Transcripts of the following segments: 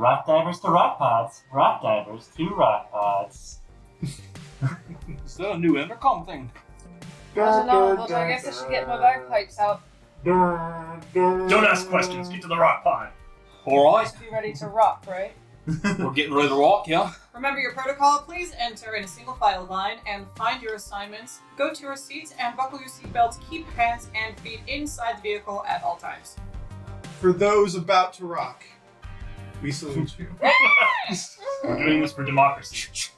Rock divers to rock pods. Rock divers to rock pods. Is that a new intercom thing? I don't know, but I guess I should get my bagpipes out. Don't ask questions. Get to the rock pod. Alright. Just be ready to rock, right? We're getting ready to walk, yeah? Remember your protocol, please enter in a single file line and find your assignments. Go to your seats and buckle your seatbelts. Keep hands and feet inside the vehicle at all times. For those about to rock, we salute you. We're doing this for democracy.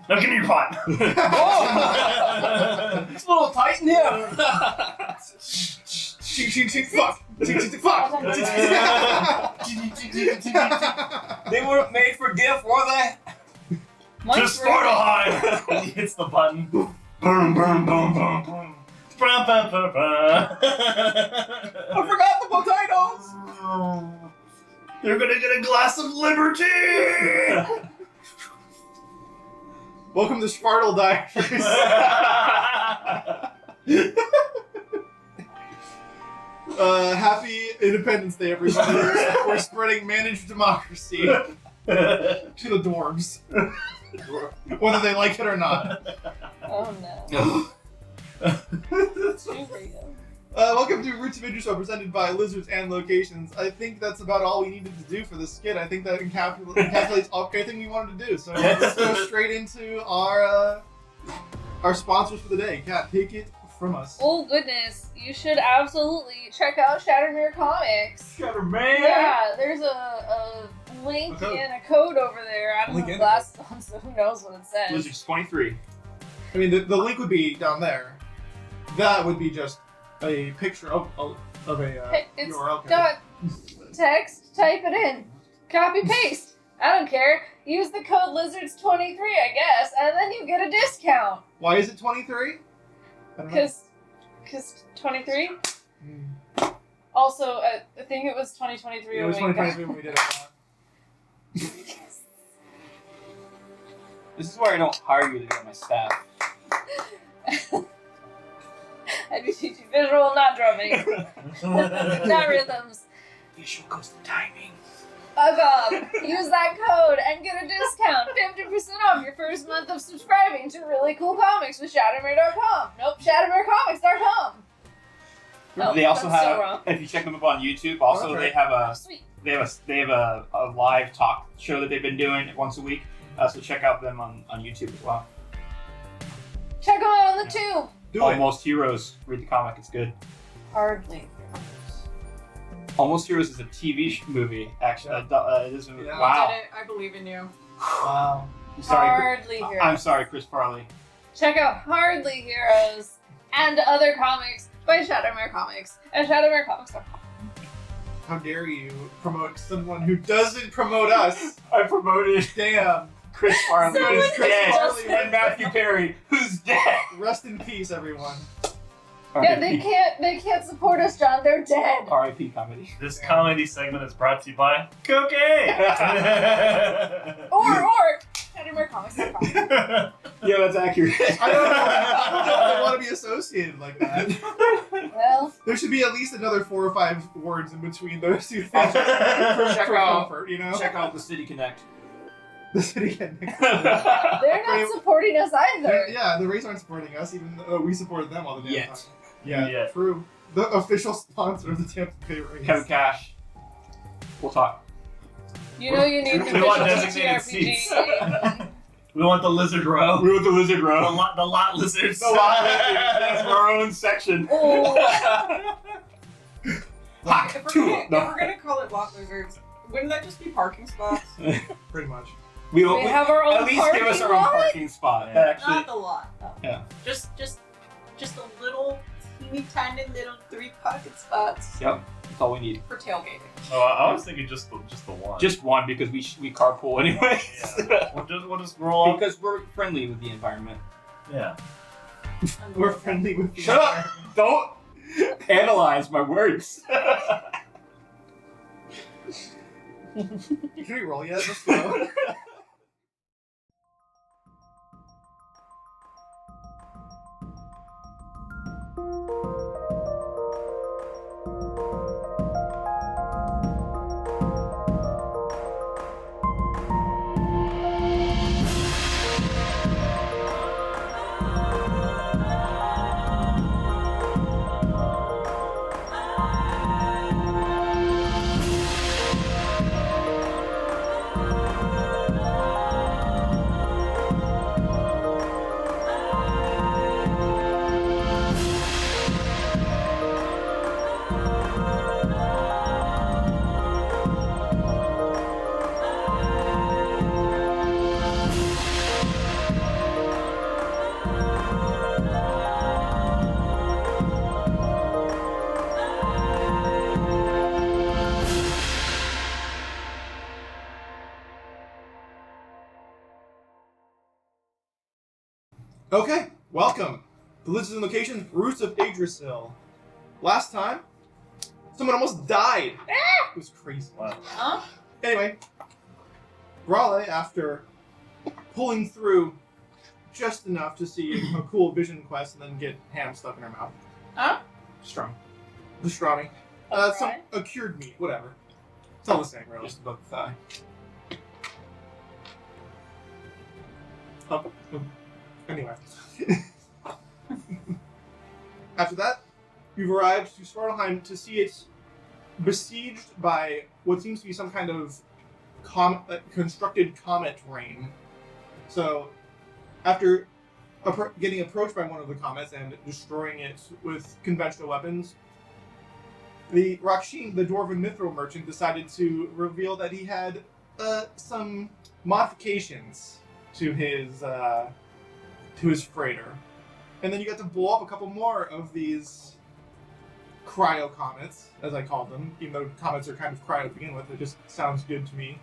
Now give me your pot. It's a little tight in here. Fuck! They weren't made for gift, were they? Just Svartalfheim. He hits the button. Boom, boom, boom, boom, boom. Brum, bum, bum, bum. I forgot the potatoes. You're gonna get a glass of liberty. Welcome to Svartalfheim. Happy Independence Day, everybody. We're spreading managed democracy to the dwarves. Whether they like it or not. Oh no. Too real. Welcome to Roots of Yggdrasil, presented by Lizards and Locations. I think that's about all we needed to do for this skit. I think that encapsulates everything we wanted to do. So let's go straight into our sponsors for the day. Kat, take it from us. Oh goodness, you should absolutely check out Shattermere Comics. Shattermere! Yeah, there's a link and a code over there. I don't have glasses on, so who knows what it says. Lizards 23. I mean, the link would be down there. That would be just a picture of a It's URL. got text, type it in. Copy paste. I don't care. Use the code Lizards23, I guess, and then you get a discount. Why is it 23? Because 23? Also, I think it was 2023. It was 2023 when we did it. This is why I don't hire you to be my staff. I'd be teaching visual, not drumming. Not rhythms. Visual goes to timing. Use that code and get a discount. 50% off your first month of subscribing to really cool comics with Shattermere.com. Nope, ShattermereComics.com. No, They also that's have, so wrong. if you check them up on YouTube, also Okay. they have a Sweet. they have a live talk show that they've been doing once a week. So check out them on YouTube as well. Check them out on the tube. Do it. Almost Heroes. Read the comic; it's good. Hardly. Almost Heroes is a TV movie, actually. It is a movie. Yeah. Wow. You did it. I believe in you. Wow. Sorry, Hardly Heroes. I'm sorry, Chris Farley. Check out Hardly Heroes and other comics by Shadowmere Comics at ShadowmereComics.com. How dare you promote someone who doesn't promote us? I promoted Damn. Chris Farley, Someone who's Chris dead, Farley. and Matthew Perry, who's dead. Rest in peace, everyone. Yeah, they can't support us, John. They're dead. R.I.P. comedy. This comedy segment is brought to you by cocaine. Or ShadowmereComics.com. Yeah, that's accurate. I don't know if they want to be associated like that. Well, There should be at least another 4 or 5 words in between those two things for Check out- comfort, you know? Check out the City Connect. The city can. they're not supporting us either. Yeah, the Rays aren't supporting us, even though we supported them all the damn time. Yet. Yeah, true. The official sponsor of the Tampa Bay Rays. Kevin Cash. We'll talk. You know you need an We want official designated TTRPG. seats. We want the lizard row. We with the Lizard The Row. lot lizards. The lot lizard. That's our own section. Oh, Hawk, If two. we're gonna call it lot lizards, wouldn't that just be parking spots? Pretty much. We have our own at least give us our own parking lot? parking spot. Yeah. That actually, Not the lot. No. Yeah. Just a little teeny tiny little 3 parking spots yep, that's all we need. for tailgating. Oh, I was thinking just the one. Just one because we carpool anyway. Yeah. We'll just roll up. Because we're friendly with the environment. Yeah. We're friendly with Shut up! Don't analyze my words. Can we roll yet? Let's go. Okay, welcome. The list is in location, roots of Yggdrasil. Last time, someone almost died. It was crazy. Wow. Huh? Anyway, RoY, after pulling through just enough to see a cool vision quest and then get ham stuck in her mouth. Huh? Strong. Pastrami. A cured meat, whatever. It's all the same, really. Just above the thigh. Anyway. After that, you've arrived to Svartalfheim to see it besieged by what seems to be some kind of constructed comet rain. So, after getting approached by one of the comets and destroying it with conventional weapons, the Raksheen, the dwarven mithril merchant, decided to reveal that he had some modifications to his freighter. And then you got to blow up a couple more of these cryo comets, as I called them, even though comets are kind of cryo to begin with. It just sounds good to me.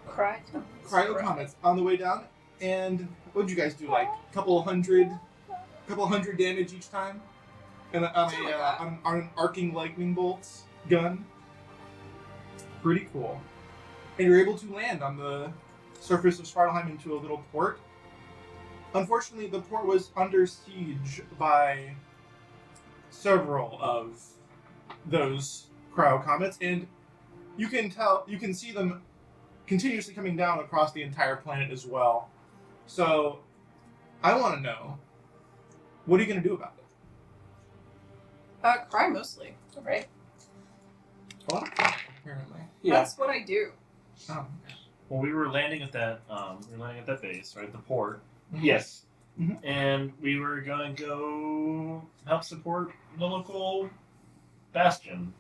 Cryo comets on the way down. And what did you guys do? Like a couple hundred damage each time, and on an arcing lightning bolts gun. Pretty cool. And you're able to land on the surface of Svartalfheim into a little port. Unfortunately, the port was under siege by several of those cryo comets, and you can see them continuously coming down across the entire planet as well. So, I want to know, what are you going to do about it? Cry mostly. Right. A lot of fun, apparently. Yeah. That's what I do. Oh. Well, we were landing at that base, right? The port. Yes. Mhm. And we were gonna go help support the local bastion.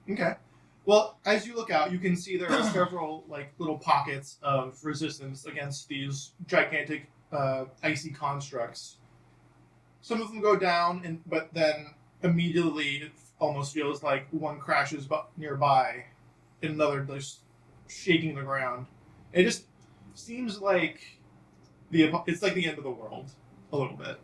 Okay. Well, as you look out, you can see there are several little pockets of resistance against these gigantic icy constructs. Some of them go down, but then immediately it almost feels like one crashes nearby, and another just shaking the ground. It just seems like it's like the end of the world a little bit,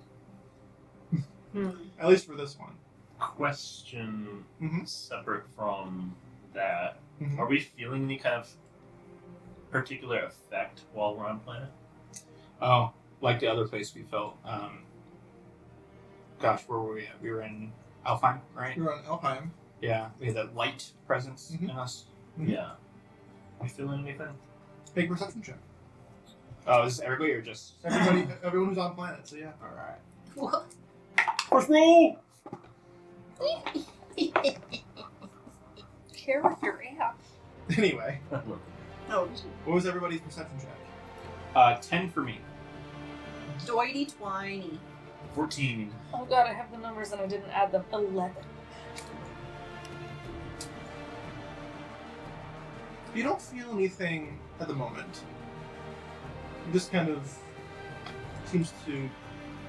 at least for this one. Question Mhm. separate from that. Mhm. Are we feeling any kind of particular effect while we're on planet? Oh, like the other place we felt. Gosh, where were we at? We were in Alfheim, right? You're on Alfheim. Yeah, we had that light presence Mhm. in us. Mhm. Yeah. Are we feeling anything? Make a perception check. Oh, is this everybody or just? Everyone who's on planet. So yeah. All right. What? First roll. Care with your app. Anyway, No. what was everybody's perception check? 10 for me. Doity twiny. 14. Oh god, I have the numbers and I didn't add them. 11. You don't feel anything at the moment. It just kind of seems to.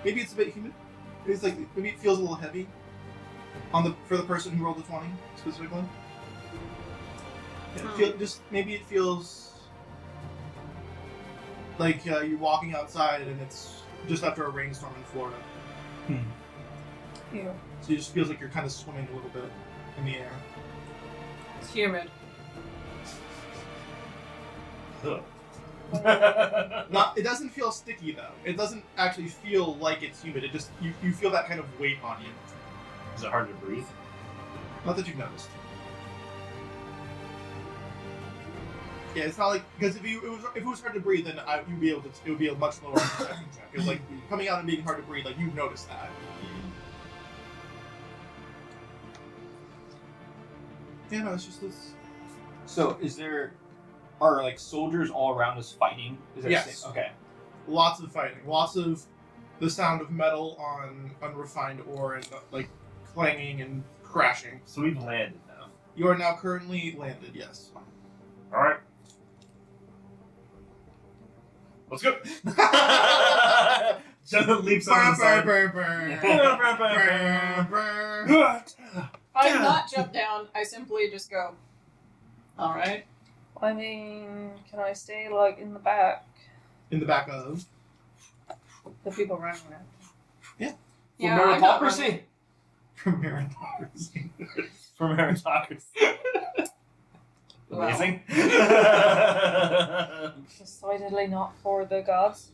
Maybe it's a bit humid. Maybe it feels a little heavy for the person who rolled the 20 specifically. Yeah, maybe it feels like you're walking outside and it's just after a rainstorm in Florida. Ew. So it just feels like you're kind of swimming a little bit in the air. It's humid. Ugh. It doesn't feel sticky though. It doesn't actually feel like it's humid. It just you feel that kind of weight on you. Is it hard to breathe? Not that you've noticed. Yeah, it's not like because if it was hard to breathe, then you'd be able to. It would be a much lower perception check. It was like coming out and being hard to breathe. Like you notice that. Yeah, no, it's just this. So, are soldiers all around us fighting? Is that Yes. Okay. Lots of fighting. Lots of the sound of metal on unrefined ore and clanging and crashing. So we've landed now. You are now currently landed. Yes. Alright. Let's go! Jonathan leaps on the side. I do not jump down. I simply just go. All right. I mean, can I stay in the back? In the back of. The people running around. Yeah, I'm not meritocracy. From meritocracy. From meritocracy. Wow. Amazing. Decidedly not for the gods.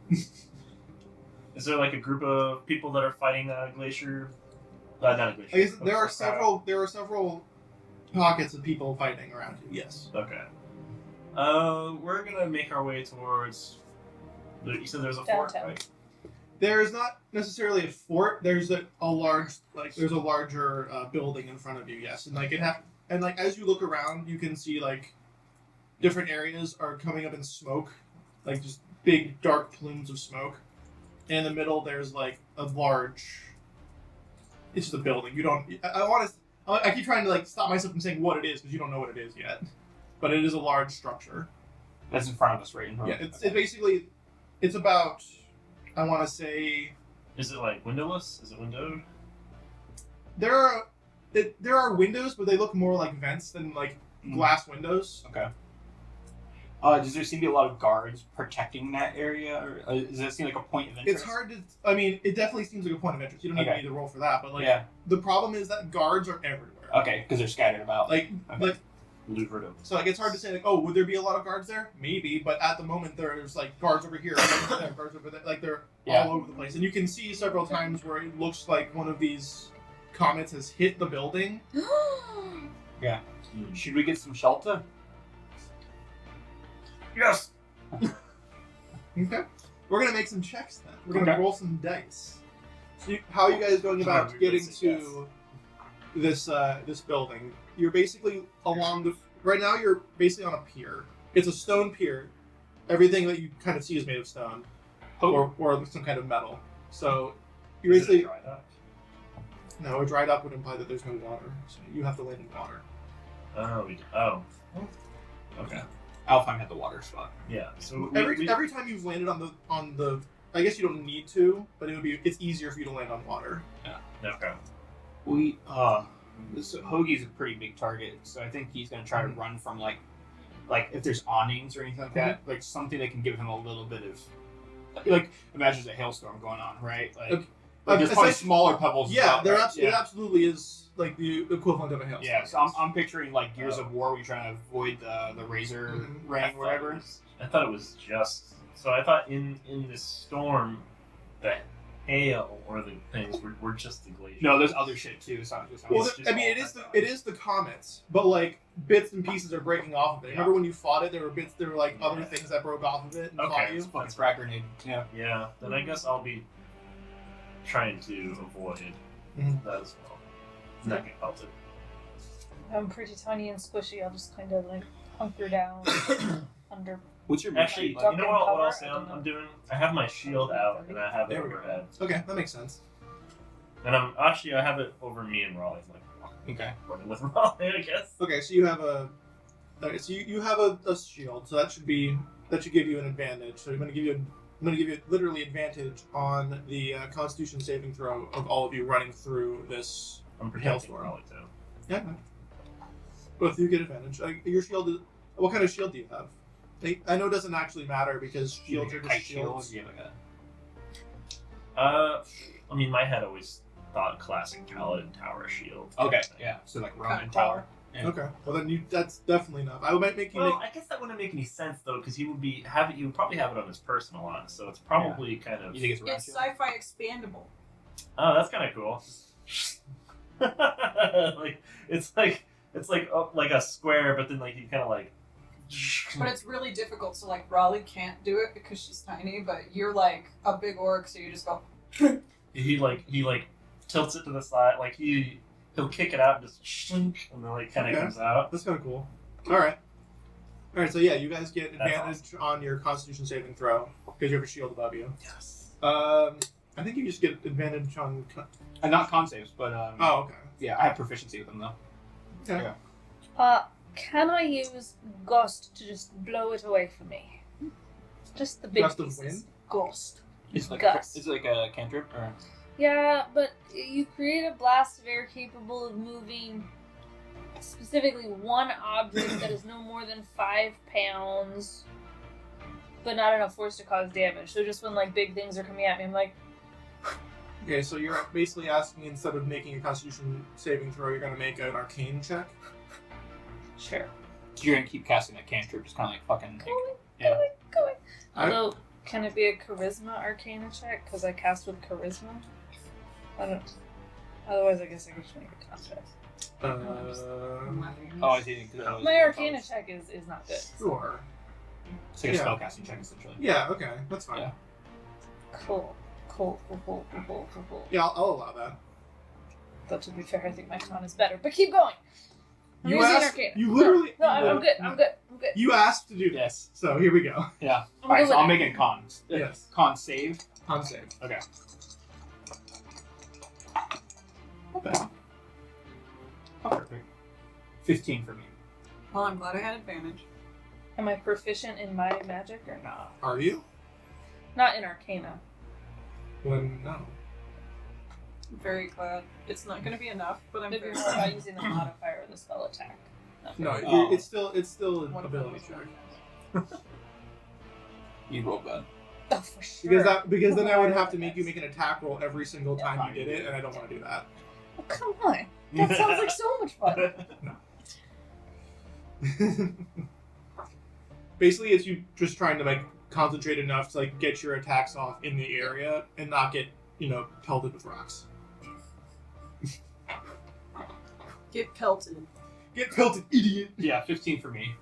Is there like a group of people that are fighting a glacier? Not a glacier. I guess a there are crowd. several pockets of people fighting around you. Yes. Okay. We're gonna make our way towards. You said there's a fort, Downtown. right? There's not necessarily a fort. There's a larger building in front of you. Yes, and as you look around, you can see like different areas are coming up in smoke, like just big dark plumes of smoke. And in the middle, there's like a large. It's just a building. You don't. I keep trying to like stop myself from saying what it is because you don't know what it is yet. But it is a large structure. That's in front of us, right? In front Yeah, of us. it basically. It's about. I want to say. Is it like windowless? Is it windowed? There are windows, but they look more like vents than like glass windows. Okay. Does there seem to be a lot of guards protecting that area, or does it seem like a point of interest? It's hard to. I mean, it definitely seems like a point of interest. You don't even Okay. need to roll for that, but like Yeah. the problem is that guards are everywhere. Okay, because they're scattered about. Like Okay. like Lucrative. so like it's hard to say like, oh, would there be a lot of guards there? Maybe, but at the moment there's like guards over here, guards over there, guards over there. Like they're Yeah. all over the place, and you can see several times where it looks like one of these comets has hit the building. Should we get some shelter? Yes. Okay, we're gonna make some checks then. We're gonna Okay. roll some dice. So how are you guys going about Sorry, getting yes. to this building? You're basically along the. Right now, you're basically on a pier. It's a stone pier. Everything that you kind of see is made of stone, or some kind of metal. So you Is it basically dried up? no. A dried up would imply that there's no water, so you have to land in water. Oh. Okay. Alfheim had the water spot. Yeah. So Every time you've landed on the, I guess you don't need to, but it's easier for you to land on water. Okay. Hoagie's a pretty big target, so I think he's gonna try to run from like if there's awnings or anything like that, like something that can give him a little bit of, like imagine there's a hailstorm going on, right? Like, Okay. there's probably smaller pebbles. Yeah, about, right? it absolutely is like the equivalent of a hailstorm. Yeah, so I'm picturing like Gears of War where you're trying to avoid the razor Mhm. rain, whatever. I thought it was just. So I thought in this storm, the hail or the things were just the glacier. No, there's other shit too. It's not just. Well, It's just I mean, all it is the comets, but like bits and pieces are breaking off of it. Yeah. Remember when you fought it? There were like other things that broke off of it and Okay. caught you. It's fucking frag grenade. Yeah. Yeah. Then I guess I'll be trying to avoid Mhm. that as well. Not get pelted. I'm pretty tiny and squishy. I'll just kind of like hunker down under. What's your Actually, Duck you know and what cover? else I don't know. I'm doing? I have my shield out and I have it There we go. overhead. Okay, that makes sense. And I have it over me and Raleigh, like Okay. running with Raleigh, I guess. Okay, so you have you have a shield, so that should give you an advantage. So I'm going to give you literally advantage on the Constitution saving throw of all of you running through this. I'm protecting Hailstorm. Raleigh too. Yeah, both of you get advantage. Your shield is. What kind of shield do you have? I know it doesn't actually matter because shields are just Kite shields. shield. Yeah, like I mean, my head always thought classic Paladin Tower shield. okay. Yeah. So like Roman Kinda tower. Yeah. Okay, well then that's definitely enough. I might make you Well, I guess that wouldn't make any sense though, because he would probably have it on his personal line, so it's probably kind of. You think it's a round It's shield? sci-fi expandable. Oh, that's kind of cool. like it's like a square, but then like you kind of like. But it's really difficult, so like Raleigh can't do it because she's tiny, but you're like a big orc, so you just go. He tilts it to the side, like he'll kick it out and just shink, and then like kind of Okay. comes out. That's kind of cool. All right. So yeah, you guys get That's advantage on your Constitution saving throw because you have a shield above you. Yes. I think you just get advantage on. Not con saves, but Oh, okay. yeah, I have proficiency with them though. Okay. Yeah. Can I use gust to just blow it away from me? Just the big Gust of pieces. wind? Gust. It's like Gust. it's like a cantrip or Yeah, but you create a blast of air capable of moving specifically one object that is no more than 5 pounds but not enough force to cause damage. So just when like big things are coming at me, I'm like, Okay, so you're basically asking, instead of making a Constitution saving throw, you're gonna make an Arcane check. sure. So you're gonna keep casting that cantrip, just kind of like fucking. Going. I- Although, can it be a Charisma Arcana check? Because I cast with Charisma. I don't. Otherwise, I guess I could just make a con check. Oh, I see. My Arcana check is not good. Sure. It's like a Yeah. spellcasting check, essentially. Yeah, okay, that's fine. Yeah. Cool. Yeah, I'll allow that. But to be fair, I think my con is better. But keep going. I'm You using asked- Arcana. you literally- No, I'm good. I'm good. You asked to do this, Yes. so here we go. Yeah. I'm Alright, good so with I'm it. making cons. Yes. Con save. On save. Okay. Not bad. Oh, perfect. 15 for me. Well, I'm glad I had advantage. Am I proficient in my magic or not? Are you? Not in Arcana. Then no. I'm very glad. It's not going to be enough, but I'm Maybe very more glad. about using the modifier of the spell attack. No, Oh. it's still an One of ability those. check. You rolled bad. Oh, for sure. Because then I would have to make you make an attack roll every single time you did it, and I don't want to do that. Oh, come on. That sounds like so much fun. Basically, it's you just trying to like concentrate enough to like get your attacks off in the area and not get pelted with rocks. Get pelted. Get pelted, idiot. Yeah, 15 for me.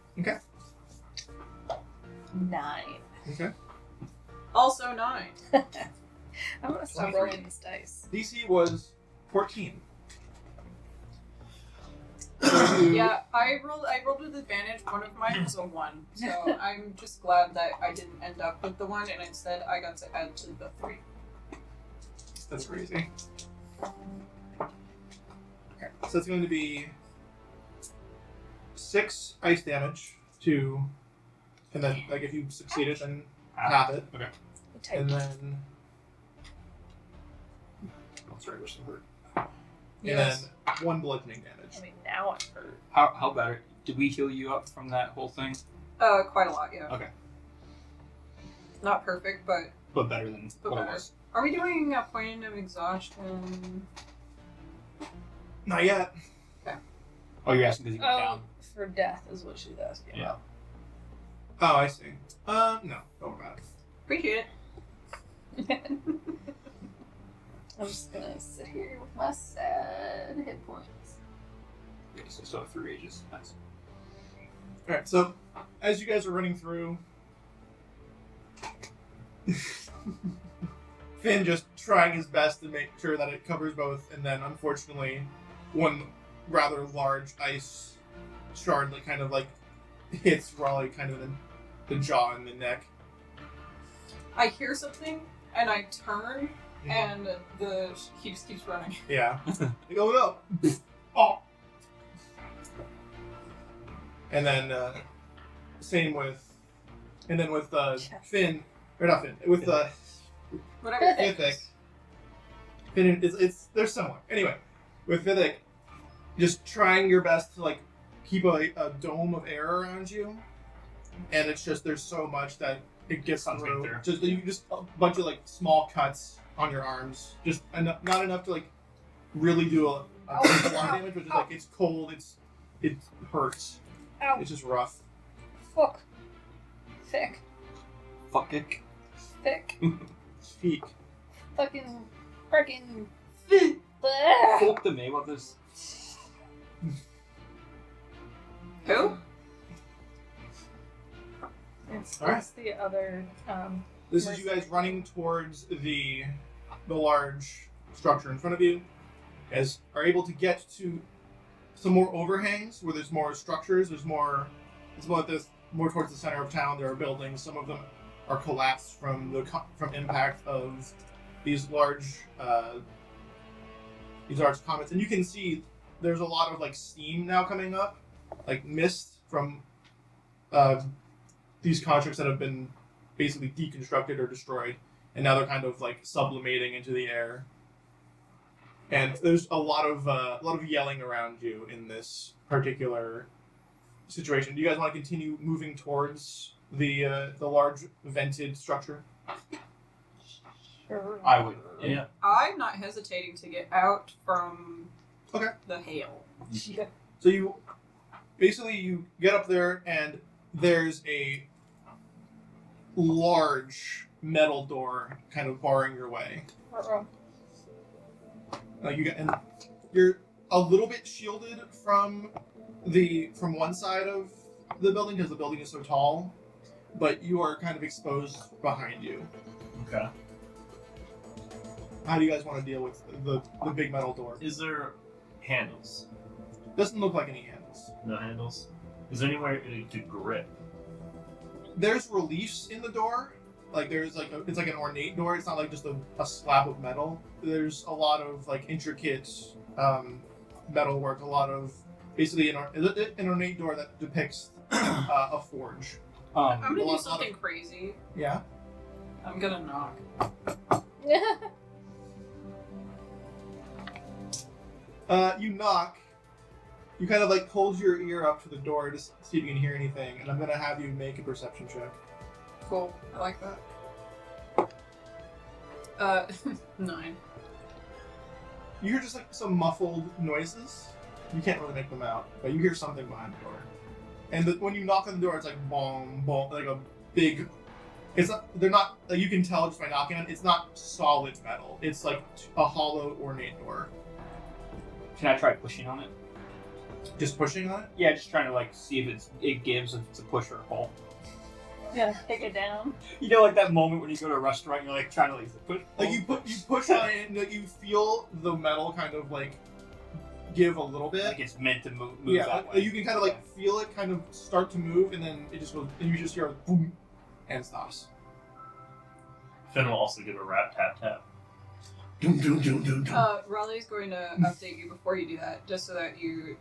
9. Okay. Also 9. I'm gonna stop 23. rolling these dice. DC was 14. So you- Yeah, I rolled with advantage. One of mine was a 1. So I'm just glad that I didn't end up with the 1, and instead I got to add to the 3. That's crazy. Okay, so it's going to be 6 ice damage to, and then like if you succeed it, then half it, Okay. and then Oh, sorry, which one hurt? and then 1 bludgeoning damage. I mean, now I'm hurt. How bad? Did we heal you up from that whole thing? Quite a lot, yeah. Okay. Not perfect, but But better than what it was. Are we doing a point of exhaustion? Not yet. Oh, you're asking because you went Oh, down? for death is what she's asking. Yeah. Oh, I see. No, don't worry about it. Appreciate it. I'm just gonna sit here with my sad hit points. Okay, so still have 3 rages. Nice. All right, so as you guys are running through, Finn just trying his best to make sure that it covers both, and then unfortunately, one rather large ice shard that kind of like hits Raleigh kind of in the jaw and the neck. I hear something, and I turn, and the keeps running. Yeah. Like, oh no! Oh! And then, same with, Finn, or not Finn, with Whatever. Vithic. Finn, they're similar. Anyway, with Vithic, just trying your best to like keep a dome of air around you, and it's just there's so much that it gets Sounds through. good there. Just a bunch of like small cuts on your arms, just not enough to like really do a lot of damage, but just like it's cold, it hurts, Ow. it's just rough. Fuck. Thick. Fuck it. Thick. Speak. Fucking. Freaking. Bleh. Fuck the name of this. Who? It's Alright. the other. This is you guys running towards the large structure in front of you. You guys are able to get to some more overhangs where there's more structures. There's more towards the center of town. There are buildings. Some of them are collapsed from impact of these large comets. And you can see there's a lot of like steam now coming up, like mist from these constructs that have been basically deconstructed or destroyed, and now they're kind of like sublimating into the air. And there's a lot of yelling around you in this particular situation. Do you guys want to continue moving towards the large vented structure. Sure. I would. Yeah. I'm not hesitating to get out from the hail. Yeah. So you get up there and there's a large metal door kind of barring your way. Uh-oh. Like you're a little bit shielded from one side of the building because the building is so tall, but you are kind of exposed behind you. Okay. How do you guys want to deal with the big metal door? Is there handles? Doesn't look like any handles. No handles? Is there anywhere to grip? There's reliefs in the door. Like it's like an ornate door. It's not like just a slab of metal. There's a lot of like intricate metal work. A lot of basically an ornate door that depicts a forge. I'm gonna a do lot something of- crazy. Yeah. I'm gonna knock. You knock. You kind of like hold your ear up to the door to see if you can hear anything, and I'm gonna have you make a perception check. Cool. I like that. 9. You hear just like some muffled noises. You can't really make them out, but you hear something behind the door. And when you knock on the door, it's like boom, boom, like a big. It's not. They're not. Like, you can tell just by knocking on it. It's not solid metal. It's like a hollow, ornate door. Can I try pushing on it? Just pushing on it. Yeah, just trying to like see if it gives, if it's a push or a pull. Gotta kick it down. You know, like that moment when you go to a restaurant, and you're like trying to like push. Like you push on it, and like, you feel the metal kind of like give a little bit. like it's meant to move Yeah, that like, way. you can kind of like feel it kind of start to move, and then it just goes, and you just hear a boom, and stops. Finn will also give a rap tap tap. Doom doom doom doom doom. Raleigh's going to update you before you do that, just so that you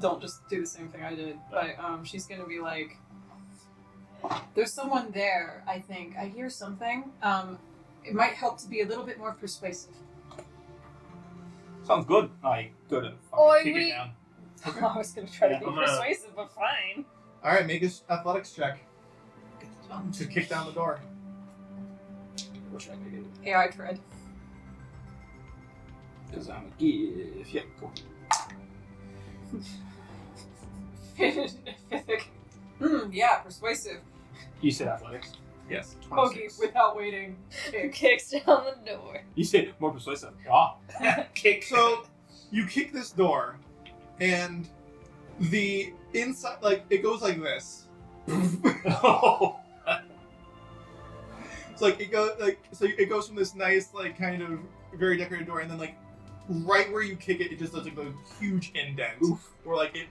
don't just do the same thing I did. But she's going to be like, there's someone there, I think. I hear something. It might help to be a little bit more persuasive. Sounds good. I go to Oi, kick we- it down. I was gonna try to be I'm gonna- persuasive, but fine. All right, make an athletics check to kick down the door. What should I make it? AI tread. Because I'm a gift. Yeah, cool. Yeah, persuasive. You said athletics. Yes. Okay, without waiting. Who kicks down the door? You said more persuasive. Ah. Kick. So you kick this door, and the inside, like it goes like this. Oh. It's like it goes from this nice, like kind of very decorated door, and then like right where you kick it, it just does like a huge indent, where like it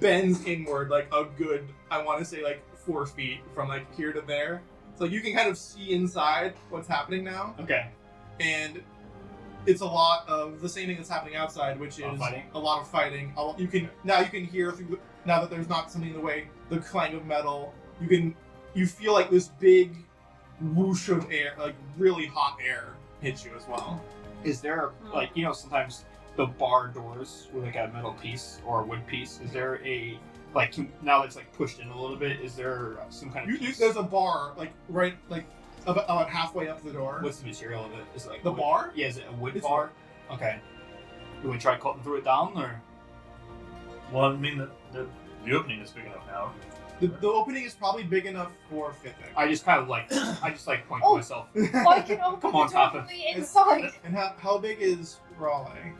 bends inward like a good, I want to say like 4 feet from like here to there. So you can kind of see inside what's happening now, Okay. and it's a lot of the same thing that's happening outside, which is Fighting. a lot of fighting. You can hear through now that there's not something in the way, the clang of metal. You feel like this big whoosh of air, like really hot air, hits you as well. Is there like, you know, sometimes the bar doors with like a metal piece or a wood piece? Is there a like now that it's like pushed in a little bit? Is there some kind of piece? There's a bar like right like about halfway up the door. What's the material of it? Is it like The wood? bar? Yeah, is it a wood It's bar? Okay. Do we try cutting through it down or? Well, I mean, the opening is big enough now. The opening is probably big enough for Fithic. I just kind of like point Oh. to myself. I can open Come the on, door Papa. from the inside. And how big is Raleigh?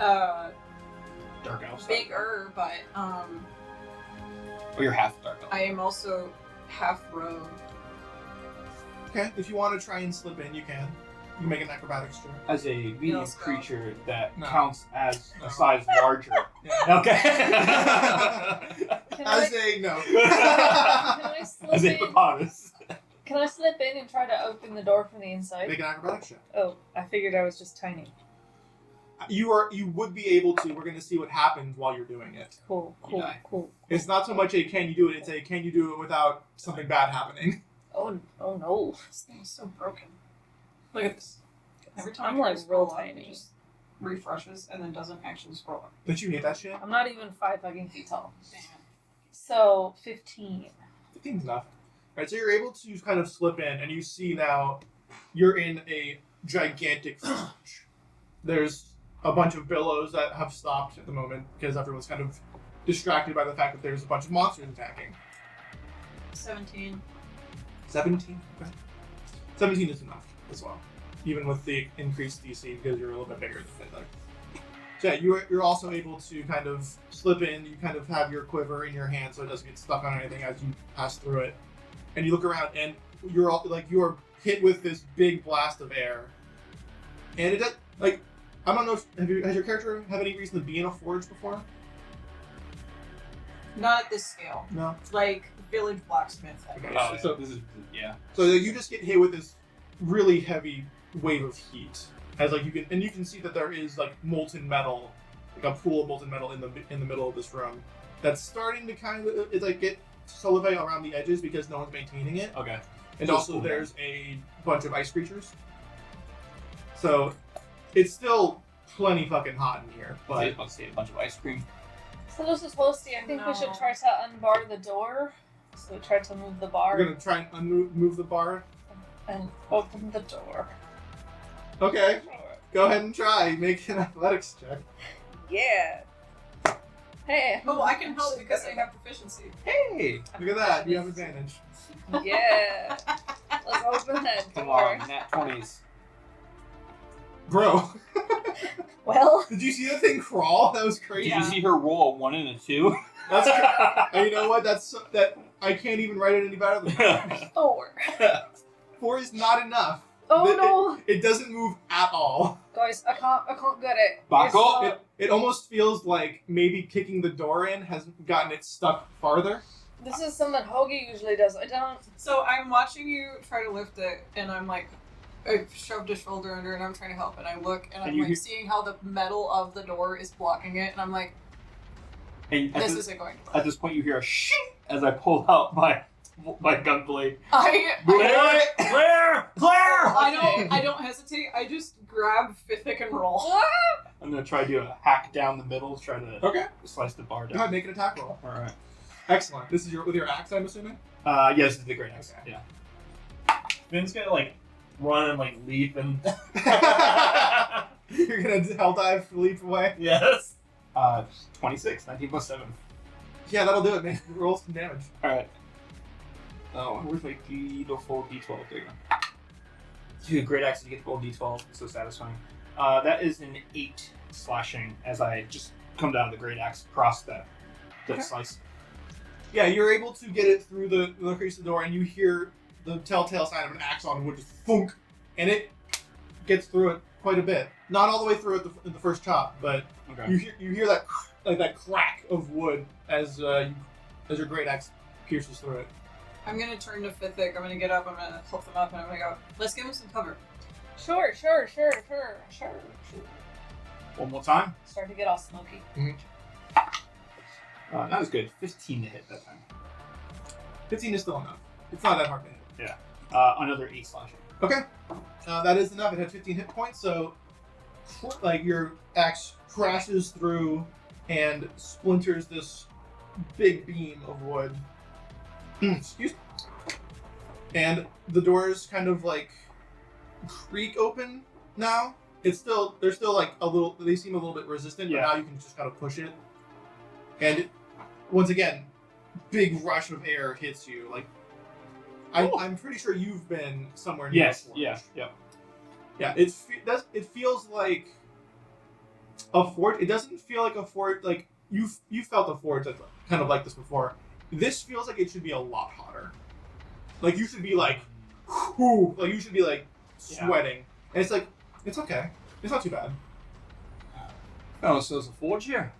Dark elf. Bigger, but Oh, you're half dark elf. I am also half rogue. Okay, if you want to try and slip in, you can. You can make an acrobatics check. As a medium No, Scott. creature that No. counts as No. a size larger. Yeah. Okay. Can I I, say no. can I slip As a in? hippopotamus. Can I slip in and try to open the door from the inside? Make an acrobatics check. Oh, I figured I was just tiny. You would be able to. We're going to see what happens while you're doing it. Cool, You cool, die. cool. It's not so much a can you do it, it's a can you do it without something bad happening. Oh no. This thing is so broken. Look at this. Every time I'm I try like to scroll real up, tiny. it just refreshes and then doesn't actually scroll up. Don't you hate that shit? I'm not even 5 fucking feet tall. Damn. So 15. 15's enough. Alright, so you're able to kind of slip in, and you see now you're in a gigantic forge. There's a bunch of billows that have stopped at the moment because everyone's kind of distracted by the fact that there's a bunch of monsters attacking. 17. 17? Okay. 17 is enough as well, even with the increased DC because you're a little bit bigger than Fend. So yeah, you're also able to kind of slip in. You kind of have your quiver in your hand so it doesn't get stuck on anything as you pass through it. And you look around, and you're all, like you're hit with this big blast of air, and it does like I don't know. Has your character have any reason to be in a forge before? Not at this scale. No. Like village blacksmith. I guess. Okay, so this is So you just get hit with this really heavy wave of heat, as like you can see that there is like molten metal, like a pool of molten metal in the middle of this room, that's starting to kind of get solidify around the edges because no one's maintaining it. Okay. And also there's a bunch of ice creatures. So it's still plenty fucking hot in here. But Let's see a bunch of ice cream. So this is Hosty. I think we should try to unbar the door. So we try to move the bar we're gonna try and move the bar. and open the door. Okay. Go ahead and try. Make an athletics check. Yeah. Hey. Oh, I can help because I have proficiency. Hey! Look at that. You have advantage. Yeah. Let's open that Come door. on, nat 20s. Bro, Well, did you see that thing crawl? That was crazy. Did you see her roll a 1 and a 2? That's and you know what? That I can't even write it any better than that. 4. 4 is not enough. Oh It- no, It doesn't move at all. guys! I can't get it. Buckle? It's, It almost feels like maybe kicking the door in has gotten it stuck farther. this is something Hoagie usually does. I don't. So I'm watching you try to lift it, and I'm like, I've shoved a shoulder under, and I'm trying to help, and I look, and I'm And you like hear- seeing how the metal of the door is blocking it, and I'm like, And this isn't going to work. at this point, you hear a shing as I pull out my gun blade. I Claire! I don't hesitate. I just grab Fithic and roll. I'm gonna try to do a hack down the middle, try to Okay. slice the bar Go down. ahead, make an attack roll. Alright. Excellent. This is with your axe, I'm assuming? Yes, this is the great axe. Okay. Yeah. Finn's gonna like run and like leap and You're gonna hell dive, leap away. yes. 26, 19 plus 7. Yeah, that'll do it, man. Roll some damage. Alright. Oh, where's my D4, D12? There you go. Dude, great axe, you get the gold D12. It's so satisfying. That is an 8 slashing as I just come down with the great axe across the Okay. slice. Yeah, you're able to get it through the crease of the door, and you hear the telltale sign of an axe on wood just thunk, and it gets through it quite a bit. Not all the way through it in the first chop, but Okay. you hear that like that crack of wood as your great axe pierces through it. I'm gonna turn to Fithic. I'm gonna get up. I'm gonna help them up, and I'm gonna go. Let's give him some cover. Sure. One more time. Start to get all smoky. That was good. 15 to hit that time. 15 is still enough. It's not that hard to hit. Another 8 slashing. Okay, that is enough. It had 15 hit points, so like your axe crashes through and splinters this big beam of wood. Excuse me. And the doors kind of like creak open now. They're still like a little. They seem a little bit resistant, but Yeah. now you can just kind of push it. And once again, big rush of air hits you. Like I'm pretty sure you've been somewhere near. Yes. the forge. Yeah. Yeah, it feels like a forge. It doesn't feel like a forge. Like you felt a forge that's kind of like this before. This feels like it should be a lot hotter. Like you should be like, whoo, like you should be like sweating. And it's like, it's okay. It's not too bad. Oh, so there's a forge here.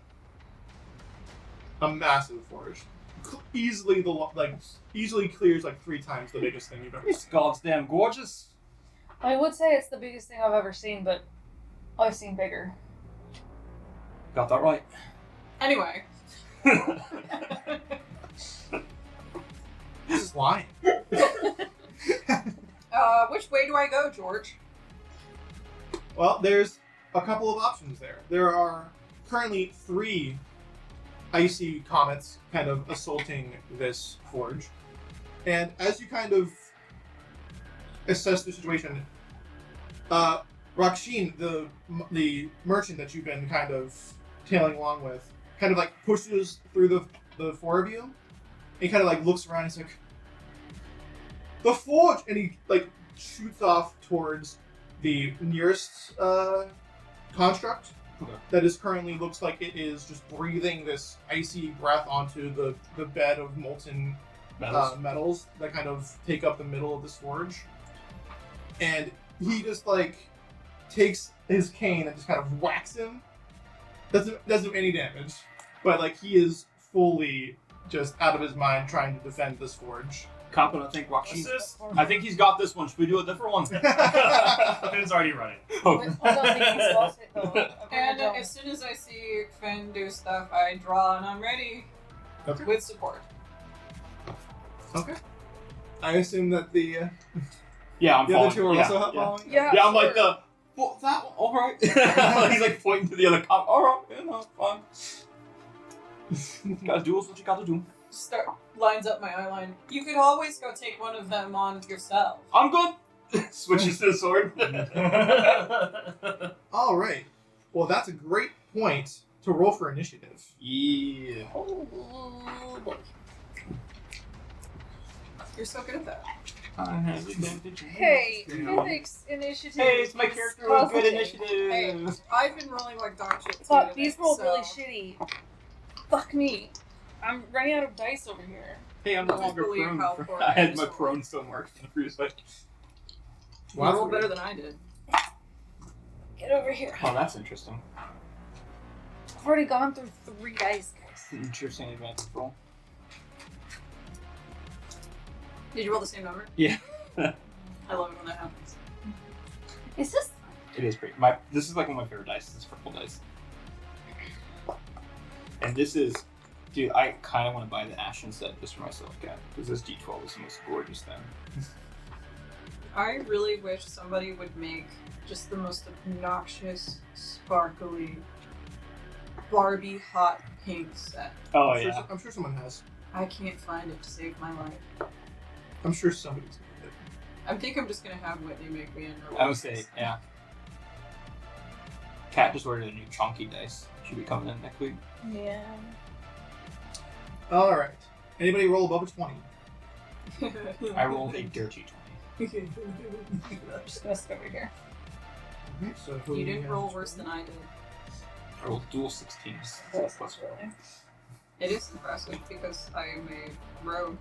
A massive forge, easily easily clears like 3 times the biggest thing you've ever It's seen. goddamn gorgeous. I would say it's the biggest thing I've ever seen, but I've seen bigger. Got that right. Anyway, This is lying. which way do I go, George? Well, there's a couple of options there. There are currently 3 icy comets kind of assaulting this forge. And as you kind of assess the situation, Raksheen, the merchant that you've been kind of tailing along with, kind of like pushes through the four of you, and kind of like looks around and he's like, "The forge!" And he like shoots off towards the nearest construct that is currently looks like it is just breathing this icy breath onto the bed of molten metals that kind of take up the middle of this forge. And he just like takes his cane and just kind of whacks him. Doesn't do any damage, but like he is fully just out of his mind trying to defend this forge. Confident, I think. Assist. I think he's got this one. Should we do a different one? Fend's already running. Okay. I don't think he's lost it though. And as soon as I see Finn do stuff, I draw and I'm ready. Okay. With support. Okay. I assume that the Yeah, I'm other following. two are Yeah, also yeah. following. Yeah. Yeah, I'm like well, that one, all right. He's like pointing to the other cop. All right, yeah, no, fine. Gotta do what you gotta do. Start lines up my eyeline. You could always go take one of them on yourself. I'm good. Switches to the sword. All right. Well, that's a great point to roll for initiative. Yeah. You're so good at that. Hey, physics initiative. Hey, it's my character with good Positive. initiative. Hey, I've been rolling like dog shit too. Fuck, today, these rolled so- really shitty. Fuck me. I'm running out of dice over here. Hey, I'm no I longer believe prone. how poor I had I my am. prone still marked in the previous fight. You rolled better than I did. Get over here. Oh, that's interesting. I've already gone through 3 dice, guys. Interesting advanced roll. Did you roll the same number? Yeah. I love it when that happens. It's just It is pretty. This is like one of my favorite dice. This is purple dice. And this is, dude. I kind of want to buy the Ashen set just for myself, cat, because this D12 is the most gorgeous thing. I really wish somebody would make just the most obnoxious, sparkly, Barbie hot pink set. Oh I'm sure, yeah. I'm sure someone has. I can't find it to save my life. I'm sure somebody's. I think I'm just gonna have Whitney make me a I would say yeah. Cat just ordered a new chunky dice. Should be coming in next week. yeah. All right. Anybody roll above a 20? I rolled a dirty 20. I'm just gonna sit over here. So You didn't roll worse than I did. I rolled dual 16s. That's Plus really. It is impressive because I am a rogue.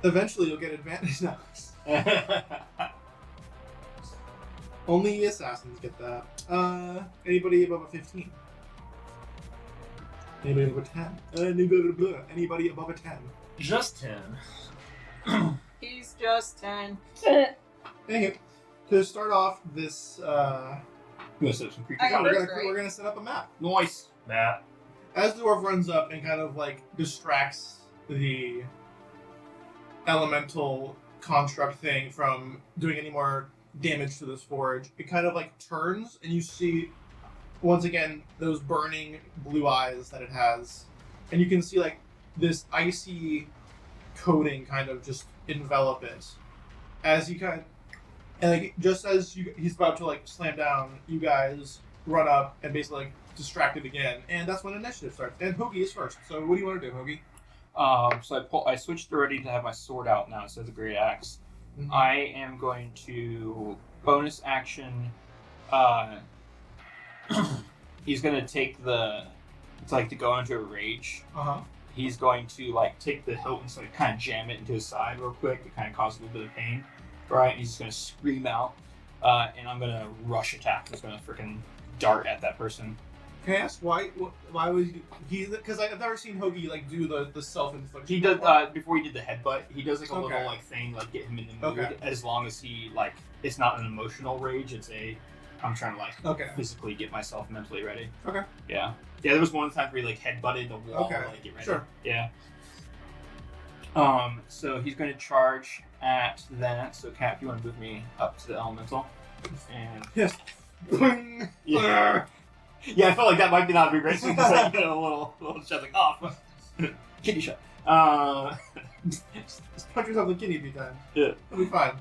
Eventually, you'll get advantage. No. Only assassins get that. Anybody above a 15? Anybody above a 10? Anybody above a 10? Just 10. He's just 10. Anywho, to start off this, Gonna set up some creatures I got out. it. we're gonna set up a map. Nice. Matt. As the dwarf runs up and kind of like distracts the elemental construct thing from doing any more damage to this forge, it kind of like turns and you see once again those burning blue eyes that it has, and you can see like this icy coating kind of just envelop it as you kind of, and like just as he's about to like slam down, you guys run up and basically like distract it again, and that's when initiative starts. And Hoagie is first. So what do you want to do, Hoagie? So I switched already to have my sword out now instead of the great axe. Mm-hmm. I am going to bonus action. He's gonna take to go into a rage. Uh-huh. He's going to like take the hilt and so kind of jam it into his side real quick. It kind of causes a little bit of pain, right? And he's just gonna scream out, and I'm gonna rush attack. I'm just gonna freaking dart at that person. Can I ask why was he? Because I've never seen Hoagie like do the self-infliction. He does before he did the headbutt. He does like a Okay. little like thing like get him in the mood. Okay. As long as he like it's not an emotional rage. It's I'm trying to like Okay. physically get myself mentally ready. Okay. Yeah. Yeah. There was one time where he like headbutted the wall. Okay. Like, get ready. Sure. Yeah. So he's going to charge at that. So Cap, you want to move me up to the elemental? And Yes. yeah. Yeah, I felt like that might be not be great. So just like a little shot like off. Kitty shot. Just punch yourself in the kidney a few times. Yeah. It'll be fine.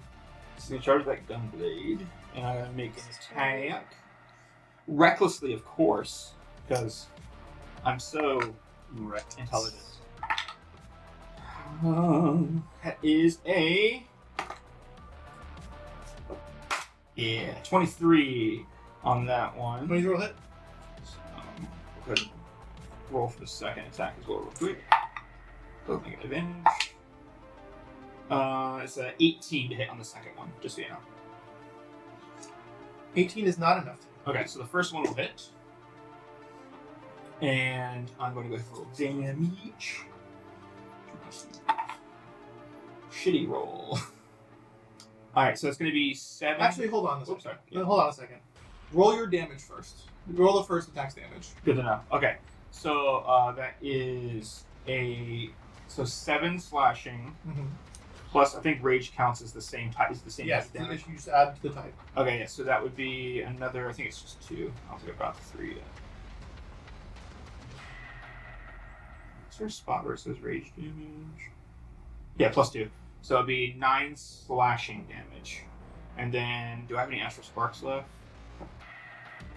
So you charge that gun blade, and I'm gonna make an attack. Recklessly, of course, because I'm so intelligent. That is a 23 on that one. 20 roll hit. Go ahead and roll for the second attack as well, real quick. Both negative advantage. It's a 18 to hit on the second one, just so you know. 18 is not enough. Okay, so the first one will hit. And I'm going to go ahead and roll damage. Shitty roll. Alright, so it's going to be 7. Actually, hold on a second. Oops, sorry. Hold on a second. Roll your damage first. Roll the first attack's damage. Good to know. Okay, so that is a 7 slashing plus I think rage counts as the same type. Is the same Yes, type of damage. if you just add to the type. Okay, yeah, so that would be another. I think it's just 2. I don't think I've got the 3 yet. Is there a spot where it says rage damage? Yeah, plus 2. So it'd be 9 slashing damage. And then, do I have any Astral Sparks left?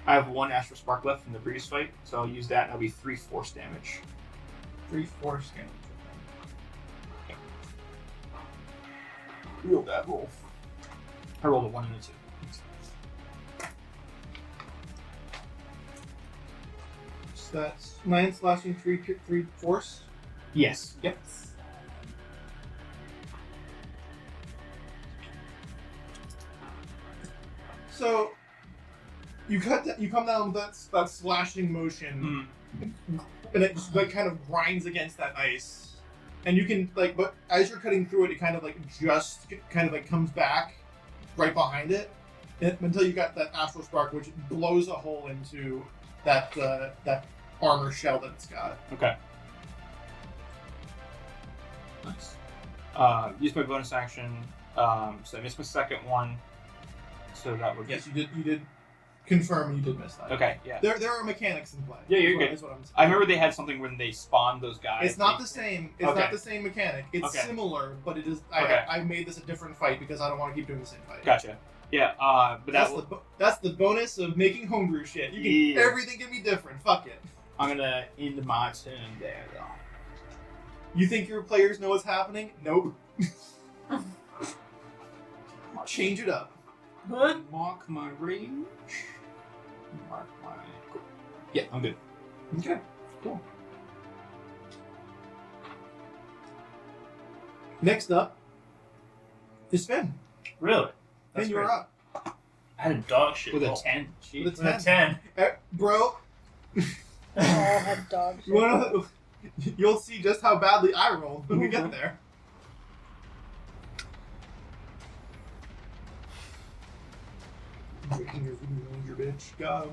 I have 1 Astral Spark left from the previous fight, so I'll use that, and that'll be 3 force damage. 3 force damage. Real bad roll. I rolled a 1 and a 2. So that's 9 slashing, 3 force. Yes. Yep. So you come down with that slashing motion, and it just like kind of grinds against that ice, and you can like, but as you're cutting through it, it kind of like just kind of like comes back right behind it until you got that astral spark, which blows a hole into that that armor shell that it's got. Okay. Nice. Use my bonus action. So I missed my second one. So that would. Yes, you did confirm you did miss that. Okay. Yeah. There are mechanics in play. Yeah, you're That's good. what I'm saying. I remember they had something when they spawned those guys. It's not the same. It's Okay. not the same mechanic. It's Okay. similar, but it is. Okay. I made this a different fight because I don't want to keep doing the same fight. Gotcha. Yeah. But That's the bonus of making homebrew shit. You can Yeah. everything can be different. Fuck it. I'm gonna end my turn there, though. You think your players know what's happening? Nope. Change it up. Good. Mark my range. Mark my. Cool. Yeah, I'm good. Okay. Cool. Next up is Finn. Really? Finn, you're great. up. I had a dog shit With a roll. 10. Jeez. With With a 10. Bro, Oh, I had dog shit. you'll see just how badly I rolled when we get there. Breaking your voodoo ranger, bitch. Go.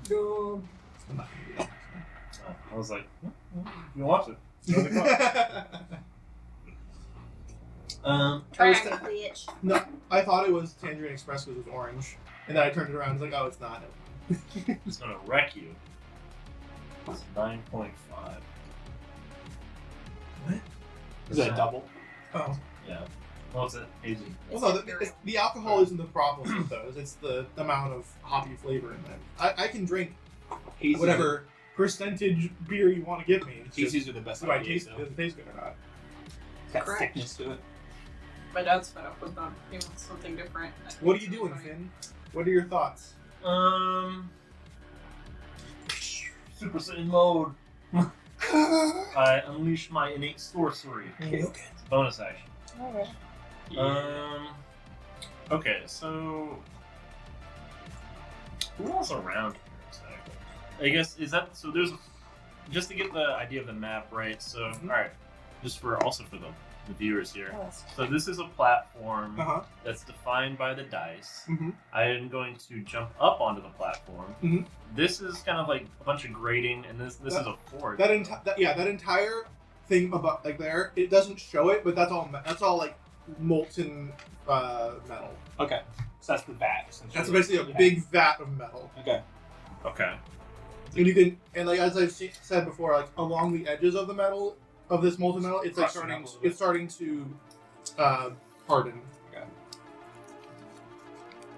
Go. I'm not gonna do I was like, you watch it. that. Um, Try was it, bitch. No, I thought it was Tangerine Express because it was orange. And then I turned it around and was like, oh, it's not. it's gonna wreck you. It's 9.5. What? Is that a double? Oh. Yeah. Well, it's a hazy. Well, no, the alcohol isn't the problem with those. It's the amount of hoppy flavor in them. I can drink Hazy. whatever percentage beer you want to give me. It's just, Hazies are the best. do I IPAs, taste, though. does it taste good or not? It's got Correct. thickness to it. My dad's fed up with them. He wants something different. What are you doing, Finn? What are your thoughts? Super Saiyan mode. I unleash my innate sorcery. Okay. Bonus action. Okay. Okay, so who else around here exactly? I guess is that so? There's just to get the idea of the map right. So all right, just for also for the viewers here. Oh, that's- So this is a platform Uh-huh. that's defined by the dice. Mhm. I am going to jump up onto the platform. Mhm. This is kind of like a bunch of grading, and this is a fort. That entire thing about like there, it doesn't show it, but that's all like molten metal. Okay. So that's the vat, essentially. That's basically a Yeah. big vat of metal. Okay. Okay. And you can, and like as I've said before, like along the edges of the metal of this molten metal, it's like Crusting up a little it's starting to harden. Okay.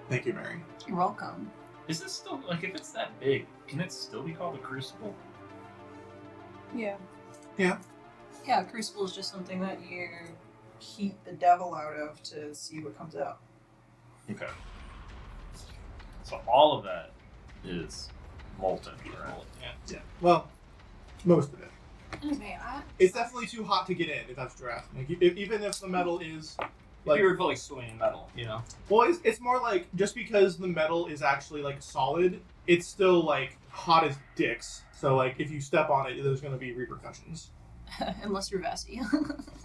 Thank you, Mary. You're welcome. Is this still like if it's that big? Can it still be called a crucible? Yeah. Yeah. Yeah, crucible is just something that you heat the devil out of to see what comes out. Okay. So all of that is molten, right? Yeah. Well, most of it. Anyway, It's definitely too hot to get in, if that's what you're asking. Like, even if the metal is Like you were fully swimming in metal, you know. well, it's more like just because the metal is actually like solid, it's still like hot as dicks. So like if you step on it, there's going to be repercussions. unless you're Vassy.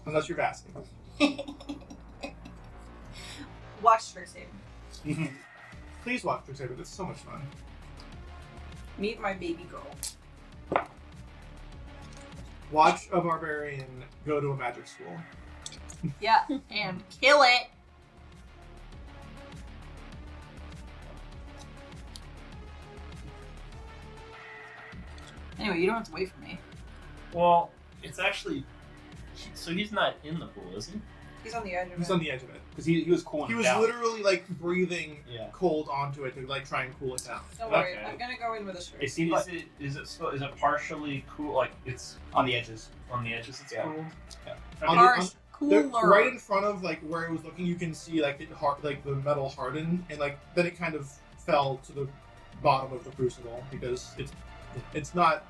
Unless you're Vasting. Watch Trick Save. Please watch Crusader. It's so much fun. Meet my baby girl. Watch a barbarian go to a magic school. Yeah, and kill it. Anyway, you don't have to wait for me. Well, it's actually. So he's not in the pool, is he? He's on the edge of He's it. on the edge of it. Because he was cooling He it was down. literally like breathing Yeah. cold onto it to like try and cool it down. Don't worry, Okay. I'm gonna go in with a straight. Is it partially cool? Like it's On the edges. on the edges. It's Yeah. cool. Yeah. Okay. On Harsh, There- cooler. right in front of like where it was looking, you can see like like the metal hardened, and like then it kind of fell to the bottom of the crucible because it's not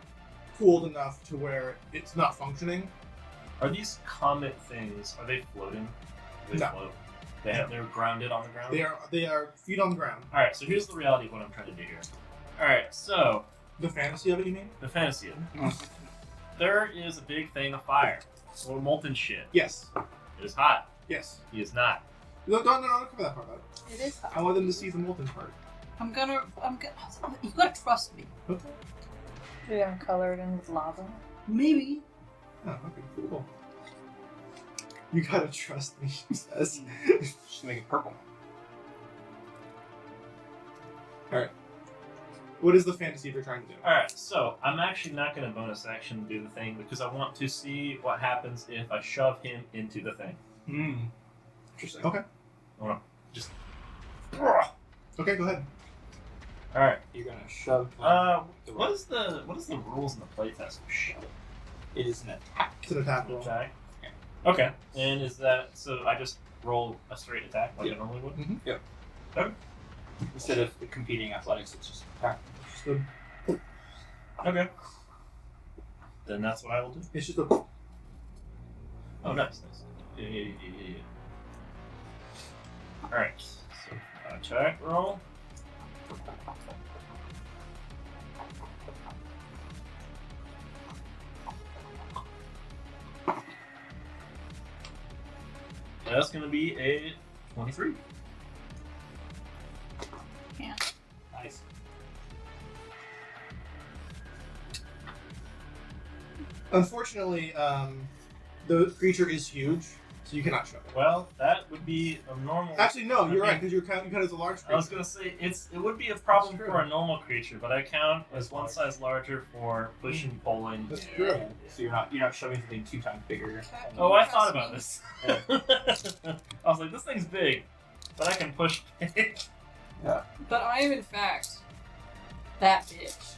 cooled enough to where it's not functioning. Are these comet things? Are they floating? They No. float. They're grounded on the ground. They are feet on the ground. All right. So here's the reality of what I'm trying to do here. All right. So The fantasy of it, you mean? the fantasy. There is a big thing of fire or molten shit. Yes. It is hot. Yes. He is not. No, don't cover that part out. It is hot. I want them to see the molten part. I'm gonna. You gotta trust me. Maybe I'm colored in with lava. Maybe. Oh, okay, cool. You gotta trust me, she says. Just make it purple. What is the fantasy you're trying to do? All right. So I'm actually not going to bonus action do the thing because I want to see what happens if I shove him into the thing. Interesting. Okay. Just. Okay, go ahead. All right. You're gonna shove. What is the rules in the playtest for shove? It is an attack. It's an attack roll. Attack. Okay. And is that so? I just roll a straight attack like I normally would. Mm-hmm. Instead of competing athletics, it's just attack. Just Okay. Then that's what I will do. it's just a. Oh, nice. Yeah. All right. So attack roll. That's going to be a 23. Nice. Unfortunately, the creature is huge, so you cannot shove it. Well, that would be a normal. Actually, no, you're Okay. right, because you count as a large I was creature. gonna say it would be a problem That's true. for a normal creature, but I count as one size larger for pushing, pulling. That's true. So you're not shoving something 2 times bigger. Oh, I thought about this. I was like, this thing's big, but I can push big. But I am in fact that bitch.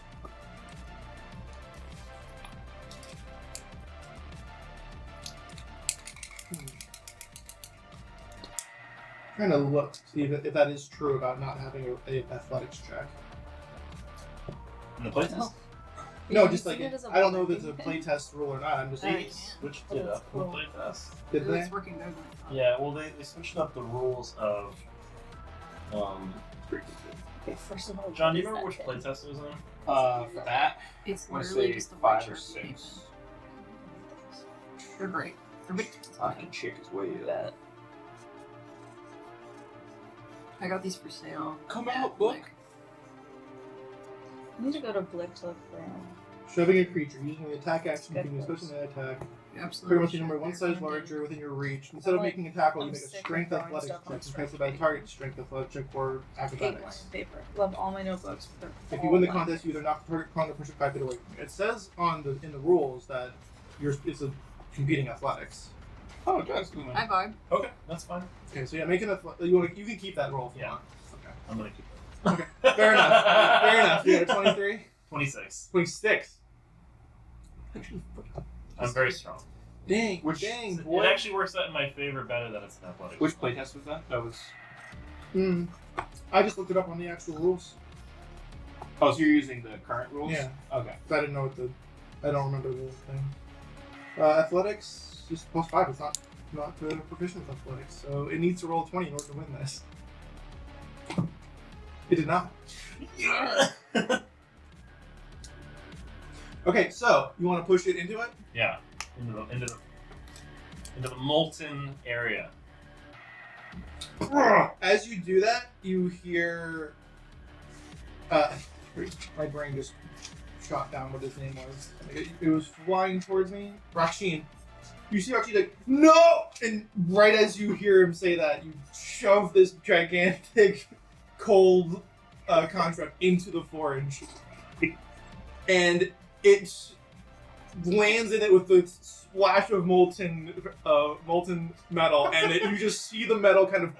Trying to look to see if that is true about not having a athletics check. In the playtest? No, Yeah, just you like see it as a I don't know if woman. it's a playtest rule or not. I'm just They switched it That's up in the cool. playtest. did they? It's working better than I thought. Yeah, well, they switched up the rules of. First of all, John, do you what remember is which that thing? playtest it was on? For that, It's I want to literally say just the 5 white or shirt. 6. They're great. They're big. Fucking chick is way That. I got these for sale. Come at, out, book. like, I need to go to Blick to look for him. Shoving a creature using the attack action, Good you can force. especially an attack. absolutely. Pretty much the number one size larger within your reach. Instead of I'm making a tackle, you I'm make a sick of strength throwing athletics stuff on check. strength Contested by the paper. target strength athletics check or Hate acrobatics. line paper. Love all my notebooks. But they're If you all win the blank. contest, you either knock the target prone or push it 5 feet away from you. It says in the rules that it's a competing athletics. Oh, that's cool. I vibe. Okay, that's fine. Okay, so yeah, make an you can keep that roll if you Yeah. want. Okay. I'm gonna keep Okay. Fair enough. Fair enough. You got a 23? it. 26. 26. I'm very strong. Dang, Which- dang, It boy. actually works out in my favor better than it's an athletic. Which playtest was that? That was. I just looked it up on the actual rules. Oh, so you're using the current rules? Yeah. Okay. I didn't know I don't remember the thing. Athletics, just +5. It's not proficient with athletics, so it needs to roll a 20 in order to win this. It did not. Yeah. Okay, so you want to push it into it? Yeah. Into the molten area. As you do that, you hear. My brain just shot down what his name was. It was flying towards me. Raksheen. You see Raksheen like, no! And right as you hear him say that, you shove this gigantic cold construct into the forge. And it lands in it with the splash of molten metal, and you just see the metal kind of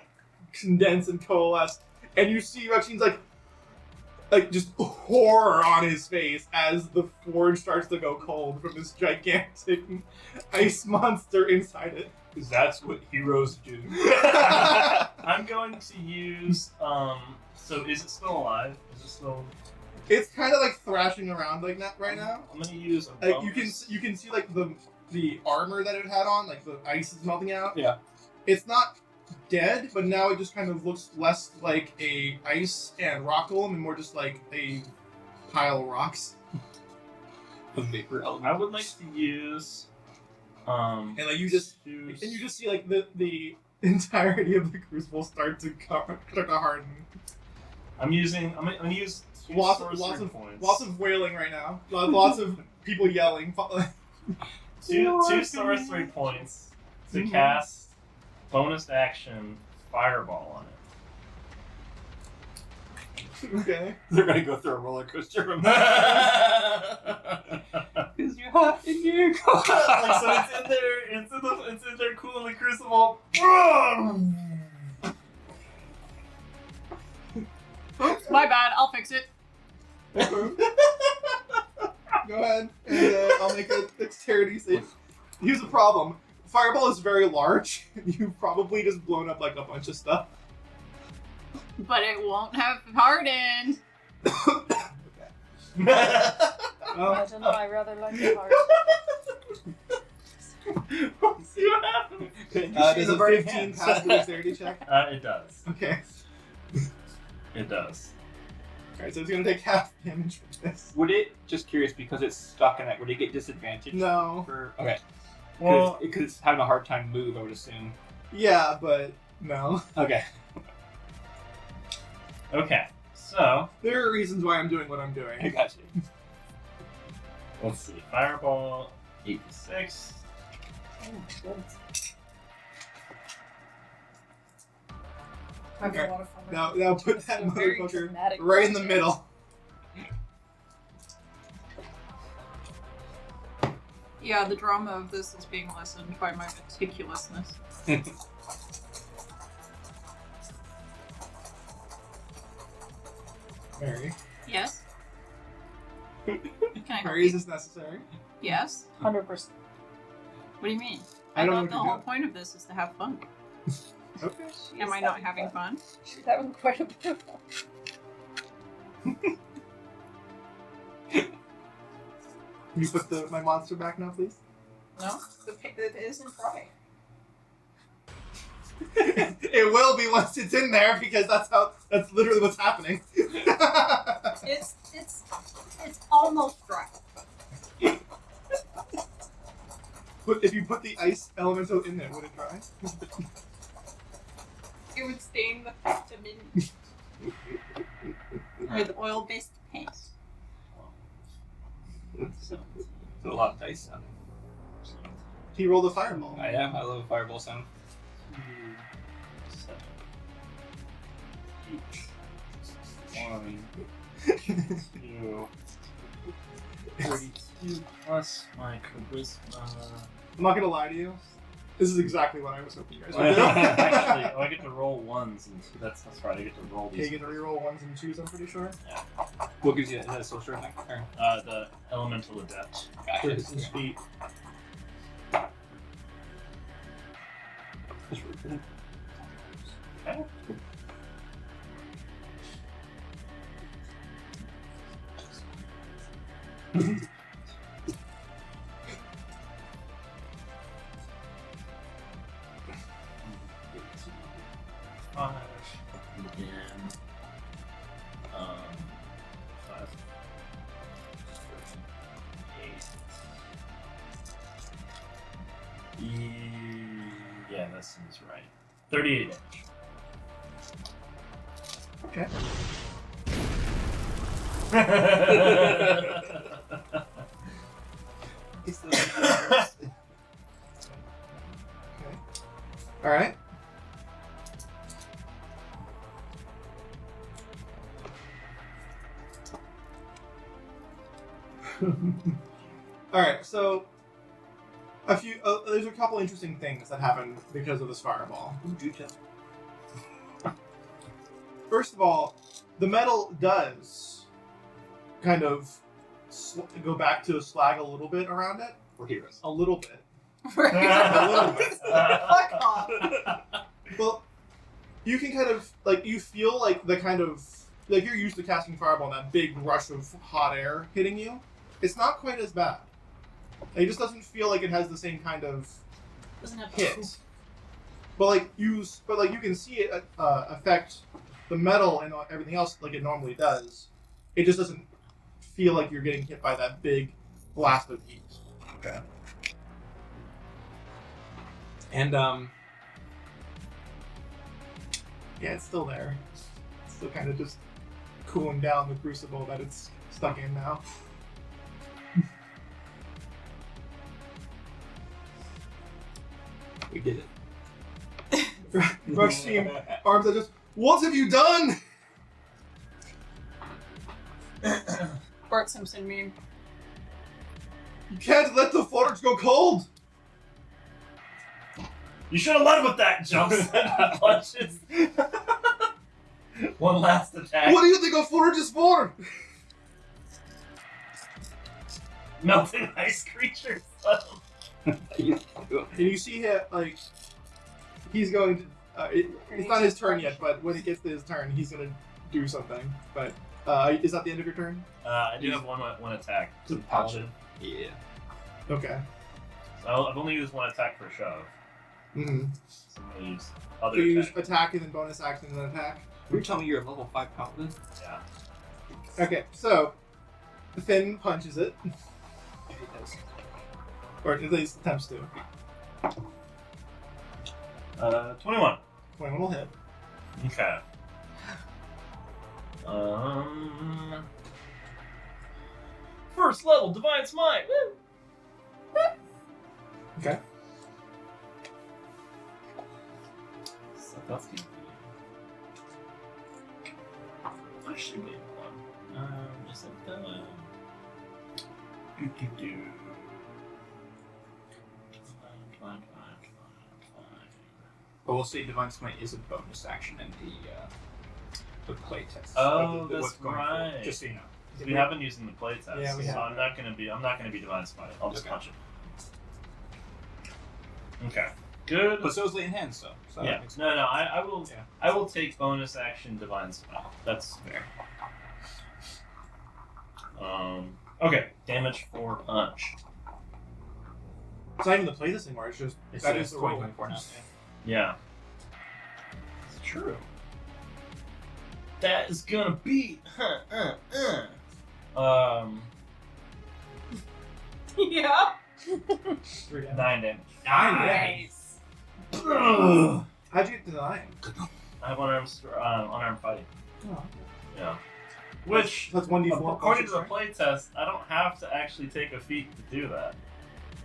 condense and coalesce, and you see Raksheen's like just horror on his face as the forge starts to go cold from this gigantic ice monster inside it. Because that's what heroes do. I'm going to use. So is it still alive? Is it still? It's kind of like thrashing around like that right now. I'm gonna use a Like bonus. you can see like the armor that it had on, like the ice is melting out. Yeah. It's not dead, but now it just kind of looks less like a ice and rock golem and more just like a pile of rocks. The vapor element. I would like to use. And like you just see like the entirety of the crucible start to harden. I'm gonna use two Lots sorcery points. of wailing right now. Lots of people yelling. Two sorcery points to cast bonus action fireball on it. Okay. They're gonna go through a roller coaster from that. Because you're hot and you're cold. Like, so it's in there. It's in there, cool in the crucible. Oops, my bad. I'll fix it. Go ahead, and I'll make a dexterity save. Here's the problem. Fireball is very large. You've probably just blown up like a bunch of stuff. But it won't have hardened. I don't know, I rather like the heart. We'll see what happens. Does a 15 pass the dexterity check? It does. Okay. It does. Alright, so it's gonna take half damage from this. Would it, just curious, because it's stuck in it, would it get disadvantaged? No. Okay. Well, Because it's having a hard time move, I would assume. Yeah, but no. Okay. okay. So There are reasons why I'm doing what I'm doing. I got you. let's see. Fireball 86. I've Okay. a lot of fun. Now put that So very motherfucker dramatic. right in the middle. Yeah, the drama of this is being lessened by my meticulousness. Mary. Yes? Can I help Mary, is you? this necessary? Yes? 100%. What do you mean? I don't know thought what the you're whole doing. point of this is to have fun. Okay. Am I not having fun? She's having quite a bit of fun. Can you put my monster back now, please? No? It isn't right. It will be once it's in there because that's literally what's happening. It's almost dry. If you put the ice elemental in there, would it dry? It would stain the vitamin with oil-based paint. It's a lot of dice sounding. He rolled a fireball. I am. I love a fireball sound. 1, 2, 42 plus my charisma I'm not gonna lie to you. This is exactly what I was hoping you guys would do. Actually, I get to roll ones, and that's right. I get to roll Okay, these. you get to reroll 1s and 2s, I'm pretty sure. What gives you a social thing? Or... The elemental adept. Gotcha. This is feet. That's really good. Okay. Five. Again. 5. 8. Yeah, that seems right. 38 damage. Okay. Alright. Alright, so there's a couple interesting things that happen because of this fireball. First of all, the metal does kind of go back to a slag a little bit around it. We're heroes. A little bit. A little bit. Fuck off. Well, you can kind of, like, you feel like the kind of, like you're used to casting fireball and that big rush of hot air hitting you. It's not quite as bad. It just doesn't feel like it has the same kind of Doesn't have hit. But you can see it affect the metal and everything else like it normally does. It just doesn't feel like you're getting hit by that big blast of heat. Okay. And yeah, it's still there. It's still kind of just cooling down the crucible that it's stuck in now. We did it. Rush team arms are just, what have you done? Bart Simpson meme. You can't let the forge go cold. You should have led with that. Jumps and punches. One last attack. What do you think a forge is for? Melting ice creatures. And you see him, like, he's going to, it's not his turn yet, but when he gets to his turn, he's going to do something. But, is that the end of your turn? I do have one attack. To punch it. Yeah. Okay. So I've only used one attack for shove. Mm-hmm. So I'm going to use So other you use attack. attack and then bonus action and then attack? You're telling me you're a level 5 paladin? Yeah. Okay, so, Finn punches it. Or at least attempts to. 21. 21 will hit. Okay. First level Divine Smite. Woo! Okay. So that's gonna be. I should be one. Is it the? Do. Fine. But we'll say Divine Smite is a bonus action in the playtest. Oh, what's that's going right. forward, just so you know. We haven't used in the playtest, Yeah, we so have. I'm not gonna be Divine Smite. I'll just Okay. punch it. Okay. Good. But so is Lay Hands, though. So Yeah. that makes- No. I will. Yeah. I will take bonus action Divine Smite. That's fair. Okay. Damage for punch. It's not even the playtest anymore, it's just, that is the roll. 2024 now. Yeah. It's true. That is gonna be. Yeah. 3 damage. 9 damage. Nice. Ugh. How'd you get to 9? I have unarmed fighting. Oh, Yeah. Which, that's 1d4. according to the playtest, I don't have to actually take a feat to do that.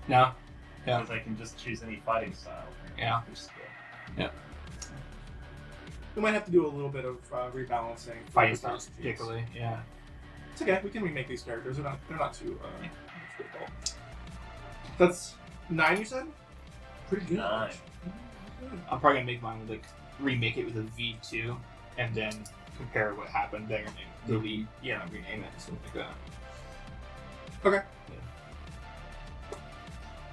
No. Yeah. Because I can just choose any fighting style. Yeah. Which is good. We might have to do a little bit of rebalancing. Fighting for styles, these feats. particularly. Yeah. It's okay. We can remake these characters. They're not too difficult. 9, you said? Pretty good. 9. I'm probably gonna make mine with like remake it with a V2, and then compare what happened there and then delete, rename it and something like that. Okay.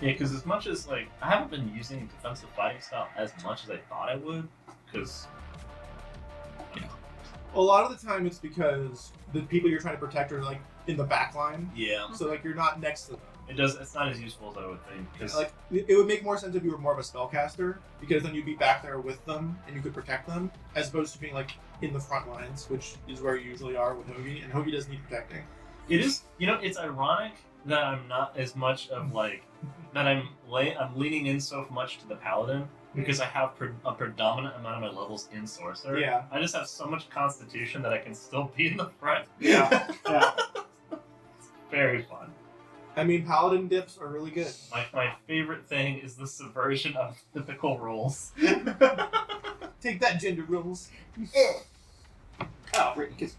Yeah, because as much as like I haven't been using defensive fighting style as much as I thought I would, because A lot of the time it's because the people you're trying to protect are like in the back line. yeah, So like you're not next to them. it's not as useful as I would think. Because Like it would make more sense if you were more of a spellcaster, because then you'd be back there with them and you could protect them, as opposed to being like in the front lines, which is where you usually are with Hoagie, and Hoagie doesn't need protecting. it is, it's ironic that I'm not as much of like that I'm leaning in so much to the paladin because I have a predominant amount of my levels in sorcerer. Yeah. I just have so much constitution that I can still be in the front. Yeah. It's very fun. I mean, paladin dips are really good. My favorite thing is the subversion of typical roles. Take that, gender rules. Oh, Brittany, kiss.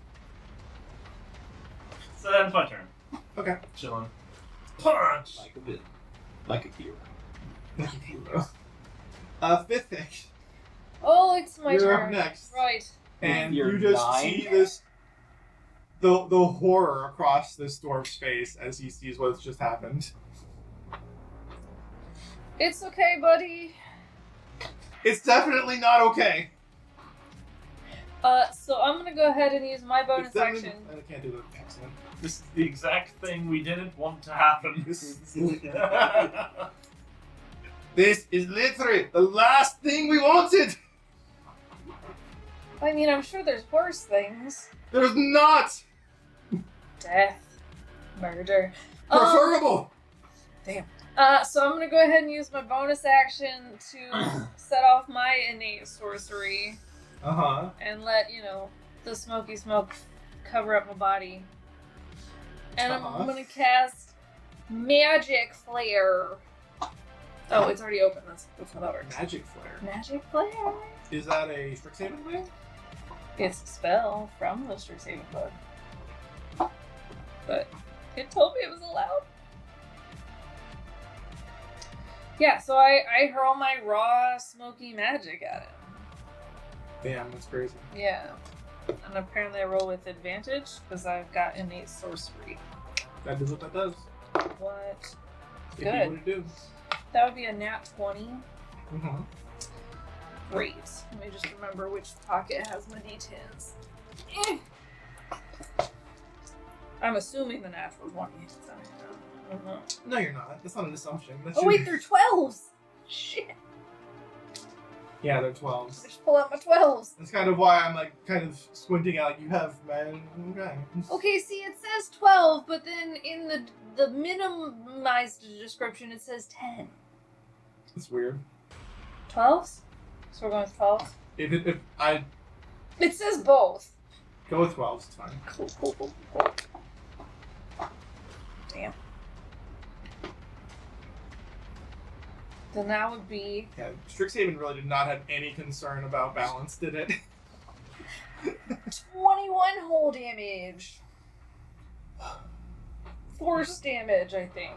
So that's my turn. Okay. Chilling. Punch! Like a villain. Like a hero. Hero. Fifth pick. Oh, it's my You're turn. up next. Right. And You're you just 9? see this the horror across this dwarf's face as he sees what's just happened. It's okay, buddy. It's definitely not okay. So I'm gonna go ahead and use my bonus It's definitely- action. I can't do the accent. This is the exact thing we didn't want to happen. This is literally the last thing we wanted. I mean, I'm sure there's worse things. There's not Death. Murder. preferable. So I'm gonna go ahead and use my bonus action to set off my innate sorcery and let, the smoky smoke cover up my body. And I'm gonna cast Magic Flare. Oh, it's already open. That's how that works. Magic flare. Magic Flare. Is that a Strixhaven thing? It's a spell from the Strixhaven book. But it told me it was allowed. Yeah, so I hurl my raw, smoky magic at it. Damn, that's crazy. Yeah. And apparently I roll with advantage because I've got innate sorcery. That does what that does. What? If you Good. would do. That would be a nat 20. Mm-hmm. Great. Let me just remember which pocket has my d10s. I'm assuming the natural 20. So I don't know. No, you're not. That's not an assumption. That's Oh wait, they're 12s! Shit. Yeah, they're 12s. I just pull out my 12s. That's kind of why I'm like kind of squinting out. Like you have, man. Okay. Okay, see, it says 12, but then in the minimized description it says 10. It's weird. 12s? So we're going with 12s? If I It says both. go with 12s, it's fine. Cool. Damn. Then that would be... Yeah, Strixhaven really did not have any concern about balance, did it? 21 whole damage. Force damage, I think.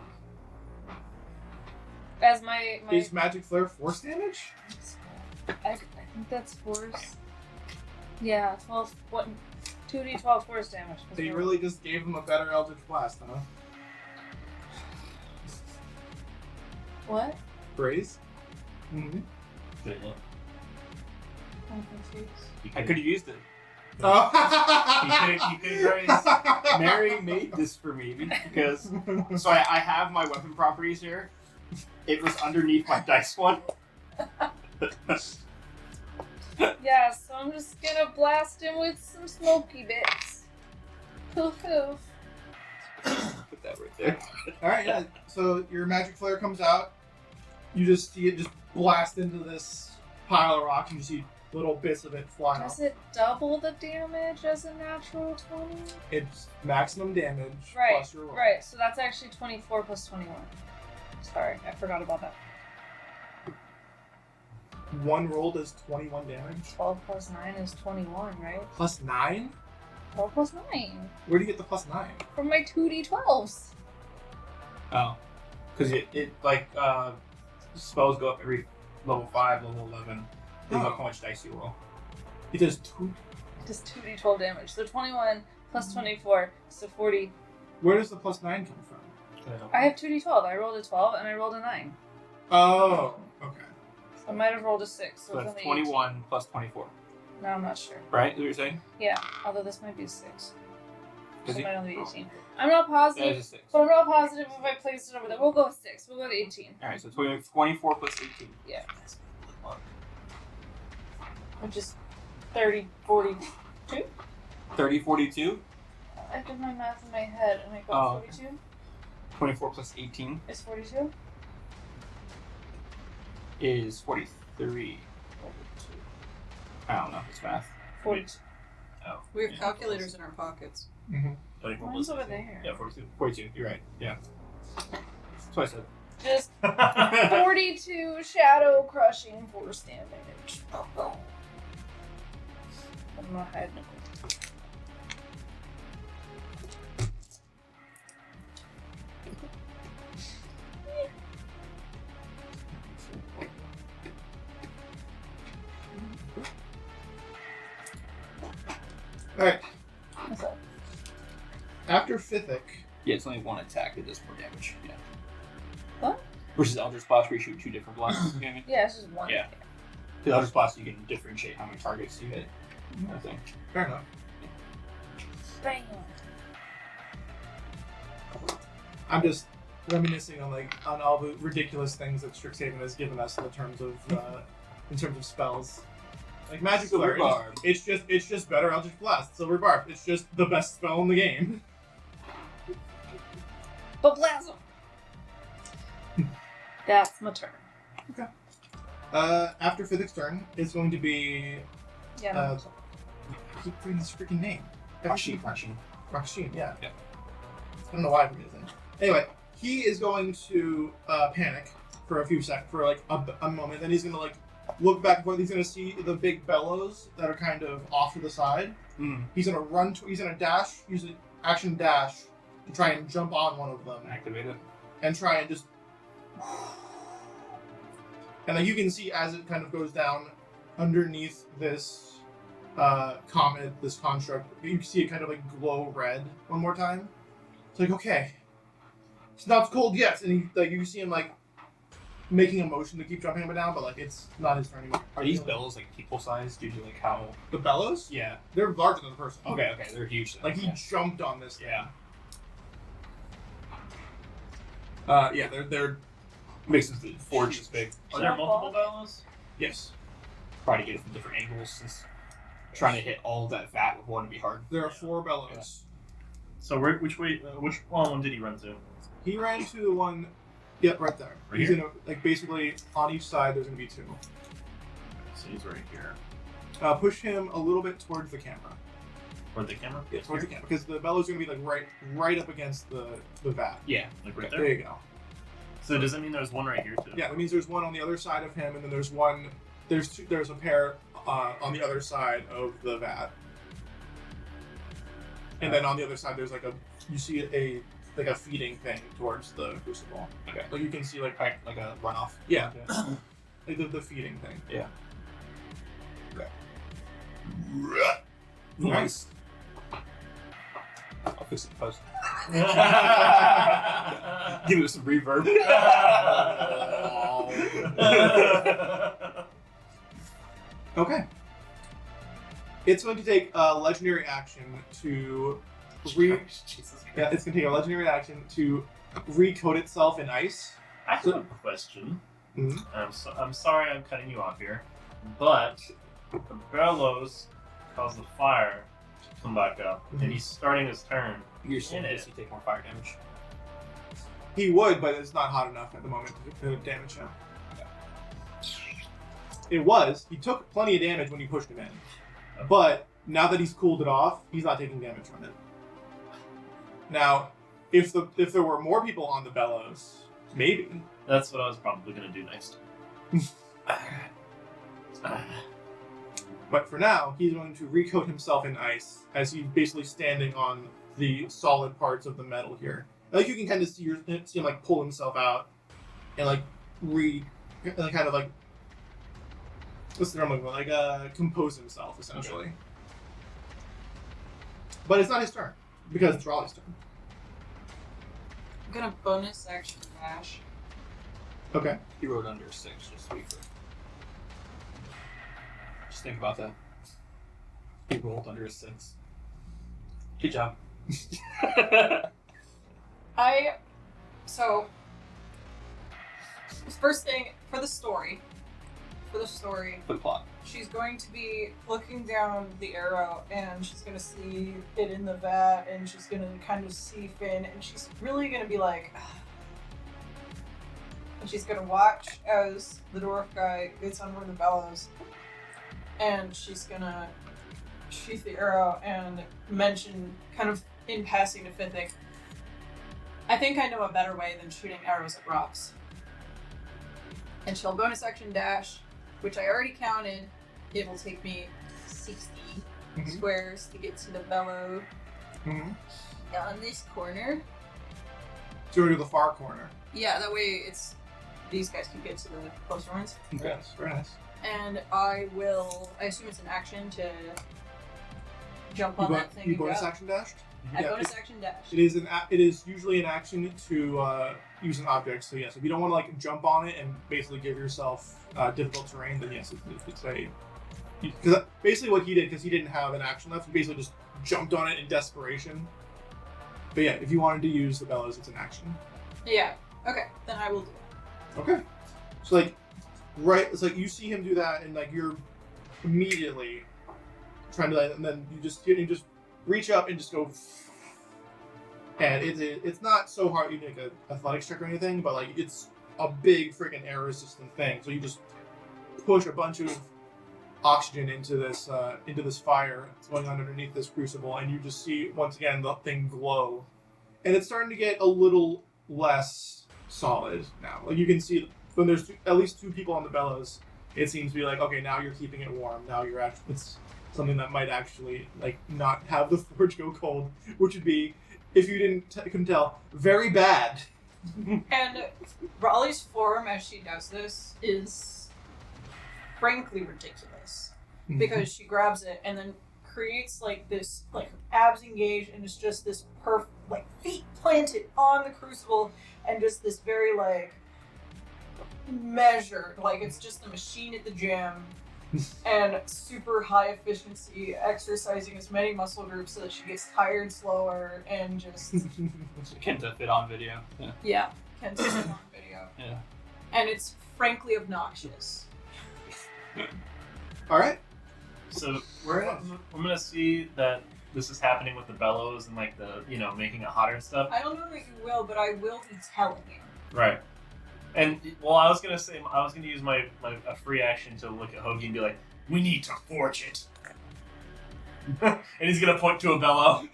As my Is Magic Flare force damage? I think that's force. Yeah, 12. What? 2d12 force damage. So you really just gave him a better Eldritch Blast, huh? What? Braze? Mm-hmm. I'm confused. I could have used it. You could raise. Mary made this for me because so I have my weapon properties here. It was underneath my dice one. Yeah, so I'm just gonna blast him with some smoky bits. Poof poof. Put that right there. Alright, yeah. So your Magic Flare comes out. You just see it just blast into this pile of rocks and you see little bits of it flying off. Does it double the damage as a natural 20? It's maximum damage Right, plus your roll. right. So that's actually 24 plus 21. Sorry, I forgot about that. One roll does 21 damage. 12 plus 9 is 21, right? Plus 9? 12 plus 9. Where do you get the plus 9? From my 2d12s. Oh. Because it spells go up every level 5, level 11. Think about how much dice you roll. It does 2. It does 2d12 damage. So 21 plus 24, so 40. Where does the plus 9 come from? I have 2d12. I rolled a 12 and I rolled a 9. Oh, okay. I might have rolled a 6. So it's that's only 21 plus 24. 18. No, I'm not sure. Right? Is that what you're saying? Yeah, although this might be a 6. Is So it it? might only be 18. I'm not positive, That is a 6. but I'm not positive if I placed it over there. We'll go with 6. We'll go with 18. Alright, so 24 plus 18. Yeah. Which is 30, 40. 30, 42. I did my math in my head and I Oh, got okay. 42. 24 plus 18 Is 42? is 43. I don't know. It's math. 42. Oh. We have calculators in our pockets. 24 Mine's plus over 16. there. Yeah, 42. 42. You're right. Yeah. That's what I said. Just 42 shadow crushing force damage. I'm not hiding it. Alright, What's up? after Fithic, Yeah, it's only one attack that does more damage. Yeah. What? Versus Eldritch Blast, where you shoot 2 different blasts. You know what I mean? Yeah, it's just one. Yeah. Because Eldritch Blast, you can differentiate how many targets you hit. I think. fair enough. Bam. I'm just reminiscing on all the ridiculous things that Strixhaven has given us in terms of spells. Like Magic Silver Flare, Barb. it's just better Eldritch Blast. Silver Barb, it's just the best spell in the game. But blast him. That's my turn. After Fithic's turn, it's going to be Yeah. I keep forgetting this freaking name. Raksheen. Raksheen, yeah. Yeah. I don't know why I'm forgetting. Anyway, he is going to panic for a few seconds, for like a moment. Then he's going to like look back and forth. He's going to see the big bellows that are kind of off to the side. He's going to run. He's going to dash. Use an action dash to try and jump on one of them Activate it. and try and just. And like you can see as it kind of goes down underneath this comet, this construct, you can see it kind of like glow red one more time. It's like, okay, it's not cold yet, and he, like you see him like making a motion to keep jumping up and down, but like it's not his turn anymore. Are these bells like people sized due to like how? The bellows? Yeah. They're larger than the person. Okay. They're huge. Then. Like he jumped on this. Yeah. Yeah, they're Makes the forge as big. Are there multiple bellows? Yes. Try to get it from different angles since trying to hit all of that vat with one would be hard. there are 4 bellows. So which one did he run to? He ran to the one, yep, right there. Right He's here? gonna like basically on each side. There's gonna be 2. So he's right here. Push him a little bit towards the camera. Toward the camera? Yeah, towards the camera, because the bellows are gonna be like right up against the vat. Yeah. Like right There there? you go. So does that mean there's one right here too? Yeah, that means there's one on the other side of him, and then there's one. There's a pair on the other side of the vat, and then on the other side there's like you see a feeding thing towards the crucible. Okay. Like you can see like Like a runoff. yeah, like the feeding thing. Yeah. Okay. Nice. I'll fix it in post. Give it some reverb. Okay. It's going to take a legendary action to Jesus yeah, it's going to take a legendary action to recoat itself in ice. I have a question. Mhm. I'm sorry I'm cutting you off here, but the bellows cause the fire to come back up, and he's starting his turn. You're saying In this, it. you take more fire damage. He would, but it's not hot enough at the moment to damage him. It was. He took plenty of damage when you pushed him in. But now that he's cooled it off, he's not taking damage from it. Now, if there were more people on the bellows, maybe. That's what I was probably going to do next. But for now, he's going to recoat himself in ice as he's basically standing on the solid parts of the metal here. Like you can kind of see him like pull himself out and like kind of like what's the normal one? Like compose himself essentially. Okay. But it's not his turn because it's Raleigh's turn. I'm gonna bonus action dash. Okay. He wrote under 6, just to be clear. Just think about that. He rolled under a 6. Good job. So first thing for the story, for the plot. She's going to be looking down the arrow and she's going to see it in the vat and she's going to kind of see Finn and she's really going to be like, ugh. And she's going to watch as the dwarf guy gets under the bellows and she's going to sheath the arrow and mention kind of in passing to Finn, I think I know a better way than shooting arrows at rocks. And she'll bonus action dash, which I already counted. It will take me 60 squares to get to the bellow on this corner. To the far corner. Yeah, that way it's these guys can get to the closer ones. Okay, yes, very nice. And I assume it's an action to jump on that thing. You bonus action dashed? I bonus action dash. It is usually an action to use an object. So yes, if you don't want to like jump on it and basically give yourself difficult terrain, then yes, it's a. Because basically what he did, because he didn't have an action left, he basically just jumped on it in desperation. But yeah, if you wanted to use the bellows, it's an action. Yeah. Okay, then I will do it. Okay. So like, right, it's like you see him do that, and like you're immediately trying to, and then you just reach up and just go, and it's not so hard. You make an athletics check or anything, but like it's a big freaking air resistant thing. So you just push a bunch of oxygen into this fire that's going on underneath this crucible, and you just see once again the thing glow, and it's starting to get a little less solid now. Like you can see when there's at least 2 people on the bellows, it seems to be like, okay, now you're keeping it warm. Now you're actually, it's something that might actually like not have the forge go cold, which would be, if you couldn't tell, very bad. And Raleigh's form as she does this is frankly ridiculous because she grabs it and then creates like this, like abs engaged, and it's just this perfect, like feet planted on the crucible, and just this very like measured, like it's just a machine at the gym. And super high efficiency, exercising as many muscle groups so that she gets tired slower and just. Kenta fit on video. Yeah, Kenta fit on video. Yeah. And it's frankly obnoxious. All right. So I'm gonna see that this is happening with the bellows and like the making it hotter and stuff. I don't know that you will, but I will be telling you. Right. And well, I was gonna use my a free action to look at Hoagie and be like, "We need to forge it," and he's gonna point to a bellow.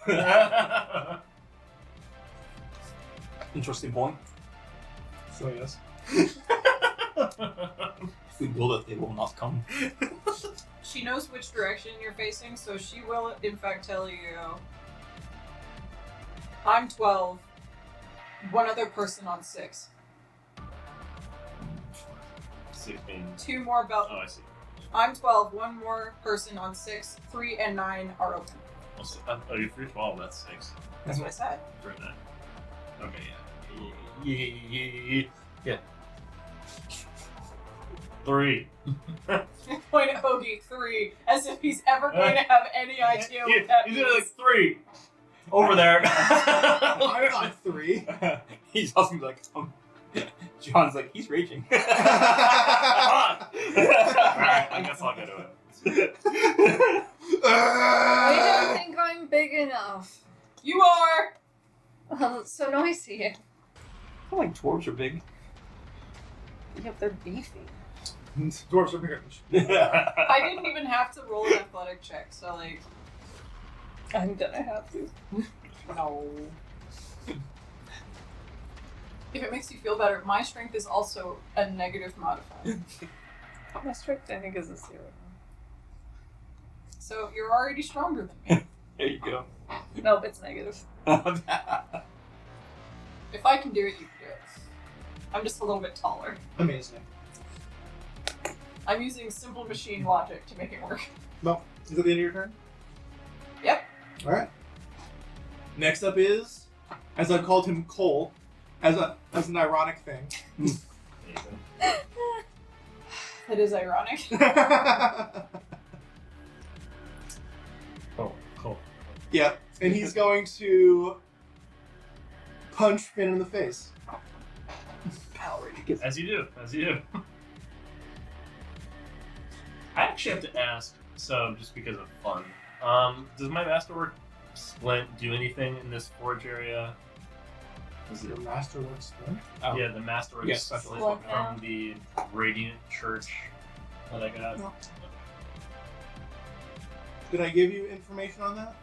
Interesting point. So yes. If we build it, they will not come. She knows which direction you're facing, so she will in fact tell you, I'm 12, one other person on 6. 16. 2 more bellows. Oh, I see. I'm 12, 1 more person on 6, 3 and 9 are open. Oh, you're 312, that's 6. That's what I said. 3 and 9. Okay, yeah. 3. Point at Hoagie, 3, as if he's ever going to have any idea what that he's means. gonna like 3. Over there. I'm on 3. He's also like, John's like, he's raging. Alright, I guess I'll go to it. I don't think I'm big enough. You are! Well, it's so noisy. I feel like dwarves are big. Yep, they're beefy. Dwarves are bigger. I didn't even have to roll an athletic check, so like... I'm gonna have to. No. If it makes you feel better, my strength is also a negative modifier. My strength, I think, is a 0. So you're already stronger than me. There you go. Nope, it's negative. If I can do it, you can do it. I'm just a little bit taller. Amazing. I'm using simple machine logic to make it work. Well, is that the end of your turn? Yep. All right. Next up is, as I called him Cole, as an ironic thing. That is ironic. Cool. Yeah, and he's going to punch Finn in the face. As you do. I actually have to ask, so just because of fun, does my masterwork splint do anything in this forge area? Is it? Your masterwork splint? Oh. Yeah, the masterwork Yes, splint splint, from the Radiant Church that I got. No. Did I give you information on that?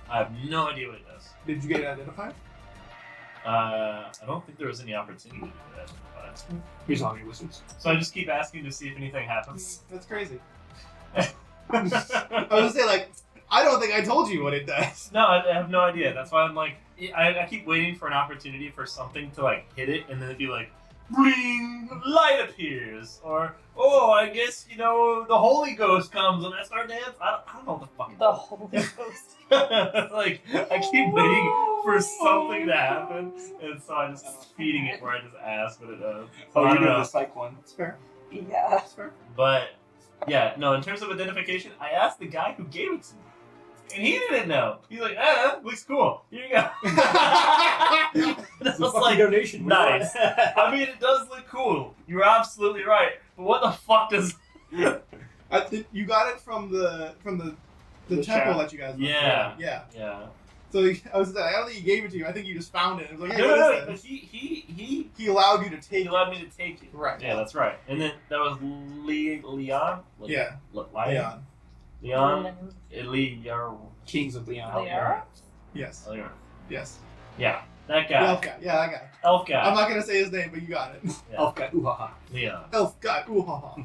I have no idea what it does. Did you get it identified? I don't think there was any opportunity to do that. Here's all your wizards. So I just keep asking to see if anything happens. That's crazy. I was gonna say, like, I don't think I told you what it does. No, I have no idea. That's why I'm like, I keep waiting for an opportunity for something to like hit it, and then it'd be like, bling, light appears, or oh, I guess the Holy Ghost comes and I start dancing. I don't know what the fuck. It The does. Holy Ghost. Like I keep waiting for something to happen, and so I just feeding it where I just ask what it does. So I Oh, you don't know know. the psych one. That's fair. Yeah. That's fair. But yeah, no. In terms of identification, I asked the guy who gave it to me, and he didn't know. He's like, looks cool. Here you go. And I It's a was fucking like, donation. nice. I mean, it does look cool. You're absolutely right. But what the fuck does? I think you got it from the The temple shaft. that you guys went Yeah. to. Yeah. Yeah. So I was I don't think he gave it to you. I think you just found it. It was like, hey, No, what no, is no. But this? He He allowed you to take allowed me to take it. Right. Yeah, that's right. And then that was Leon. Yeah. Leon. Leon. Leon. Kings of Leon. Leon? Yes. Leon. Yes. Yeah, that The guy. elf guy. Yeah, that guy. Elf guy. I'm not gonna say his name, but you got it. Yeah. Elf guy. Ooh ha ha. Leon. Elf guy. Ooh ha ha.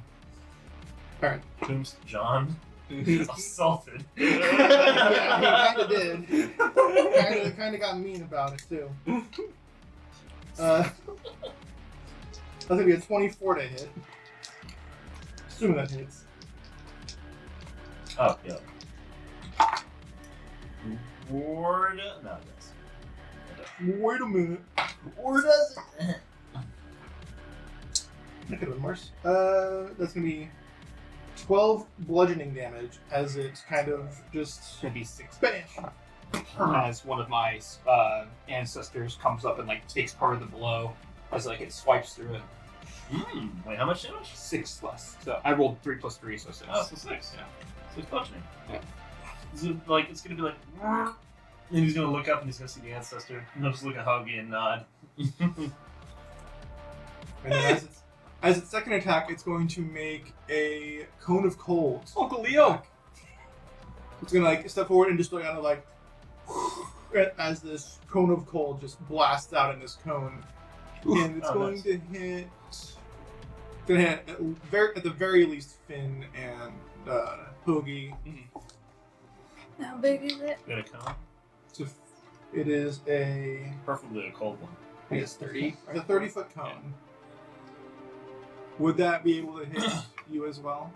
Alright. Tombs John. Assaulted. Yeah, he kinda did. Kinda got mean about it too. That's gonna be a 24 to hit. Assuming that hits. Oh, yeah. Ward. No, it does. Wait a minute. Or does it? That could have been worse. That's gonna be 12 bludgeoning damage as it kind of just Maybe 6. Spanish. As one of my ancestors comes up and like takes part of the blow as like it swipes through it. Wait, how much damage? 6 less. So I rolled 3 plus 3, so 6. Oh, so 6. Yeah. 6 bludgeoning. Yeah. Is it like it's gonna be like, and he's gonna look up and he's gonna see the ancestor, and he'll just look at Huggy and nod. And then as its second attack, it's going to make a cone of cold. Uncle Leo. It's gonna like step forward and just kind of like as this cone of cold just blasts out in this cone, and it's going nice. to hit. It's gonna hit at the very least Finn and Hoagie. How big is it? Got a cone? So it is a Preferably a cold one. I think it's 30. It's a 30-foot cone. Would that be able to hit you as well?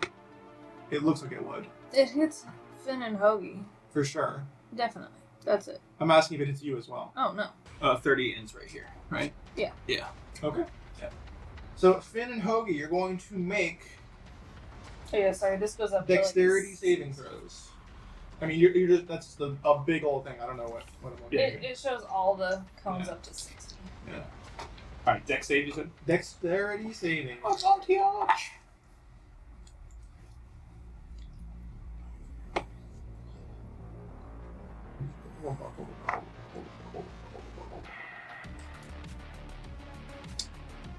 It looks like it would. It hits Finn and Hoagie. For sure. Definitely. That's it. I'm asking if it hits you as well. Oh, no. 30 ends right here, right? Yeah. Yeah. Okay. Yeah. So Finn and Hoagie, you're going to make Oh, yeah, sorry. This goes up to, dexterity like, saving throws. I mean, you're just that's a big old thing. I don't know what I'm looking at. It shows all the cones Yeah. up to 60. Alright, dex save, you said? Dexterity saving.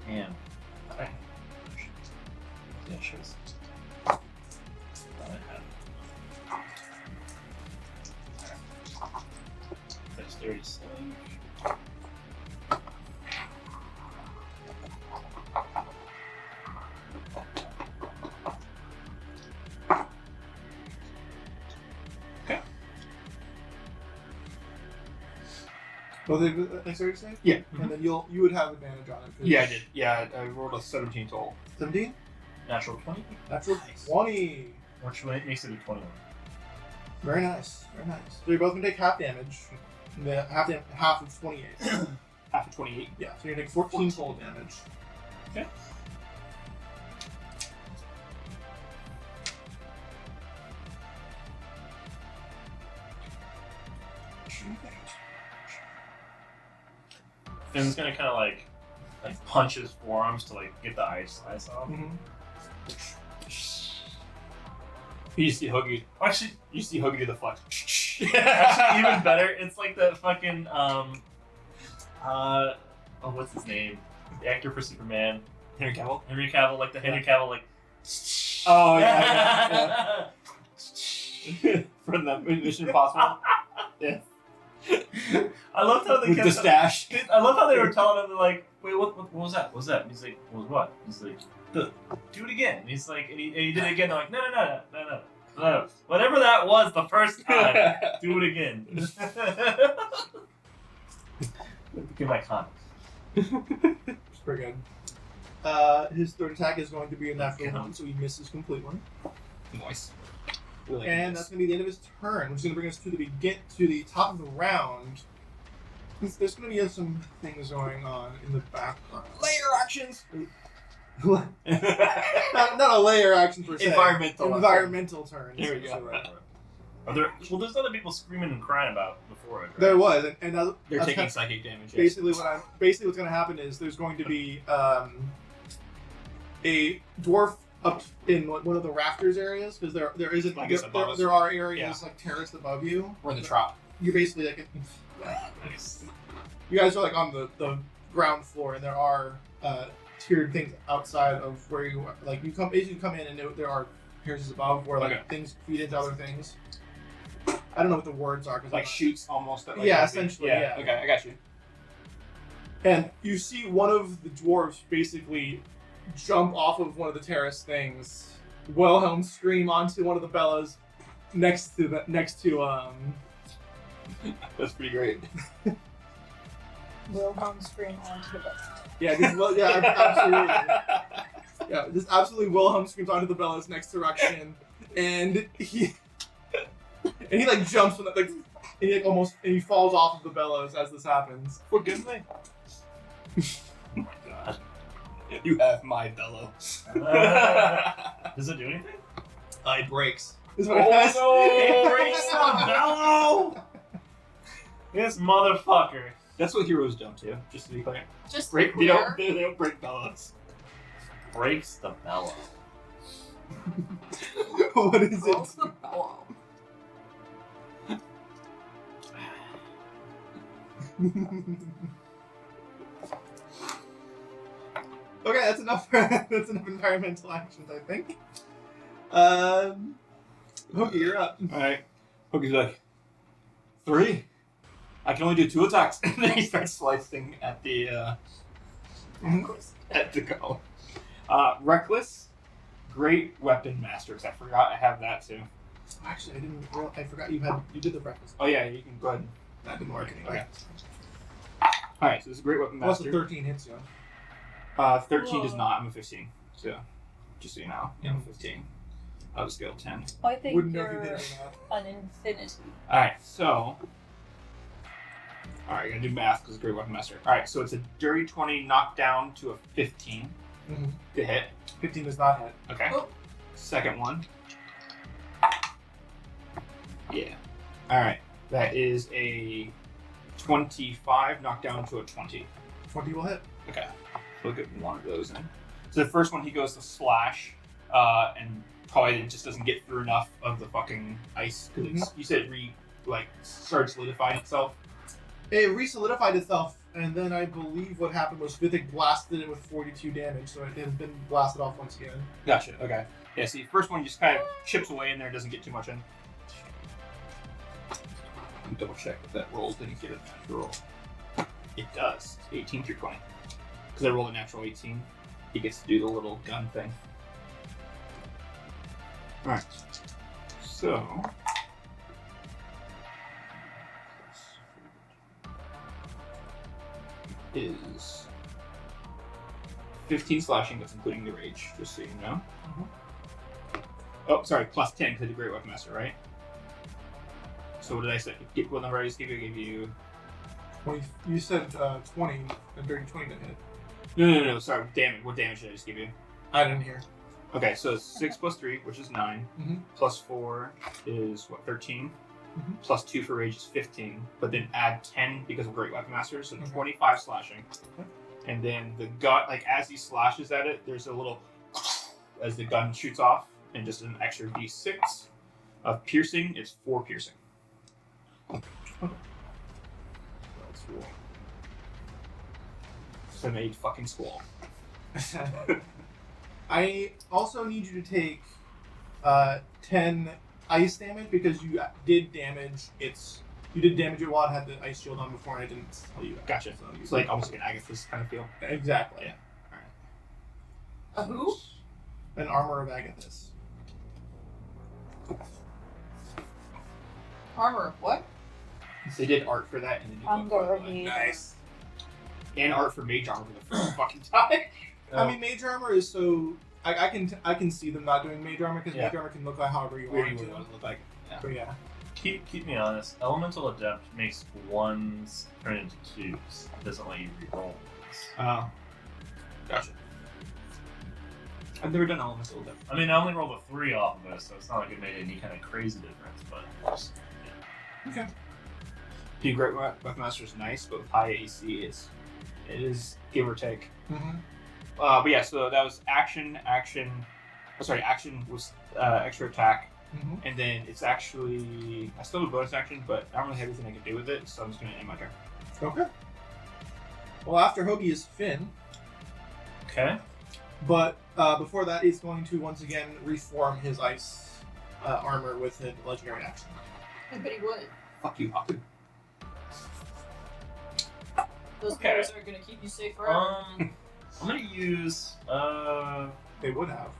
And okay. Yeah, sure. Dexterity saving. Well, they dexterity save? Yeah. And then you would have advantage on it. 'cause- Yeah, I did. Yeah, I rolled a 17 total. 17? Natural 20, Natural 20. which makes it a 21. Very nice. Very nice. So you're both going to take half damage. Half of 28. Half of 28. Yeah, so you're going to take 14 total damage. Okay. Finn's gonna kind of like punch his forearms to like get the ice off. Mm-hmm. You see Huggy. Actually, You see Huggy do the flex. actually, even better. It's like the fucking what's his name? The actor for Superman, Henry Cavill. Henry Cavill, like the Henry Cavill, like. Oh yeah. From the Mission Impossible. Yeah. I loved how they With kept the stash. I love how they were telling him, like, wait, what was that? What was that? And he's like, what was what? He's like, do it again. And he's like, and he did it again. They're like, no. Whatever that was the first time, do it again. It became iconic. It's pretty good. His third attack is going to be a natural Okay. 1, so he misses completely. Nice. Really And that's going to be the end of his turn, which is going to bring us to the top of the round. There's going to be some things going on in the background. layer actions. not a layer action per se. Environmental turn. There we go. Right. Are there? Well, there's other people screaming and crying about before it. Right? There was, and They're that's taking kind psychic damage. of basically what's going to happen is there's going to be a dwarf up in one of the rafters areas, because there isn't I guess above us. there are areas Yeah. like terraced above you. Or in the trap. You're basically like you guys are like on the ground floor, and there are tiered things outside of where you like you come in, and there are terraces above where like Okay. things feed into other things. I don't know what the words are, because Like shoots almost. At, like, Yeah, maybe- essentially, yeah. Okay, I got you. And you see one of the dwarves basically jump off of one of the terrace things, Wilhelm scream onto one of the bellows next to That's pretty great. Wilhelm scream onto the bus. absolutely. Yeah, just absolutely Wilhelm screams onto the bellows next to Rakshin, and he like jumps from that, like, and he falls off of the bellows as this happens. Forgive me. Oh my god. You have my bellow. Does it do anything? It breaks. Is what it does. It breaks the bellow! This motherfucker. That's what heroes don't do, just to be clear. Just Break. to be clear, They don't break bellows. Breaks the bellow. What is What's it? the bellow? Okay, that's enough. That's enough environmental actions, I think. Hooky, you're up. Alright. Hookie's like, 3? I can only do 2 attacks. And then he starts slicing at the, at the golem. Reckless, great weapon master, 'cause I forgot I have that too. Actually, I forgot you did the breakfast. Oh yeah, you can go ahead. That didn't work anyway. Okay. Alright, so this is a great weapon Plus the master. 13 hits you. 13 does not, I'm a 15. So, just so you know, yeah, I'm a 15. I was skill 10. I think Wouldn't know if you you're did it or not. an infinity. Alright, so. Alright, gotta do math because it's a great weapon master. Alright, so it's a dirty 20 knocked down to a 15 Mhm. to hit. 15 does not hit. Okay. Oh. Second one. Yeah. Alright, that is a 25 knocked down to a 20. 20 will hit. Okay. Look at one of those in. So the first one he goes to slash, and probably just doesn't get through enough of the fucking ice because you said started solidifying itself. It re-solidified itself, and then I believe what happened was Vithik blasted it with 42 damage, so it has been blasted off once again. Gotcha. Okay. Yeah. See, first one just kind of chips away in there, doesn't get too much in. Double check if that rolls. Didn't get a natural roll. It does. 18 through 20. Because I rolled a natural 18. He gets to do the little gun thing. Alright. So. is 15 slashing. That's including the rage, just so you know. Oh, sorry, plus 10 because I did Great Weapon Master, right? So what did I say? What number I just gave you? I gave you... 20, you said 20, and dirty 20 didn't hit. No, sorry, damage. What damage did I just give you? I didn't hear. Okay, so it's 6 plus 3, which is 9. Mhm. Plus 4 is, what, 13? Mhm. Plus 2 for rage is 15. But then add 10 because of Great Weapon Master, so Okay. 25 slashing. Okay. And then the gun, like, as he slashes at it, there's a little... as the gun shoots off, and just an extra d6 of piercing. It's 4 piercing. That's cool. 7-8 fucking squall. I also need you to take 10 ice damage because you did damage its. You did damage it while it had the ice shield on before, and I didn't tell you that. Gotcha. So It's like almost like an Agathis kind of feel. exactly. Yeah. A who? An armor of Agathis. Armor of what? They did art for that, and then Nice. and art for mage armor the first fucking time. I mean, mage armor is so. I can see them not doing mage armor because Yeah. mage armor can look like however you Where want you it would to. want it to look like. Yeah. So yeah. Keep me honest. Elemental Adept makes ones turn into twos. It doesn't let you reroll ones. Oh. Gotcha. I've never done elemental adept. I mean, I only rolled a 3 off of it, so it's not like it made any kind of crazy difference. But just, Okay. The Great Weapon Master is nice, but with high AC, it is give or take. Mm-hmm. But yeah, so that was action. Oh, sorry, action was extra attack, Mm-hmm. and then it's actually I still have a bonus action, but I don't really have anything I can do with it, so I'm just gonna end my turn. Okay. Well, after Hoagie is Finn, okay. but before that, he's going to once again reform his ice armor with a legendary action. I bet he would. Fuck you, Hawk. Those Okay. players are gonna keep you safe forever. I'm gonna use They would have.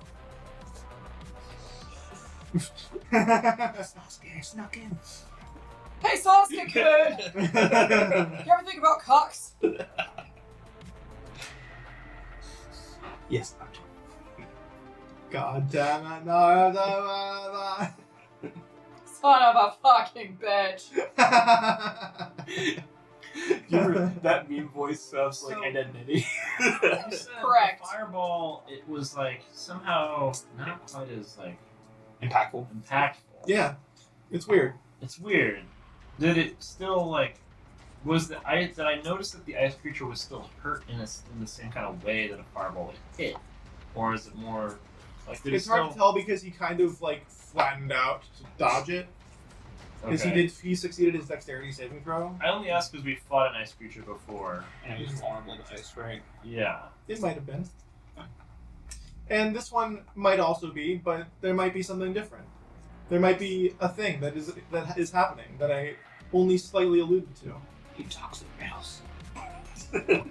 Sasuke snuck in. Hey, Sasuke kid! You ever think about cocks? Yes. God damn it! No. Son of a fucking bitch. You remember that meme voice sounds like So- Ed, Ed, Eddie. you said Correct. the fireball. It was like somehow not quite as like Impactful. impactful. Yeah, it's weird. It's weird. Did it still like? Was the ice? Did I notice that the ice creature was still hurt in the same kind of way that a fireball would hit, or is it more like? Did It's it hard still, to tell because he kind of like flattened out to dodge it. Because Okay. he succeeded his dexterity saving throw. I only asked because we fought an ice creature before. And it was vulnerable to ice, right? Yeah. It might have been. And this one might also be, but there might be something different. There might be a thing that is happening that I only slightly alluded to. He talks to the mouse. It's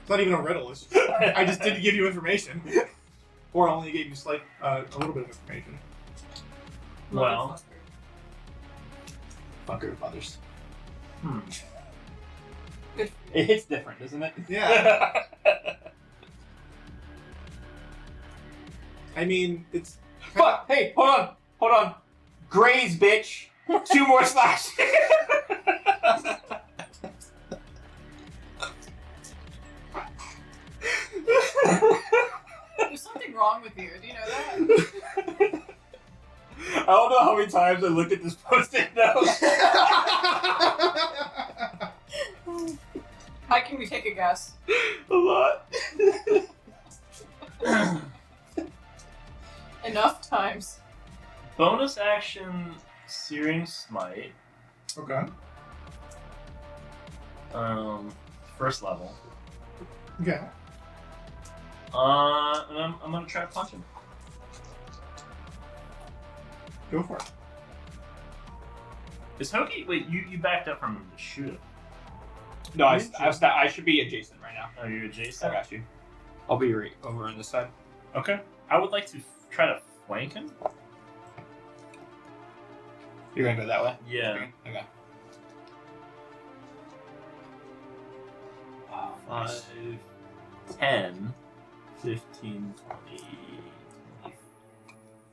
not even a riddle. It's just, I just didn't give you information, or only gave you a little bit of information. Well. Fucker of others. Hmm. It hits different, doesn't it? Yeah. I mean, it's. Fuck! Hey, hold on. Graze, bitch. 2 more slash. There's something wrong with you. Do you know that? I don't know how many times I looked at this post-it note. How can we take a guess? A lot. Enough times. Bonus action, Searing Smite. Okay. First level. Okay. And I'm gonna try to punch him. Go for it. Is Hoagie? Wait, you backed up from him to shoot him. No, I should be adjacent right now. Oh, you're I adjacent. got you. I'll be right over on this side. Okay. I would like to try to flank him. You're gonna go that way? Yeah. Okay. 5, 10, 15, 20,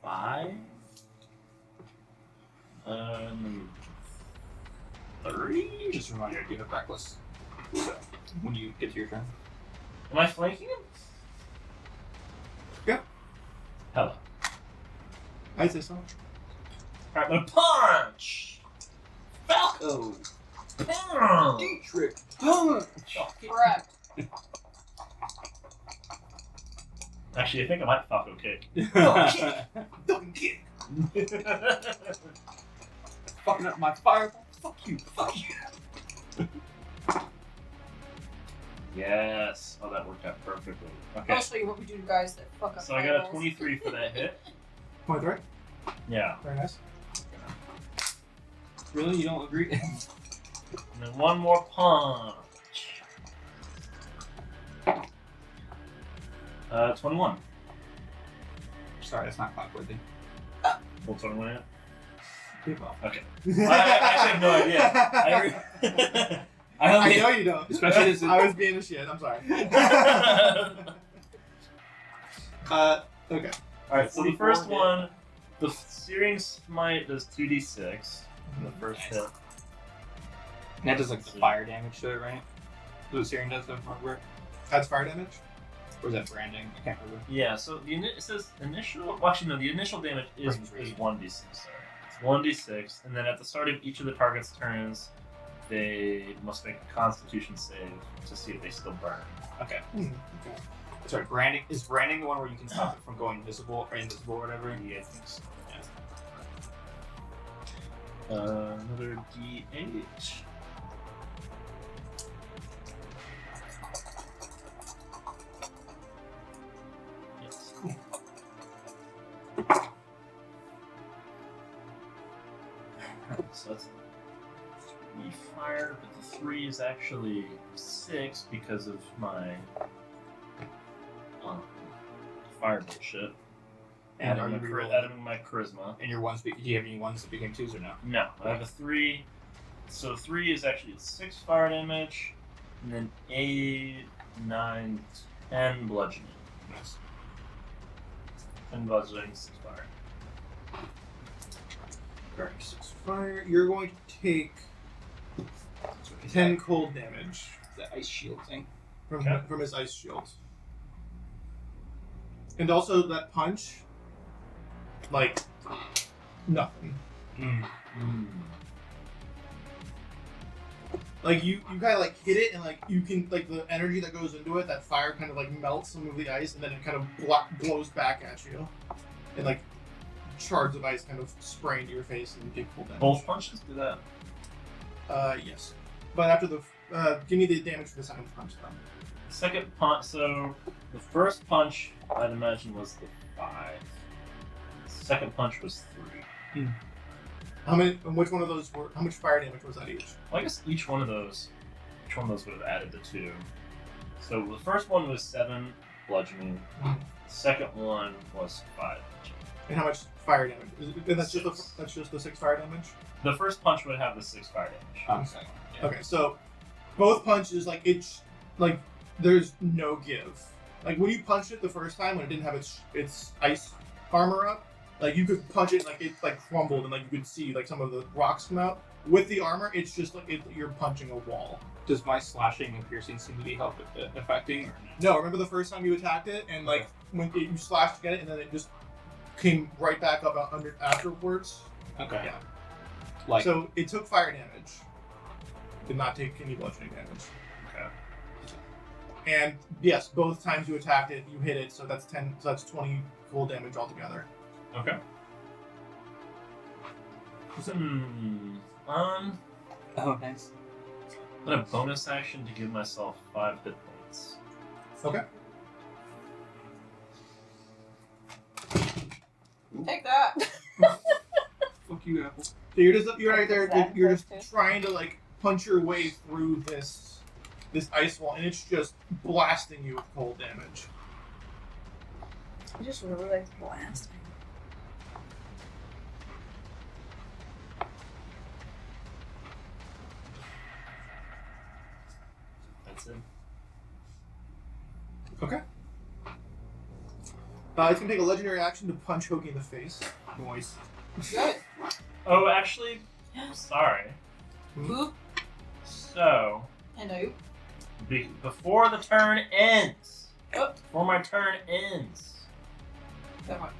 25. 30? Just a reminder, you have reckless. So, when you get to your turn. Am I flanking him? Yeah. Hello. I'd say so. Alright, I'm gonna punch! Falco! Dietrich! Correct. Actually, I think I might Falco kick. Fucking kick. Fucking up my fireball. Fuck you. Fuck you. Yes. Oh, that worked out perfectly. Okay. I'll show you what we do to guys that fuck up So I got a fireballs. 23 for that hit. 23. Yeah. Very nice. Really? You don't agree? And then one more punch. 21. Sorry, that's not clockworthy. Full 21 hit? People. Okay. I actually have no idea. I know you don't. Especially as I was being a shit. I'm sorry. Okay. Alright, so the 44 first hit. one, the Searing Smite does 2d6 in the first hit. And that does like the fire damage to it, right? So the Searing does the hardware? That's fire damage. Or is that branding? I can't remember. Yeah, so it says initial. Well, actually, no, the initial damage is Brings rage. 1d6. Sorry. It's 1d6, and then at the start of each of the target's turns, they must make a Constitution save to see if they still burn. Okay. Okay. Sorry, branding is branding the one where you can stop it from going invisible or whatever? Yeah, I think so. Yeah. Another d8. Yes. So that's 3 fire, but the 3 is actually 6 because of my fire bullshit. And are Adding you my, rerolling? adding my charisma. And your ones, do you have any ones that became 2s or no? No, I have a 3. So 3 is actually 6 fire damage, and then 8, 9, 10 bludgeoning. Nice. 10 bludgeoning, 6 fire. Alright, 6 fire. You're going to take 10 cold damage The ice shield thing. from his ice shield. And also that punch, like, nothing. Like, you kind of, like, hit it, and, like, you can, like, the energy that goes into it, that fire kind of, like, melts some of the ice, and then it kind of blows back at you. And, like, shards of ice kind of spray into your face, and you take full damage. Both punches do that. Yes. But after the, give me the damage for the second punch, then. Second punch, so the first punch, I'd imagine, was the 5. The second punch was 3. How many, and which one of those were, how much fire damage was that each? Well, I guess each one of those would have added the 2. So the first one was 7 bludgeoning. Mhm. The second one was 5. And how much fire damage? And that's Six. just the 6 fire damage? The first punch would have the 6 fire damage. Second one, yeah. Okay, so both punches, like, it's, like, there's no give. Like, when you punched it the first time, when it didn't have its ice armor up, like, you could punch it, and, like, it, like, crumbled, and, like, you could see, like, some of the rocks come out. With the armor, it's just, like, you're punching a wall. Does my slashing and piercing seem to be affecting or no? No, remember the first time you attacked it, and, like, when you slashed to get it, and then it just came right back up under afterwards? Okay. Yeah. Like, So, it took fire damage. Did not take any bludgeoning damage. Okay. And yes, both times you attacked it, you hit it, so that's 10. So that's 20 cold damage altogether. Okay. oh, nice. I'm gonna bonus action to give myself 5 hit points. Okay. Take that. Fuck you, Apple. So you're right there. Exactly. You're just trying to like punch your way through this ice wall, and it's just blasting you with cold damage. I just really like blasting. That's it. It's gonna take a legendary action to punch Hoagie in the face. Noise. Good. Oh, actually, sorry. Boop. So, And I. before the turn ends. Oh. Before my turn ends. That one.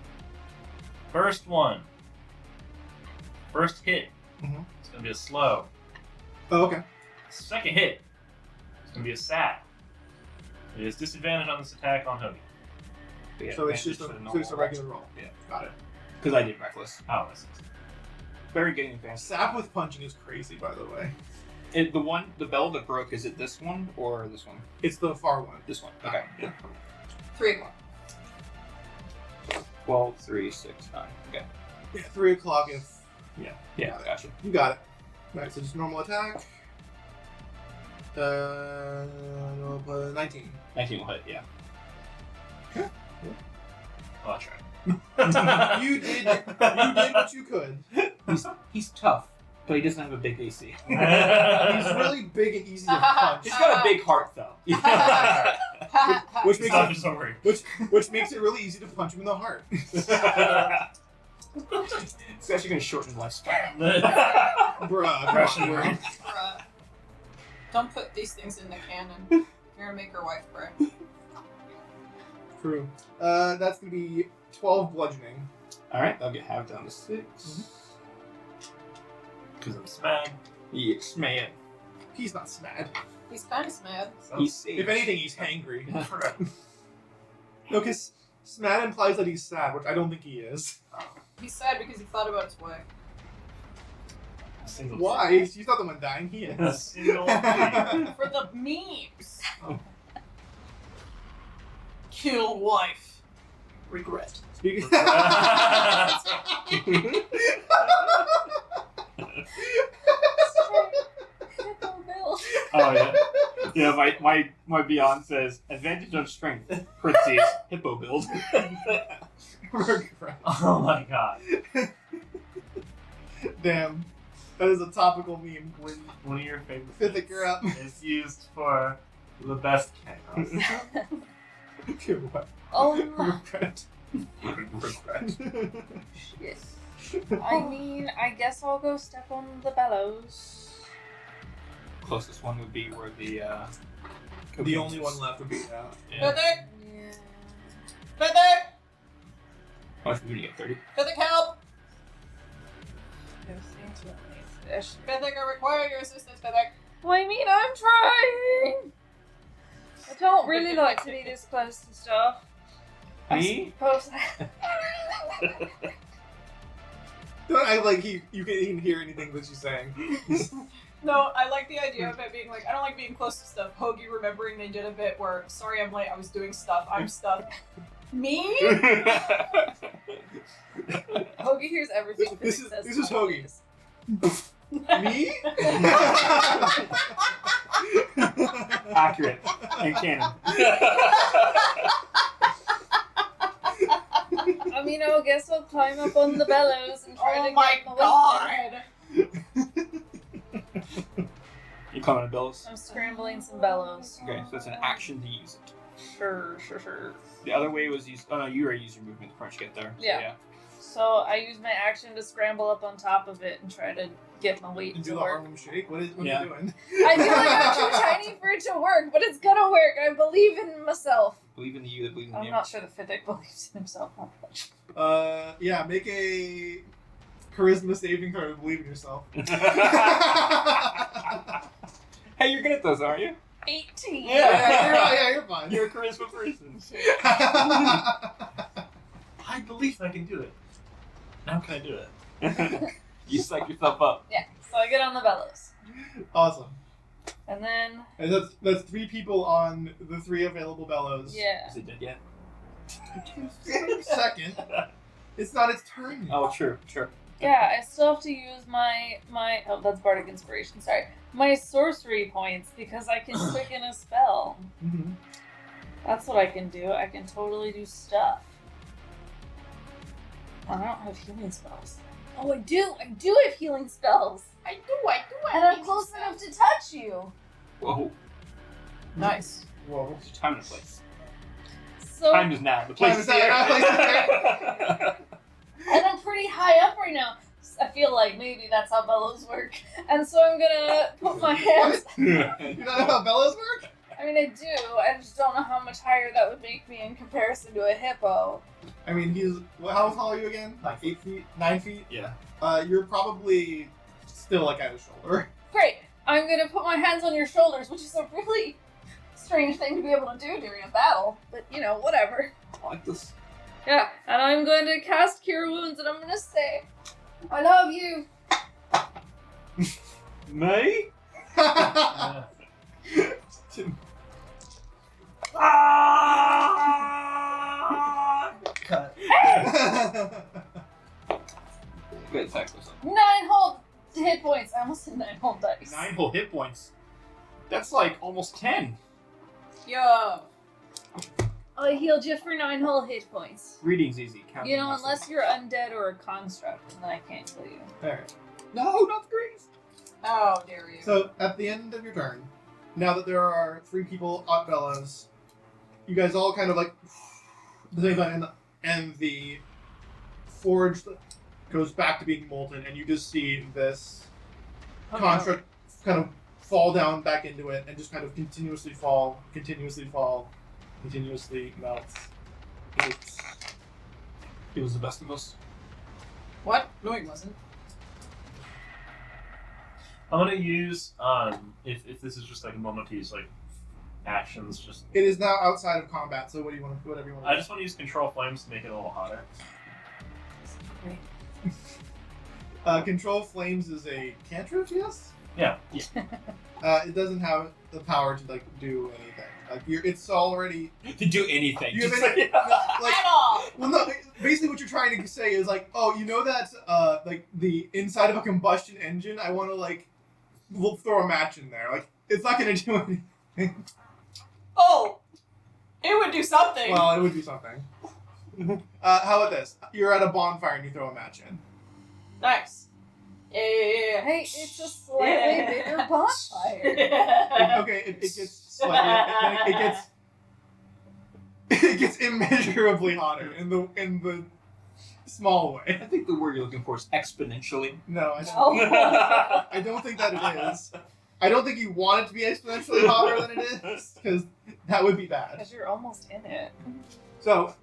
First one. First hit. Mhm. It's gonna be a slow. Oh, okay. Second hit. It's gonna be a sat. It is disadvantage on this attack on Hoagie. So it's just a regular roll. Yeah. Got it. Because I did reckless. Oh, this is. Very getting advanced. Sap with punching is crazy, by the way. The bell that broke, is it this one or this one? It's the far one. This one. Okay. Yeah. 3 o'clock. 12, 3, 6, 9. Okay. Yeah, 3 o'clock if... Yeah, gotcha. You got it. Alright, so just normal attack. 19. 19 will hit, yeah. I'll try. You did what you could. He's tough, but he doesn't have a big AC. He's really big and easy to punch. He's got a big heart, though. Which makes Stop it, just over. which makes it really easy to punch him in the heart. It's actually going to shorten lifespan. Bruh, Russian come on, word. Bruh. Don't put these things in the cannon. You're gonna make her wife cry. True. That's gonna be 12 bludgeoning. Alright, that'll get halved down to 6. Because I'm smag. Yes, man. He's not smad. He's kind of mad. He's If anything, he's hangry. Correct. No, because smad implies that he's sad, which I don't think he is. He's sad because he thought about his wife. Single Why? She's not the one dying, he is. Single For the memes. Oh. Kill wife. Regret. Speaking Oh, yeah. Yeah, my Beyond says, advantage of strength, parentheses, hippo build. Regret. Oh my god. Damn. That is a topical meme. One of your favorite Fifth, things you're up. is used for the best chaos. What? Regret. Regret. Shit. I mean, I guess I'll go step on the bellows. Closest one would be where the The only one left would be Yeah. Fethek! Yeah. Fethek! How much would you get? 30? Fethek, help! Ish. Fethek, I require your assistance, Fethek. I mean, I'm trying. I don't really like to be this close to stuff. Me? Suppose Don't act like you can't even hear anything that she's saying. No, I like the idea of it being like, I don't like being close to stuff. Hoagie remembering they did a bit where, sorry I'm late, I was doing stuff, I'm stuff. Me? Hoagie hears everything. This Fennec is says Hoagie. Me? Accurate. And canon. I mean, I guess I'll climb up on the bellows and try Oh to my get my weight god! You coming to bills? I'm scrambling some bellows. Okay, so that's an action to use it. Sure. The other way was use. Oh no, you already used your movement to get there. So, Yeah. So I use my action to scramble up on top of it and try to get my weight Do to the work. Harlem Shake? What are Yeah. you doing? I feel like I'm too tiny for it to work, but it's gonna work. I believe in myself. Believe in the you that believes in I'm you. not sure the Fithik believes in himself. Yeah, make a charisma saving throw to believe in yourself. Hey, you're good at those, aren't you? 18. Yeah, you're fine. You're a charisma person. I believe I can do it. How can I do it? You psych yourself up. Yeah, so I get on the bellows. Awesome. And then, And that's 3 people on the 3 available bellows. yeah. Is it dead yet? Second. It's not its turn. Oh, true. Yeah, I still have to use my oh, that's Bardic Inspiration, sorry. My sorcery points because I can quicken a spell. Mm-hmm. That's what I can do. I can totally do stuff. I don't have healing spells. Oh, I do! I do have healing spells! I do. And I'm close enough to touch you! Whoa. Nice. Whoa. Time and place. So, Time is now. The place Time is is now, the here. and I'm pretty high up right now. I feel like maybe that's how bellows work. And so I'm gonna put my hands. You don't know how bellows work? I mean, I do. I just don't know how much higher that would make me in comparison to a hippo. I mean, how tall are you again? Like 8 feet? 9 feet? Yeah. You're probably still like at his shoulder. Great. I'm gonna put my hands on your shoulders, which is a really strange thing to be able to do during a battle. But, you know, whatever. I like this. Yeah, and I'm going to cast Cure Wounds, and I'm gonna say, I love you. Me? Yeah. Cut. Good attack or something. 9 whole hit points. I almost said 9 whole dice. 9 whole hit points. That's like almost 10. Yo. I healed you for 9 whole hit points. Reading's easy. You know, unless you're undead or a construct, then I can't kill you. Alright. No, not the greens. Oh, dare you. So, at the end of your turn, now that there are 3 people at bellows, you guys all kind of like the same time, and the forge goes back to being molten, and you just see this construct kind of fall down back into it, and just kind of continuously fall, continuously melts. He was the best of us. What? No, he wasn't. I'm gonna use if this is just like a moment to use like actions. Just It is now outside of combat, so what do you want to, whatever you want to I do. just want to use control flames to make it a little hotter. Control flames is a cantrip, yes? Yeah. It doesn't have the power to like do anything. Like it's already To do anything. you have Just any, like At all. well no basically what you're trying to say is like, oh, you know that like the inside of a combustion engine, I want to like we'll throw a match in there. Like it's not gonna do anything. Oh, it would do something. Well, it would be something. How about this? You're at a bonfire and you throw a match in. Nice. Yeah. Hey, it's a slightly bigger bonfire. Okay, it gets slightly, it gets immeasurably hotter in the small way. I think the word you're looking for is exponentially. No, I don't. Oh. I don't think that it is. I don't think you want it to be exponentially hotter than it is, because that would be bad. Because you're almost in it. So,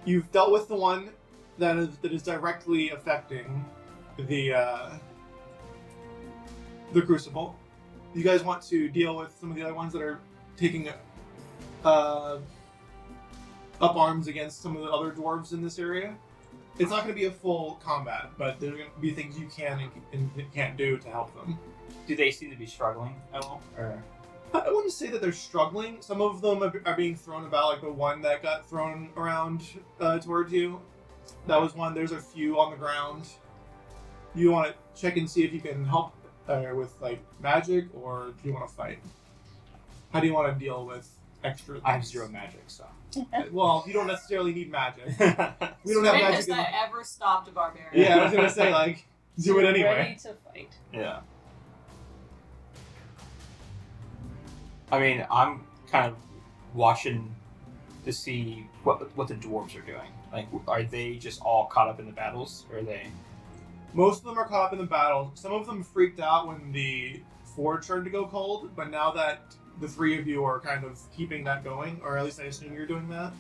you've dealt with the one that is directly affecting the crucible. You guys want to deal with some of the other ones that are taking up arms against some of the other dwarves in this area? It's not going to be a full combat, but there's going to be things you can and can't do to help them. Do they seem to be struggling at all? Or I wouldn't say that they're struggling. Some of them are being thrown about, like the one that got thrown around towards you. That was one. There's a few on the ground. You want to check and see if you can help with like magic, or do you want to fight? How do you want to deal with extra things? I have 0 magic, so. Well, you don't necessarily need magic. We don't have Greatest magic. that ever stopped a barbarian. Yeah, I was gonna say like do it anyway. Ready to fight. Yeah. I mean, I'm kind of watching to see what the dwarves are doing. Like, are they just all caught up in the battles, or are they? Most of them are caught up in the battle. Some of them freaked out when the forge started to go cold, but now that the 3 of you are kind of keeping that going, or at least I assume you're doing that,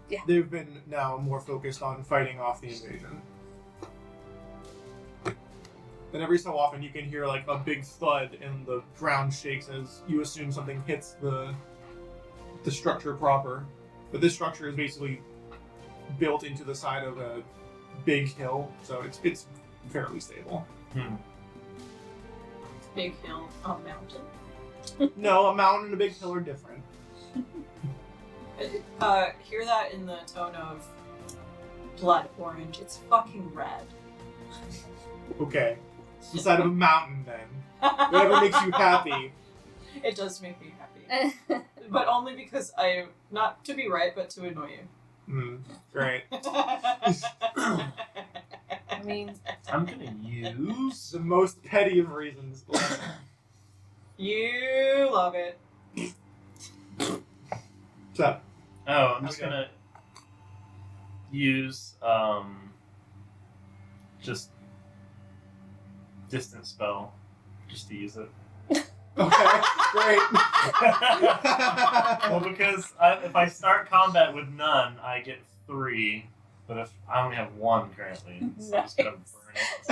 Yeah. they've been now more focused on fighting off the invasion. And every so often you can hear like a big thud and the ground shakes as you assume something hits the structure proper. But this structure is basically built into the side of a big hill, so it's fairly stable. Big hill, a mountain. No, a mountain and a big hill are different. Hear that in the tone of blood orange. It's fucking red. Okay. It's the side of a mountain then. Whatever makes you happy. It does make me happy. But only because I, not to be right, but to annoy you. Great. I mean, I'm gonna use. The most petty of reasons. You love it. So, Oh, I'm just Okay. gonna use just distance spell just to use it. okay, great. Well, because if I start combat with none, I get 3. But if I only have 1 currently, so I'm just gonna burn it.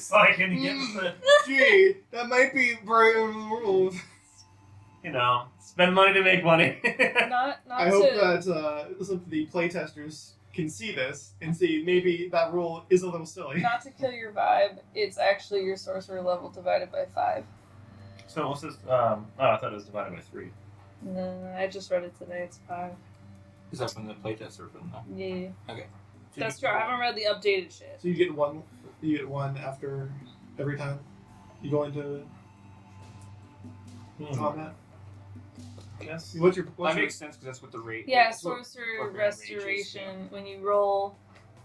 So I can get the, Gee, that might be breaking the rules. spend money to make money. Not I hope that some of the playtesters can see this and see maybe that rule is a little silly. not to kill your vibe. It's actually your sorcerer level divided by 5. So what's this? I thought it was divided by 3. No, I just read it today. It's 5. Is that from the playtest or from the? Yeah. Okay. That's true. I haven't read the updated shit. So you get one. You get 1 after every time you go into combat. Yes. What's That your makes sense because that's what the rate. Yeah, that's what- sorcerer what range restoration. When you roll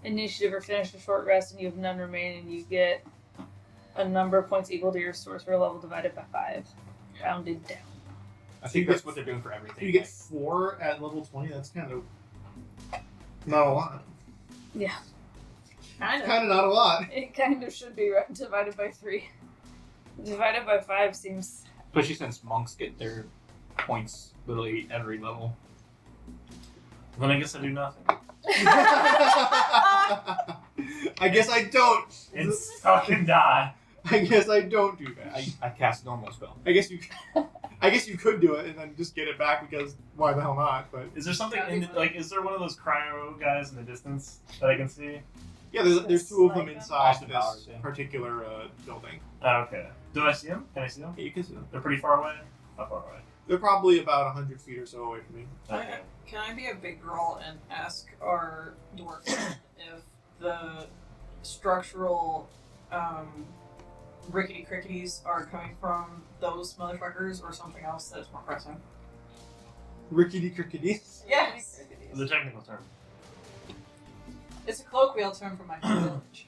initiative or finish a short rest and you have none remaining, you get a number of points equal to your sorcerer level divided by 5, rounded down. I So think you that's get- what they're doing for everything. You get 4 at level 20. That's kind of not a lot. Yeah. Kind of. Kind of not a lot. It kind of should be divided by 3. Divided by 5 seems. Especially since monks get their points literally every level. Then I guess I do nothing. I guess I don't. And suck and die. I guess I don't do that. I cast normal spell. I guess you could do it and then just get it back because why the hell not? But Is there something That'd in be the, like? Is there one of those cryo guys in the distance that I can see? yeah, there's 2 of them Like inside Austin this Powers, yeah. particular building. Oh, okay. Do I see them? Can I see them? Yeah, you can see them. They're pretty far away. How far away? They're probably about 100 feet or so away from me. Okay. Can I be a big girl and ask our dwarf if the structural rickety cricketies are coming from those motherfuckers or something else that's more pressing? Rickety crickety. Yes! The technical term. It's a colloquial term for my village.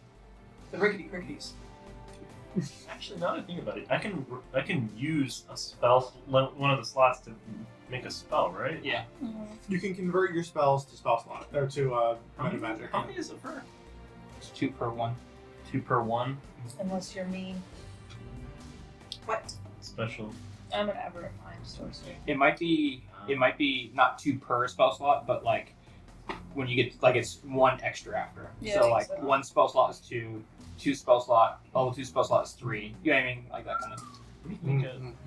The rickety cricketies. Actually, now that I think about it, I can use a spell, one of the slots to make a spell, right? Yeah. You can convert your spells to spell slot or to meta magic. How many is it per? It's 2 per 1. 2 per 1. Unless you're mean. What? Special. I'm an aberrant mind sorcerer. It might be not 2 per spell slot, but like when you get like it's 1 extra after. Yeah, I So think like so. 1 spell slot is 2, 2 spell slot, level 2 spell slot is 3. You know what I mean? Like that kind of.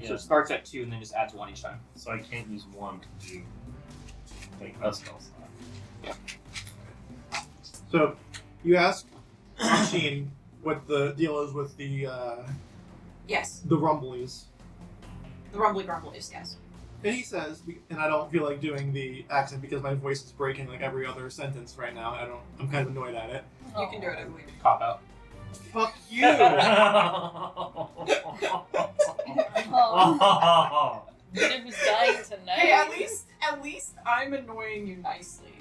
Yeah. So it starts at 2 and then just adds 1 each time. So I can't use 1 to do like a spell slot. So you ask Machine what the deal is with the Yes. rumblies. The rumbly grumblies, yes. And he says, and I don't feel like doing the accent because my voice is breaking like every other sentence right now. I'm kind of annoyed at it. You can do it, I believe. Cop out. Fuck you! Oh, Nita was dying tonight. Hey, at least I'm annoying you nicely.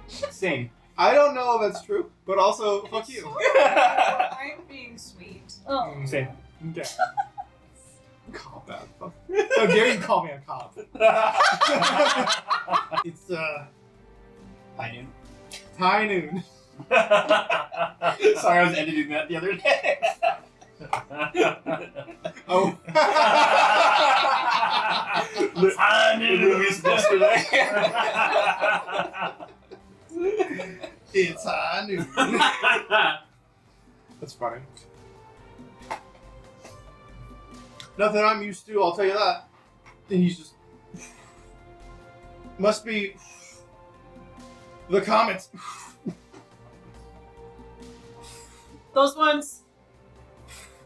Same. I don't know if that's true, but also fuck you. I'm being sweet. Oh. Same. Okay. Cop out. Fuck. How dare you call me a cop? It's I knew. high noon. Sorry, I was editing that the other day. Oh. I knew it was yesterday. It's high noon. That's funny. Nothing I'm used to, I'll tell you that. And he's just... Must be... the Comets. Those ones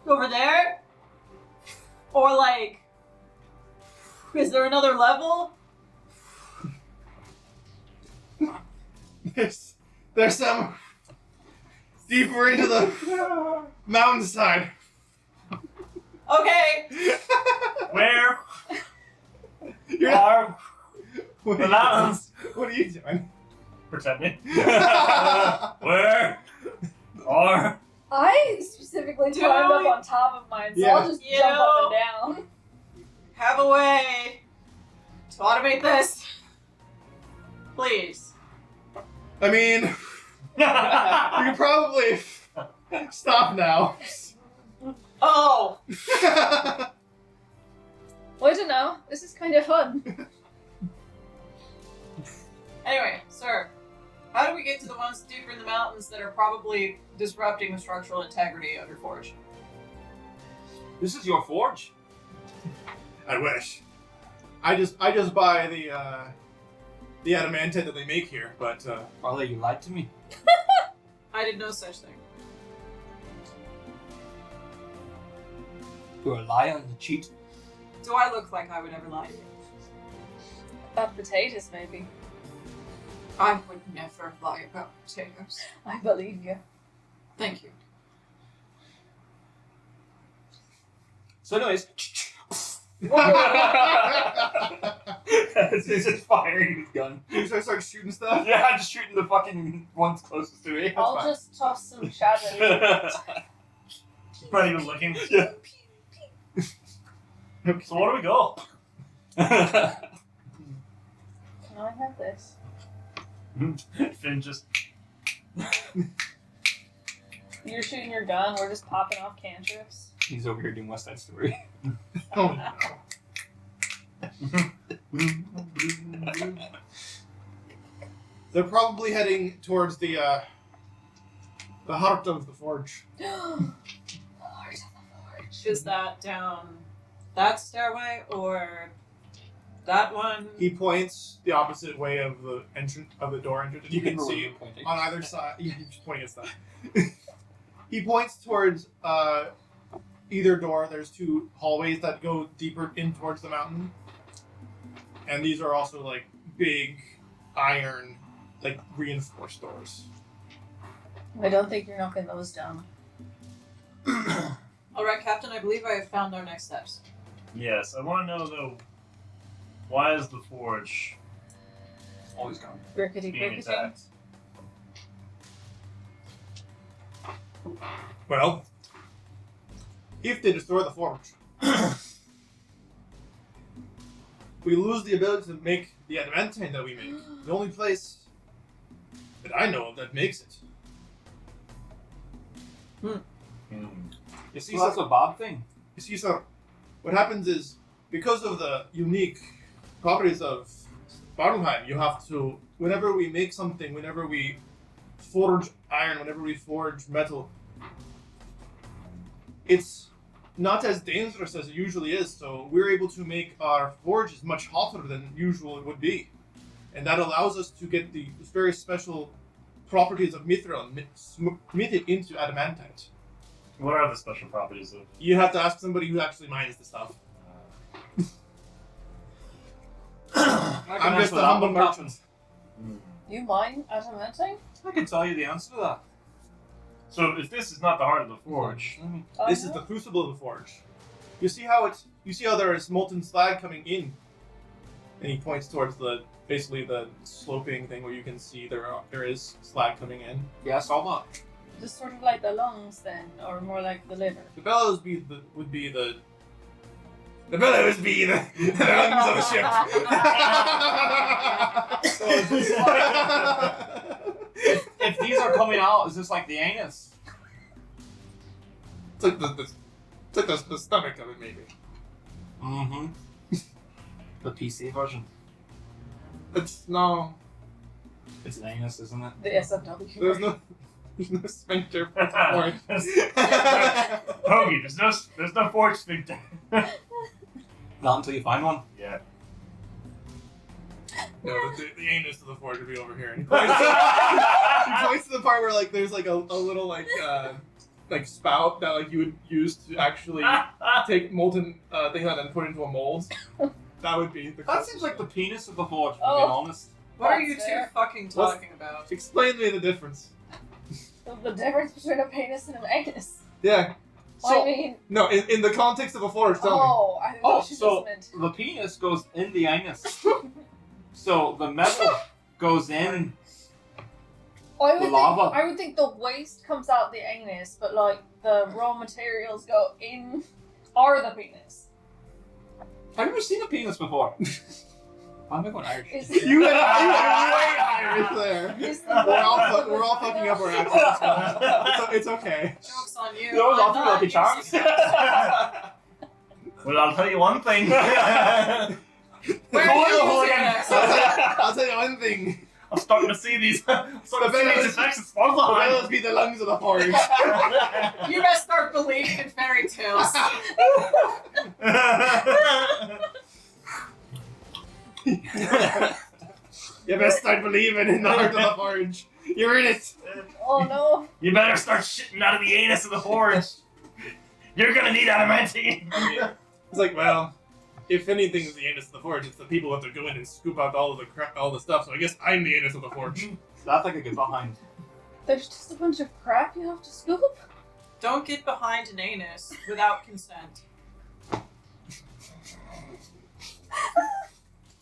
over there? Or like, is there another level? There's some deeper into the mountainside. Okay. Where You're not, are what, the are mountains? what are you doing? Pretending. Where are? I specifically Do climbed up we- on top of mine, so Yeah. I'll just You jump up know- and down. Have a way to automate this. Please. I mean, we can probably stop now. Oh! Well, I don't know. This is kind of fun. Anyway, sir, how do we get to the ones deeper in the mountains that are probably disrupting the structural integrity of your forge? This is your forge. I wish. I just buy the adamantite that they make here, but Father, you lied to me. I did no such thing. You're a liar and a cheat. Do I look like I would ever lie to you? About potatoes, maybe. I would never lie about potatoes. I believe you. Thank you. So anyways, he's just firing his gun. you start shooting stuff. Yeah, I'm just shooting the fucking ones closest to me. I'll just toss some shadows. Not even looking. Yeah. So where do we go? Can I have this? Finn just. You're shooting your gun, we're just popping off cantrips. He's over here doing West Side Story. Oh no. They're probably heading towards the heart of the forge. Lord of the Forge. Is that down that stairway or that one? He points the opposite way of the entrance of the door entrance. You can see pointing. on either side. Yeah, he's just pointing at stuff. He points towards either door. There's two hallways that go deeper in towards the mountain, and these are also like big iron, like reinforced doors. I don't think you're knocking those down. Alright, Captain, I believe I have found our next steps. Yes, I want to know though. Why is the forge Always gone. Rickety being crickety. attacked? Well, if they destroy the forge, we lose the ability to make the adamantine that we make. The only place that I know of that makes it. You see, that's a Bob thing. You see, sir, what happens is, because of the unique properties of Svartalfheim, you have to, whenever we make something, whenever we forge iron, whenever we forge metal, it's not as dangerous as it usually is, so we're able to make our forges much hotter than usual it would be. And that allows us to get the very special properties of mithril and smith it into adamantite. What are the special properties of? You have to ask somebody who actually mines the stuff. I'm just a humble merchant. You mine adamantine? I can tell you the answer to that. So if this is not the heart of the forge, This is the crucible of the forge. You see how there is molten slag coming in, and he points towards basically the sloping thing where you can see there is slag coming in. Yeah, I saw that. Just sort of like the lungs then, or more like the liver. The bellows would be the bellows be the lungs of a ship. So is this like, if these are coming out, is this like the anus? It's like the stomach of it, maybe. Mm-hmm. The PC version. It's no. It's an anus, isn't it? The SFW. There's no sphincter for it. Hoagie, there's no forge sphincter. Not until you find one. Yeah. No, the anus of the forge would be over here. And he points to the part where like there's like a little like spout that like you would use to actually take molten things and then put it into a mold. That would be the. That seems like the penis of the forge, to be Oh. honest. What are That's you two fair. fucking talking about? Explain to me the difference. The difference between a penis and an anus. Yeah. I So mean, no, in the context of a forge, tell me. oh, I Oh, thought she so just meant. the penis goes in the anus. So the metal goes in. I would, the lava. I would think the waste comes out the anus, but like the raw materials go in, are the penis. Have you ever seen a penis before? Why am I going Irish? You went way Irish there. We're all fucking up our accents. So it's okay. Joke's on you. No, I'm I'll do not Lucky Charms. using it. Well, I'll tell you one thing. Where are you using it? I'll tell you one thing. I'm starting to see these effects of The Svartalfheim. bellows be the lungs of the forge. You best start believing in fairy tales. You best start believing in the heart of the forge. You're in it. Oh no. You better start shitting out of the anus of the forge. You're gonna need adamantine. It's like, well, if anything is the anus of the forge, it's the people that have to go in and scoop out all the stuff. So I guess I'm the anus of the forge. That's like a good behind. There's just a bunch of crap you have to scoop. Don't get behind an anus without consent. That's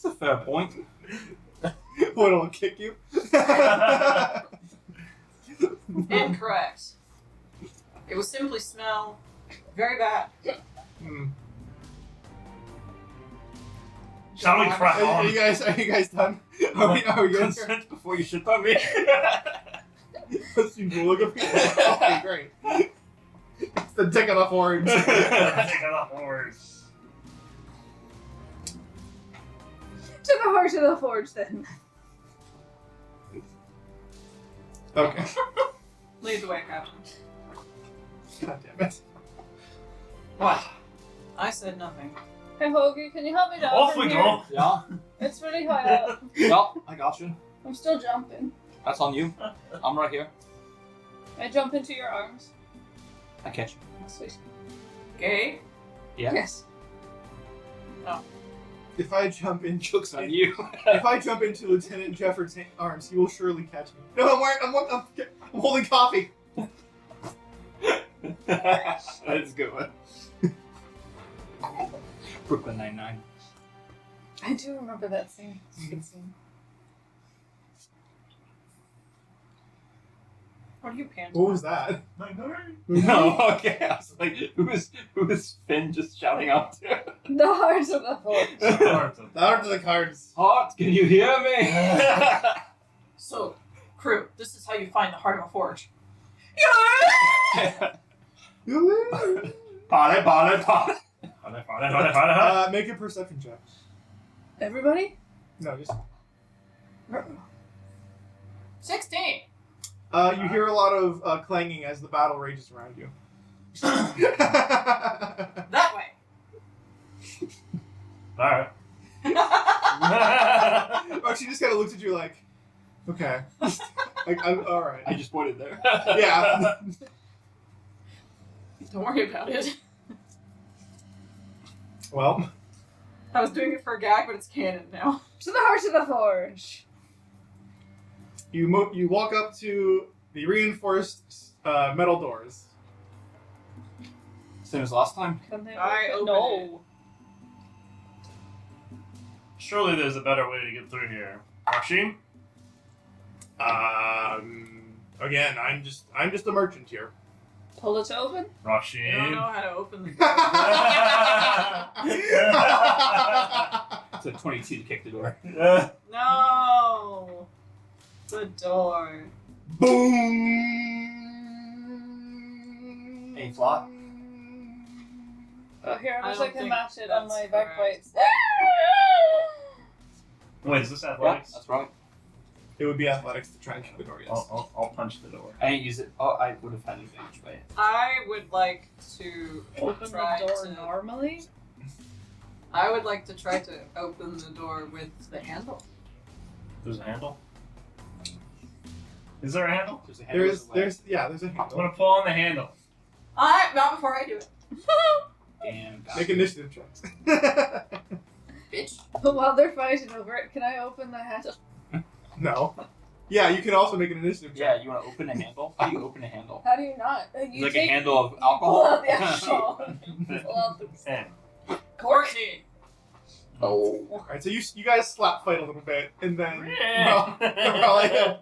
a fair point. What'll kick you? Incorrect. It will simply smell very bad. Shall we crack Are on? you guys done? Are we good? Consent before you shit on me. That seems to look okay, great. It's the dick of the forge. Take it off forwards. To the heart of the forge, then. Okay. Lead the way, Captain. God damn it. What? I said nothing. Hey, Hoagie, can you help me down Off from we here? go. Yeah. It's really high up. Yeah, I got you. I'm still jumping. That's on you. I'm right here. I jump into your arms. I catch you. Sweet. Gay? Yeah. Yes. If I jump in, Joke's on you. if I jump into Lieutenant Jefferson's arms, he will surely catch me. No, I'm holding coffee. That's a good one. Brooklyn Nine-Nine. I do remember that scene. It's a good scene. What are you panting? What was that? No, okay. I was like, who is Finn just shouting out to? The heart of the forge. The art of the cards. Heart, can you hear me? So, crew, this is how you find the heart of a forge. Bale, bale, bale. Make a perception check. Everybody? No, just. 16! You hear a lot of clanging as the battle rages around you. That way! Alright. Oh, she just kind of looks at you like, okay. Like, all right. I just pointed there. Yeah. Don't worry about it. Well, I was doing it for a gag, but it's canon now. To the heart of the forge. you walk up to the reinforced metal doors. Same as last time. Can they I open? open No. Surely there's a better way to get through here. Rashim? Again, I'm just a merchant here. Pull it open? I don't Rashim? know how to open the It's a 22 to kick the door. No! The door. Boom. Ain't flat. Oh, here, I I wish I don't could think match it on that's my back correct. bites. Wait, is this Yeah, athletics? that's right. It would be athletics to try and shut the door. Yes. I'll punch the door. I didn't use it. Oh, I would have had advantage by it. I would like to Open try the door to... normally? I would like to try to open the door with the handle. There's a handle? Is there a handle? There's a handle. There's a I'm handle. gonna pull on the handle. Not before I do it. Damn. Make initiative checks. Bitch. While they're fighting over it, can I open the handle? No. Yeah, you can also make an initiative check. Yeah, you want to open a handle? How do you open a handle? How do you not? You Like take a handle of pull alcohol? out the alcohol. Pull out the And Courtney. Oh. Alright, so you guys slap fight a little bit, and then Yeah. Raleigh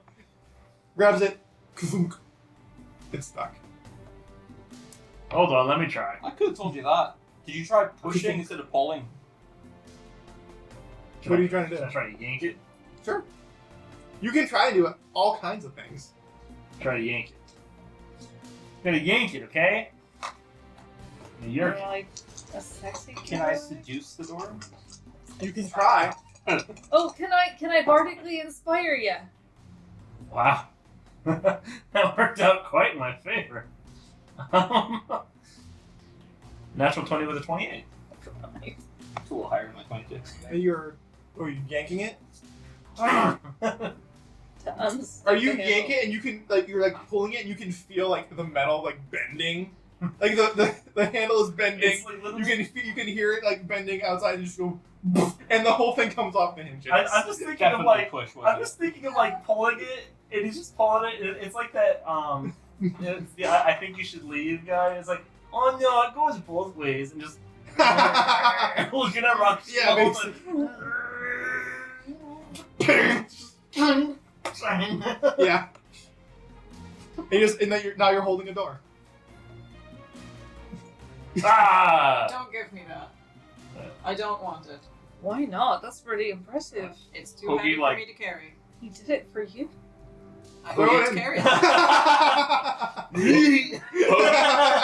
grabs it. Kazunk. It's stuck. hold on, let me try. I could have told you that. Did you try pushing instead of pulling? What are you trying to do? Should I try to yank it? Sure. You can try and do all kinds of things. Try to yank it. Gotta yank it, okay? You're. You're like a sexy Can I kid. seduce the door? You can try. Oh, can I bardically inspire you? Wow. That worked out quite in my favor. Natural 20 with a 28. It's a little higher than my 22. Are you yanking it? To Are you yanking it and you can you're like pulling it and you can feel like the metal like bending, like the handle is bending. It's like little- You can hear it like bending outside and just go, and the whole thing comes off the hinges. I'm just thinking of like pulling it, and he's just pulling it. It's like that. I think you should leave, guy. It's like, oh no, it goes both ways, and just looking at Rock's Yeah, yeah. And now you're holding a door. Ah! Don't give me that. I don't want it. Why not? That's pretty impressive. It's too Hoagie, heavy like- for me to carry. He did it for you. I Throw can't it in. carry it.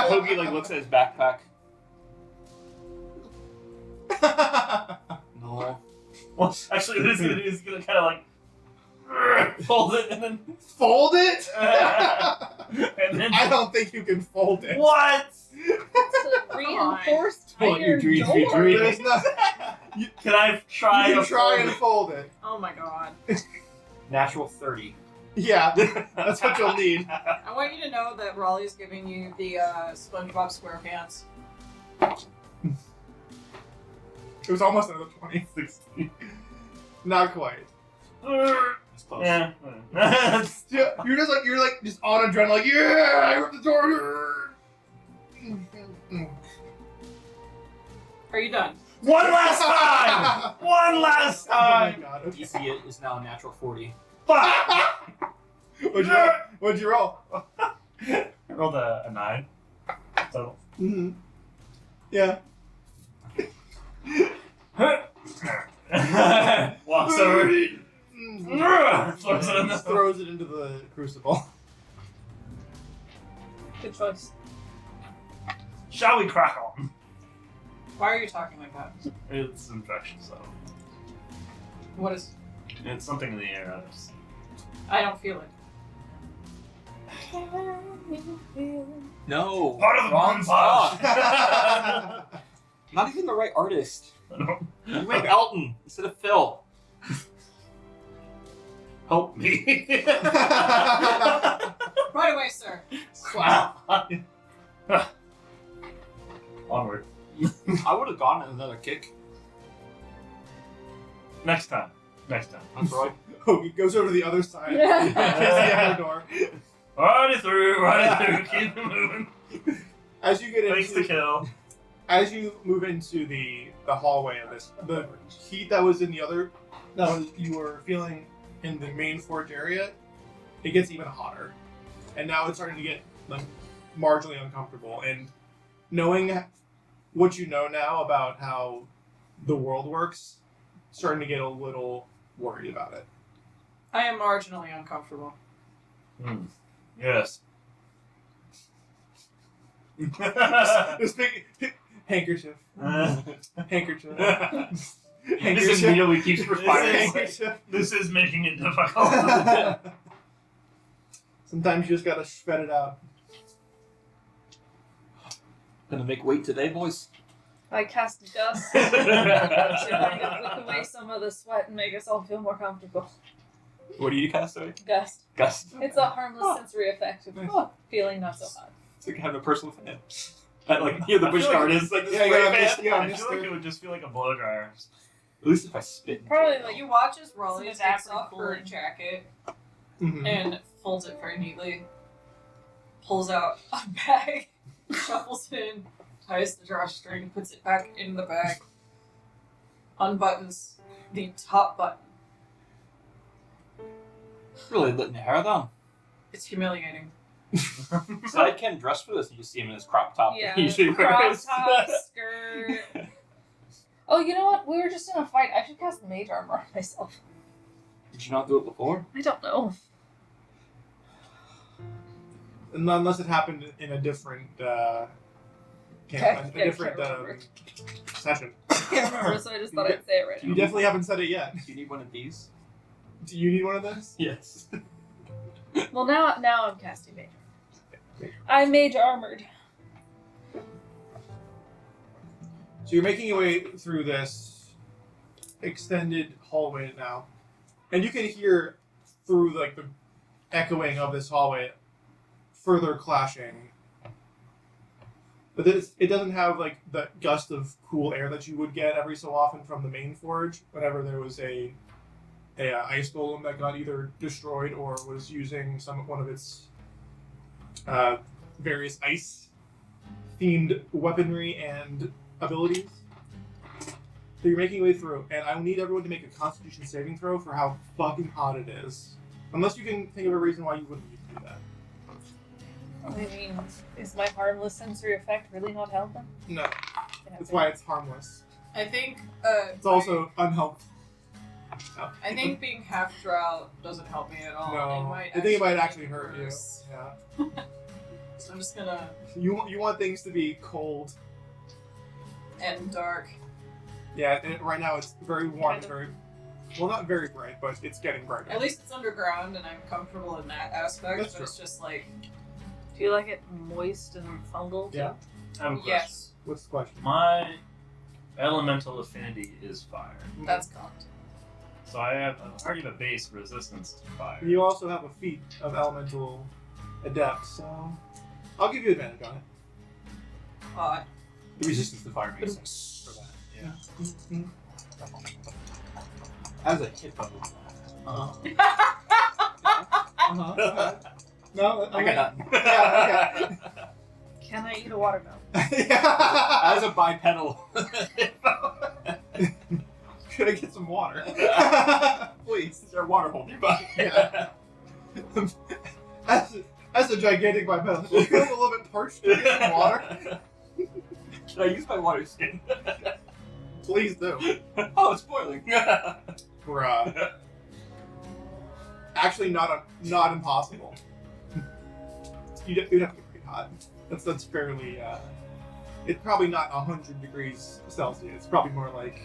Hoagie like looks at his backpack. No. Well, actually, what he's gonna kind of like fold it and then Fold it? and then I don't think you can fold it. what? It's a reinforced Don't let your iron dreams be door. dreams. There's not, Can I try? you can to try fold and it? fold it. Oh my god. Natural 30. Yeah, that's what you'll need. I want you to know that Raleigh's giving you the SpongeBob SquarePants. It was almost another 20. 16. Not quite. That's close. Yeah. Yeah, you're just on adrenaline, like, yeah, I ripped the door. Are you done? One last time. One last Oh my time. god. Okay. DC is now a natural 40. Fuck. What'd you roll? I rolled a 9. Total. Mm-hmm. Yeah. Walks over. Mm. Throws it in the- Throws it into the crucible. Good choice. Shall we crack on? Why are you talking like that? It's infection, so What is... it's something in the air. I don't feel it. No. Part of the Wrong montage. song. Not even the right artist. You went Elton instead of Phil. Help me. Right away, sir. Wow. Onward. I would have gone another kick. Next time. Next time. That's right. Oh, he goes over to the other side. Yeah. Kisses the other door. Alrighty through. Keep it moving. As you get Thanks to into, kill. as you move into the hallway of this, the heat that was in the other, you were feeling in the main forge area, it gets even hotter, and now it's starting to get like marginally uncomfortable. And knowing what you know now about how the world works, starting to get a little worried about it. I am marginally uncomfortable. Yes. This big handkerchief, handkerchief, This handkerchief. immediately keeps perspiring. Handkerchief. This is making it difficult. Sometimes you just gotta spread it out. Gonna make weight today, boys. I cast Gust to kind of wick away some of the sweat and make us all feel more comfortable. What do you cast today? Gust. Gust. It's a harmless sensory effect of feeling not so hot. It's like having a personal fan. Like here, the bush feel like- guard is like the Yeah, spray yeah, fan. yeah. I feel like it would just feel like a blow dryer. At least if I spit. Probably like You watch as Raleigh It's takes evaporating off her cooling. jacket Mhm. and folds it very neatly, pulls out a bag, shuffles it in, ties the drawstring, puts it back in the bag, unbuttons the top button. Really letting your hair down. It's humiliating. So I can dress for this. You just see him in his crop top. yeah, He usually crop wears. top, skirt. Oh, you know what? We were just in a fight. I should cast mage armor on myself. Did you not do it before? I don't know. Unless it happened in a different Can't different remember. session. I can't remember, so I just thought I'd say it right You now. definitely haven't said it yet. Do you need one of these? Do you need one of those? Yes. Well, now I'm casting mage armor. I'm mage armored. So you're making your way through this extended hallway now, and you can hear through like the echoing of this hallway further clashing. But it doesn't have like the gust of cool air that you would get every so often from the main forge whenever there was a ice golem that got either destroyed or was using one of its various ice themed weaponry and abilities. So you're making your way through, and I need everyone to make a Constitution saving throw for how fucking hot it is. Unless you can think of a reason why you wouldn't need to do that. I mean, is my harmless sensory effect really not helping? No, that's why it's harmless. I think. It's also unhelpful. I think being half drow doesn't help me at all. No, I think it might actually hurt you. worse. Yeah. So I'm just gonna You want things to be cold. and dark. Yeah, and right now it's very warm. Kind of. Very well, not very bright, but it's getting brighter. At least it's underground, and I'm comfortable in that aspect. That's but true. it's just like Do you like it moist and fungal? Too? Yeah. I have a question. yes, What's the question? My elemental affinity is fire. that's gone. So I already have a base resistance to fire. You also have a feat of elemental adept, so I'll give you advantage on it. The resistance to fire makes sense for that. Yeah. Mhm. As a hippo. Uh-huh. No, I got nothing. Yeah, Can I eat a watermelon? yeah. As a bipedal hippo. Could I get some water? Please. Is there a water hole nearby? Yeah. As a gigantic bipedal, you feel a little bit parched. Can I get some water? Can I use my water skin? Please do. Oh, it's boiling. Bruh. Actually, not impossible. You'd have to get pretty hot. That's fairly. It's probably not 100 degrees Celsius. It's probably more like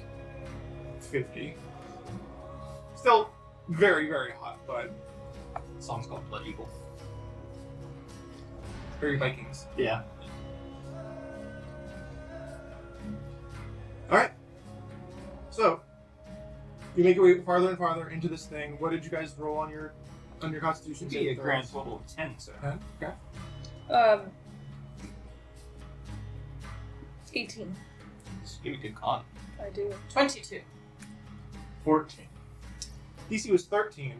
50. Still very, very hot, but The song's called Blood Eagle. very Vikings. Yeah. All right. So you make your way farther and farther into this thing. What did you guys roll on your Constitution? Should be a saving grand throws? total of 10, sir. Okay. 18. Just give me good con. I do. 22. 14. DC was 13.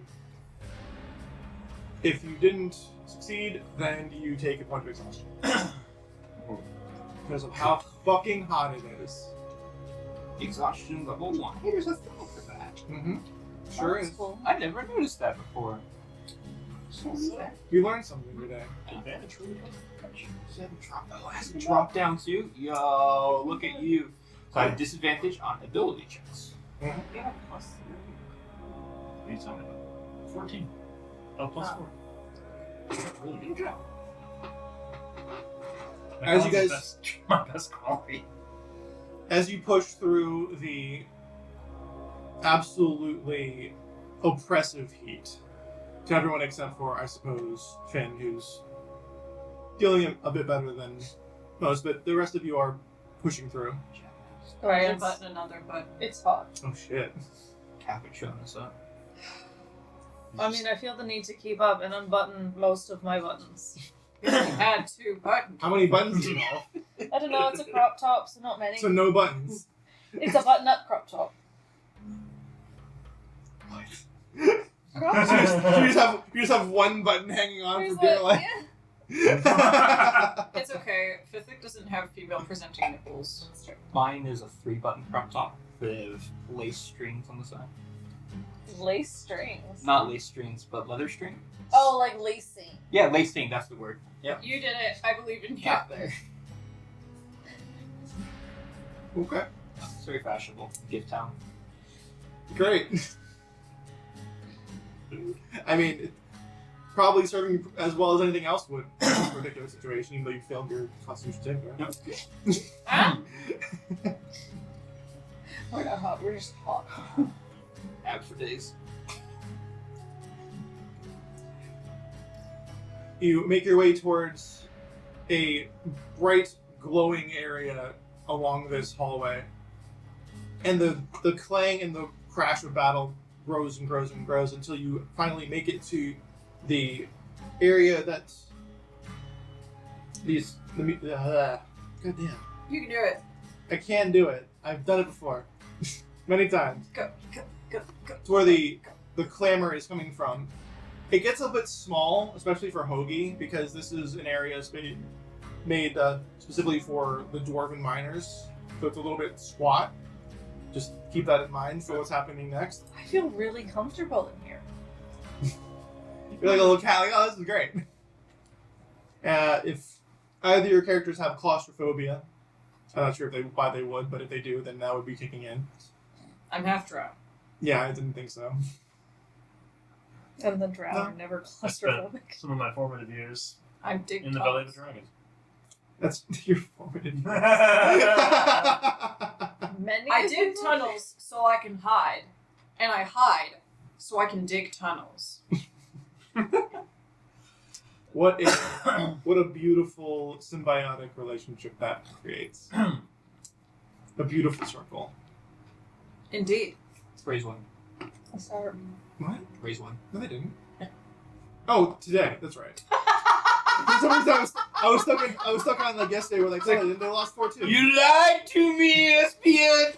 If you didn't succeed, then you take a point of exhaustion. Because of how fucking hot it is. Exhaustion level 1. Hey, there's a throw for that. Mm-hmm. Sure That's is. cool. I never noticed that before. You learned something today. Advantage. Oh, it has a drop down too? Yo, look at you. So I have disadvantage on ability checks. Yeah, plus What are you talking about? 14. Oh, plus 4. Really good job. As you guys- My best quality. As you push through the absolutely oppressive heat, to everyone except for, I suppose, Finn, who's dealing a bit better than most, but the rest of you are pushing through. Right, One button, another button. it's hot. Oh shit. Cap showing us up. I mean, I feel the need to keep up and unbutton most of my buttons. Add 2 buttons. How many buttons do you have? I don't know, it's a crop top, so not many. So no buttons. It's a button-up crop top. Crop top? You just have one button hanging on Where's for dear the- life. yeah. It's okay. Fithic doesn't have female presenting nipples. That's true. Mine is a 3-button crop top with lace strings on the side. Lace strings. Not lace strings, but leather string. Oh, like lacing. Yeah, lacing, that's the word. Yep. You did it. I believe in you. Got there. Okay. It's very fashionable. Gift town. Great. I mean, probably serving you as well as anything else would in this particular situation, even though you failed your constitution check, right? We're not hot, we're just hot. Abs for days. You make your way towards a bright, glowing area along this hallway. And the clang and the crash of battle grows and grows and grows until you finally make it to the area that's goddamn. You can do it. I can do it. I've done it before. Many times. Go. It's where the clamor is coming from. It gets a bit small, especially for Hoagie, because this is an area made specifically for the dwarven miners. So it's a little bit squat. Just keep that in mind for what's happening next. I feel really comfortable in here. You're like a little cat, like, oh, this is great. If either of your characters have claustrophobia, I'm not sure why they would, but if they do, then that would be kicking in. I'm half drow. Yeah, I didn't think so. And the drow are never I spent claustrophobic. some of my formative years I'm dig in the belly of a dragon. That's your formative. Many I of dig them- tunnels so I can hide, and I hide so I can dig tunnels. What a beautiful symbiotic relationship that creates. A beautiful circle. Indeed. Raise one. Sorry. What? Raise one. No, they didn't. Oh, today. That's right. For some reason, I was stuck on like yesterday where like oh, they lost 4-2. You lied to me, ESPN!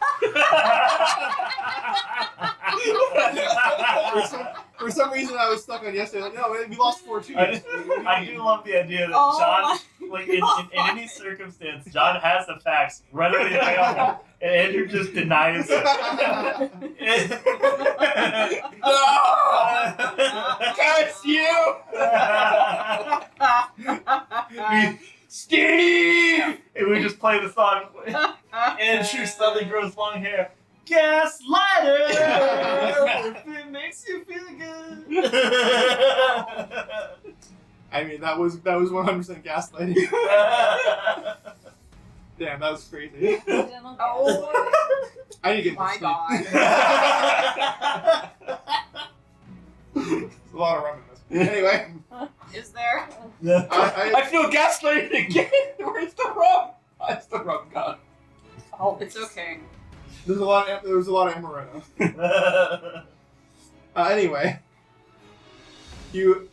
For some reason, I was stuck on yesterday. Like, no, we lost 4-2. I do love the idea that John, like in any circumstance, John has the facts readily available, and Andrew just denies it. Curse you! Steve! And we just play the song. Andrew suddenly grows long hair. Gaslighter! If it makes you feel good. I mean, that was 100% gaslighting. Damn, that was crazy. Oh I need to get my sleep. god. There's a lot of rum in this. Anyway, Is there? I feel gaslighted again! Where's the rum? Where's the rum gone? Oh, it's okay. there was a lot of amaretto. Anyway, you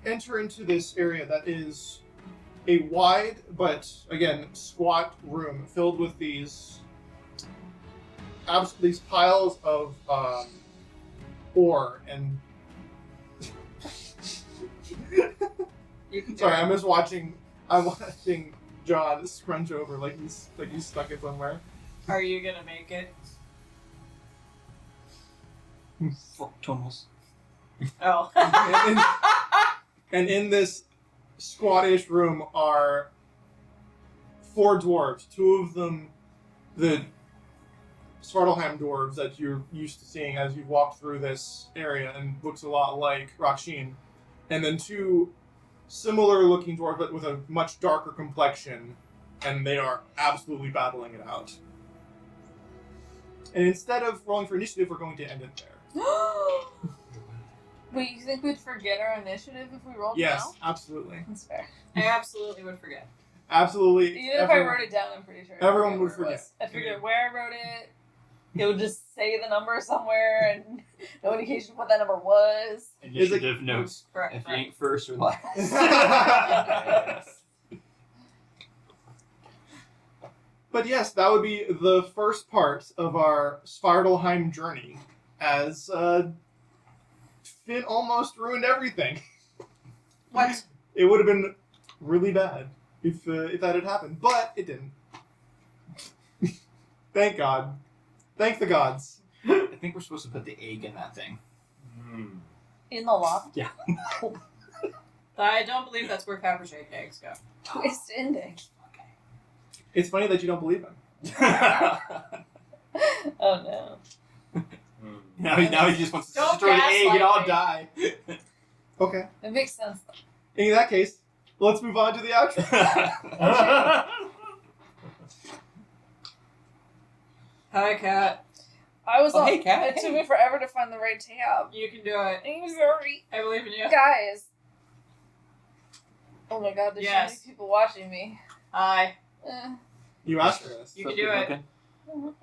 enter into this area that is a wide but again squat room filled with these piles of ore and. You can do Sorry, it. I'm watching John scrunch over like he's stuck it somewhere. Are you gonna make it? Fuck tunnels. Oh. And in this squattish room are 4 dwarves. 2 of them, the Svartalfheim dwarves that you're used to seeing as you walk through this area and looks a lot like Rakshin. And then 2 similar looking dwarves but with a much darker complexion. And they are absolutely battling it out. And instead of rolling for initiative, we're going to end it there. Wait, you think we'd forget our initiative if we rolled Yes, now? absolutely. That's fair. I absolutely would forget. Absolutely. Even if I wrote it down, I'm pretty sure. I'd everyone forget would where it was. forget. I figured where I wrote it, it would just say the number somewhere and no indication of what that number was. Initiative notes. Correct. If you ain't first or last. But yes, that would be the first part of our Svartalfheim journey, as Finn almost ruined everything. What? It would have been really bad if that had happened, but it didn't. Thank God. Thank the gods. I think we're supposed to put the egg in that thing. In the loft. Yeah. I don't believe that's where Fabergé eggs go. Twist ending. It's funny that you don't believe him. Oh no. now he just wants to Don't destroy the egg and all gaslight me. die. Okay. It makes sense. In that case, let's move on to the outro. Hi, Kat. I was Oh, on. hey, Kat. It took me forever to find the right tab. You can do it. I'm sorry, I believe in you. guys. Oh my god, there's so Yes. many people watching me. Hi. You asked for this. You can do it. Okay.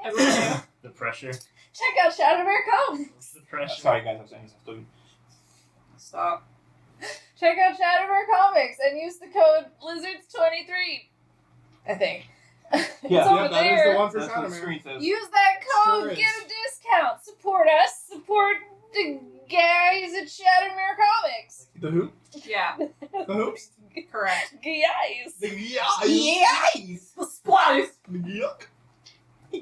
I believe in you. The pressure. Check out Shadowmere Comics. The pressure. Sorry, guys. I'm saying something. Stop. Check out Shadowmere Comics and use the code Lizards23. I think. It's Yeah, over Yep, that is there. the one for That's what the Shadowmere. screen says. Use that code, Sure is. get a discount. Support us. Support the guys at Shadowmere Comics. The who? Yeah, The hoops? correct. Guys. The Yes! The splice. The yuck.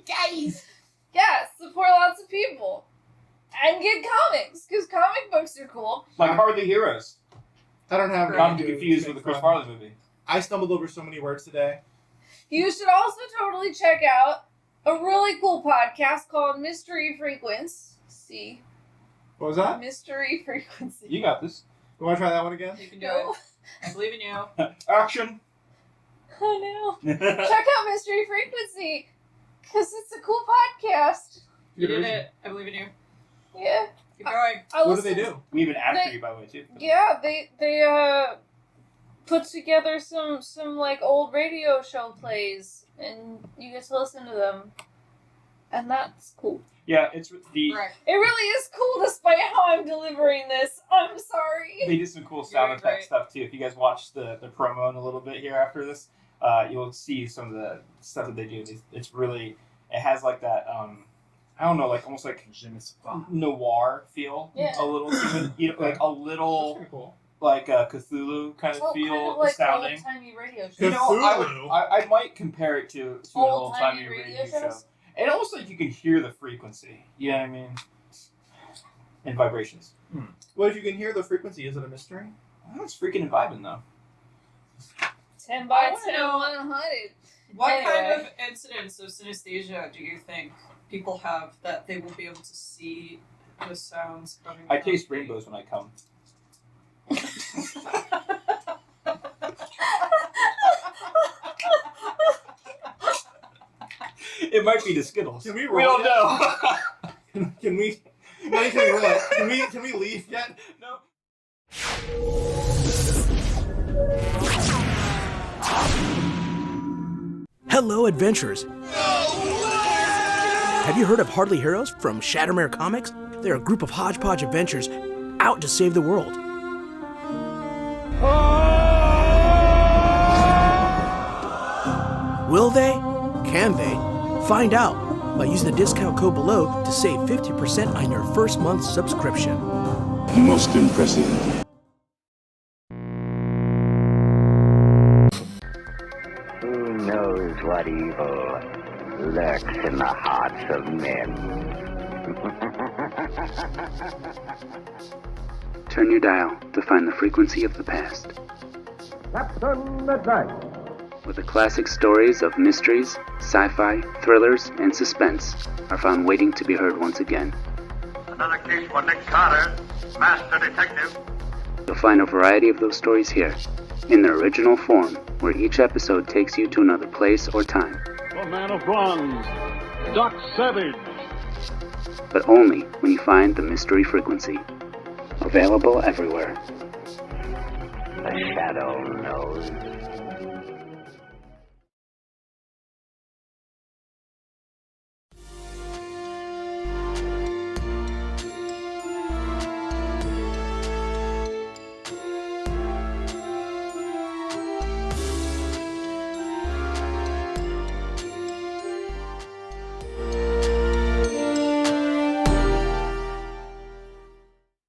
Guys! Yeah, support lots of people. And get comics, because comic books are cool. Like Hardly Heroes. I don't have. Not to be confused with the Chris Farley movie. I stumbled over so many words today. You should also totally check out a really cool podcast called Mystery Frequency. What was that? Mystery Frequency. You got this. You want to try that one again? You can do No. it. I believe in you. Action! Oh no. Check out Mystery Frequency, because it's a cool podcast. You did it. I believe in you. Yeah. Keep going. What do they do? We have an ad for you, by the way, too. Yeah, they put together some like old radio show plays, and you get to listen to them, and that's cool. Yeah, it's the... Correct. It really is cool, despite how I'm delivering this. I'm sorry. They did some cool sound You're effect great. stuff, too. If you guys watch the promo in a little bit here after this, you'll see some of the stuff that they do. It's really... It has like that... I don't know, like almost like noir feel, Yeah. a little, you know, like a That's little pretty cool. like a Cthulhu kind of Oh, feel kind of like sounding. old-timey radio shows. You know, Cthulhu? I might compare it to an Old-timey old-timey radio radio show. shows? And almost like you can hear the frequency. You know what I mean? And vibrations. What if you can hear the frequency? Is it a mystery? That's freaking vibing though. 10 by I wanna 10, know- 100. What Anyway. kind of incidents of synesthesia do you think people have that they will be able to see the sounds coming I from taste the- rainbows when I come. It might be the Skittles. Can we We don't know. Can we? Can we leave yet? No. Hello, adventurers! Have you heard of Hardly Heroes from Shadowmere Comics? They're a group of hodgepodge adventures out to save the world. Will they? Can they? Find out by using the discount code below to save 50% on your first month's subscription. Most impressive. Who knows what evil lurks in the hearts of men? Turn your dial to find the frequency of the past. Captain Advice. Where the classic stories of mysteries, sci-fi, thrillers, and suspense are found waiting to be heard once again. Another case for Nick Carter, Master Detective. You'll find a variety of those stories here, in their original form, where each episode takes you to another place or time, The Man of Bronze, Doc Savage. but only when you find the mystery frequency. Available everywhere. The shadow knows.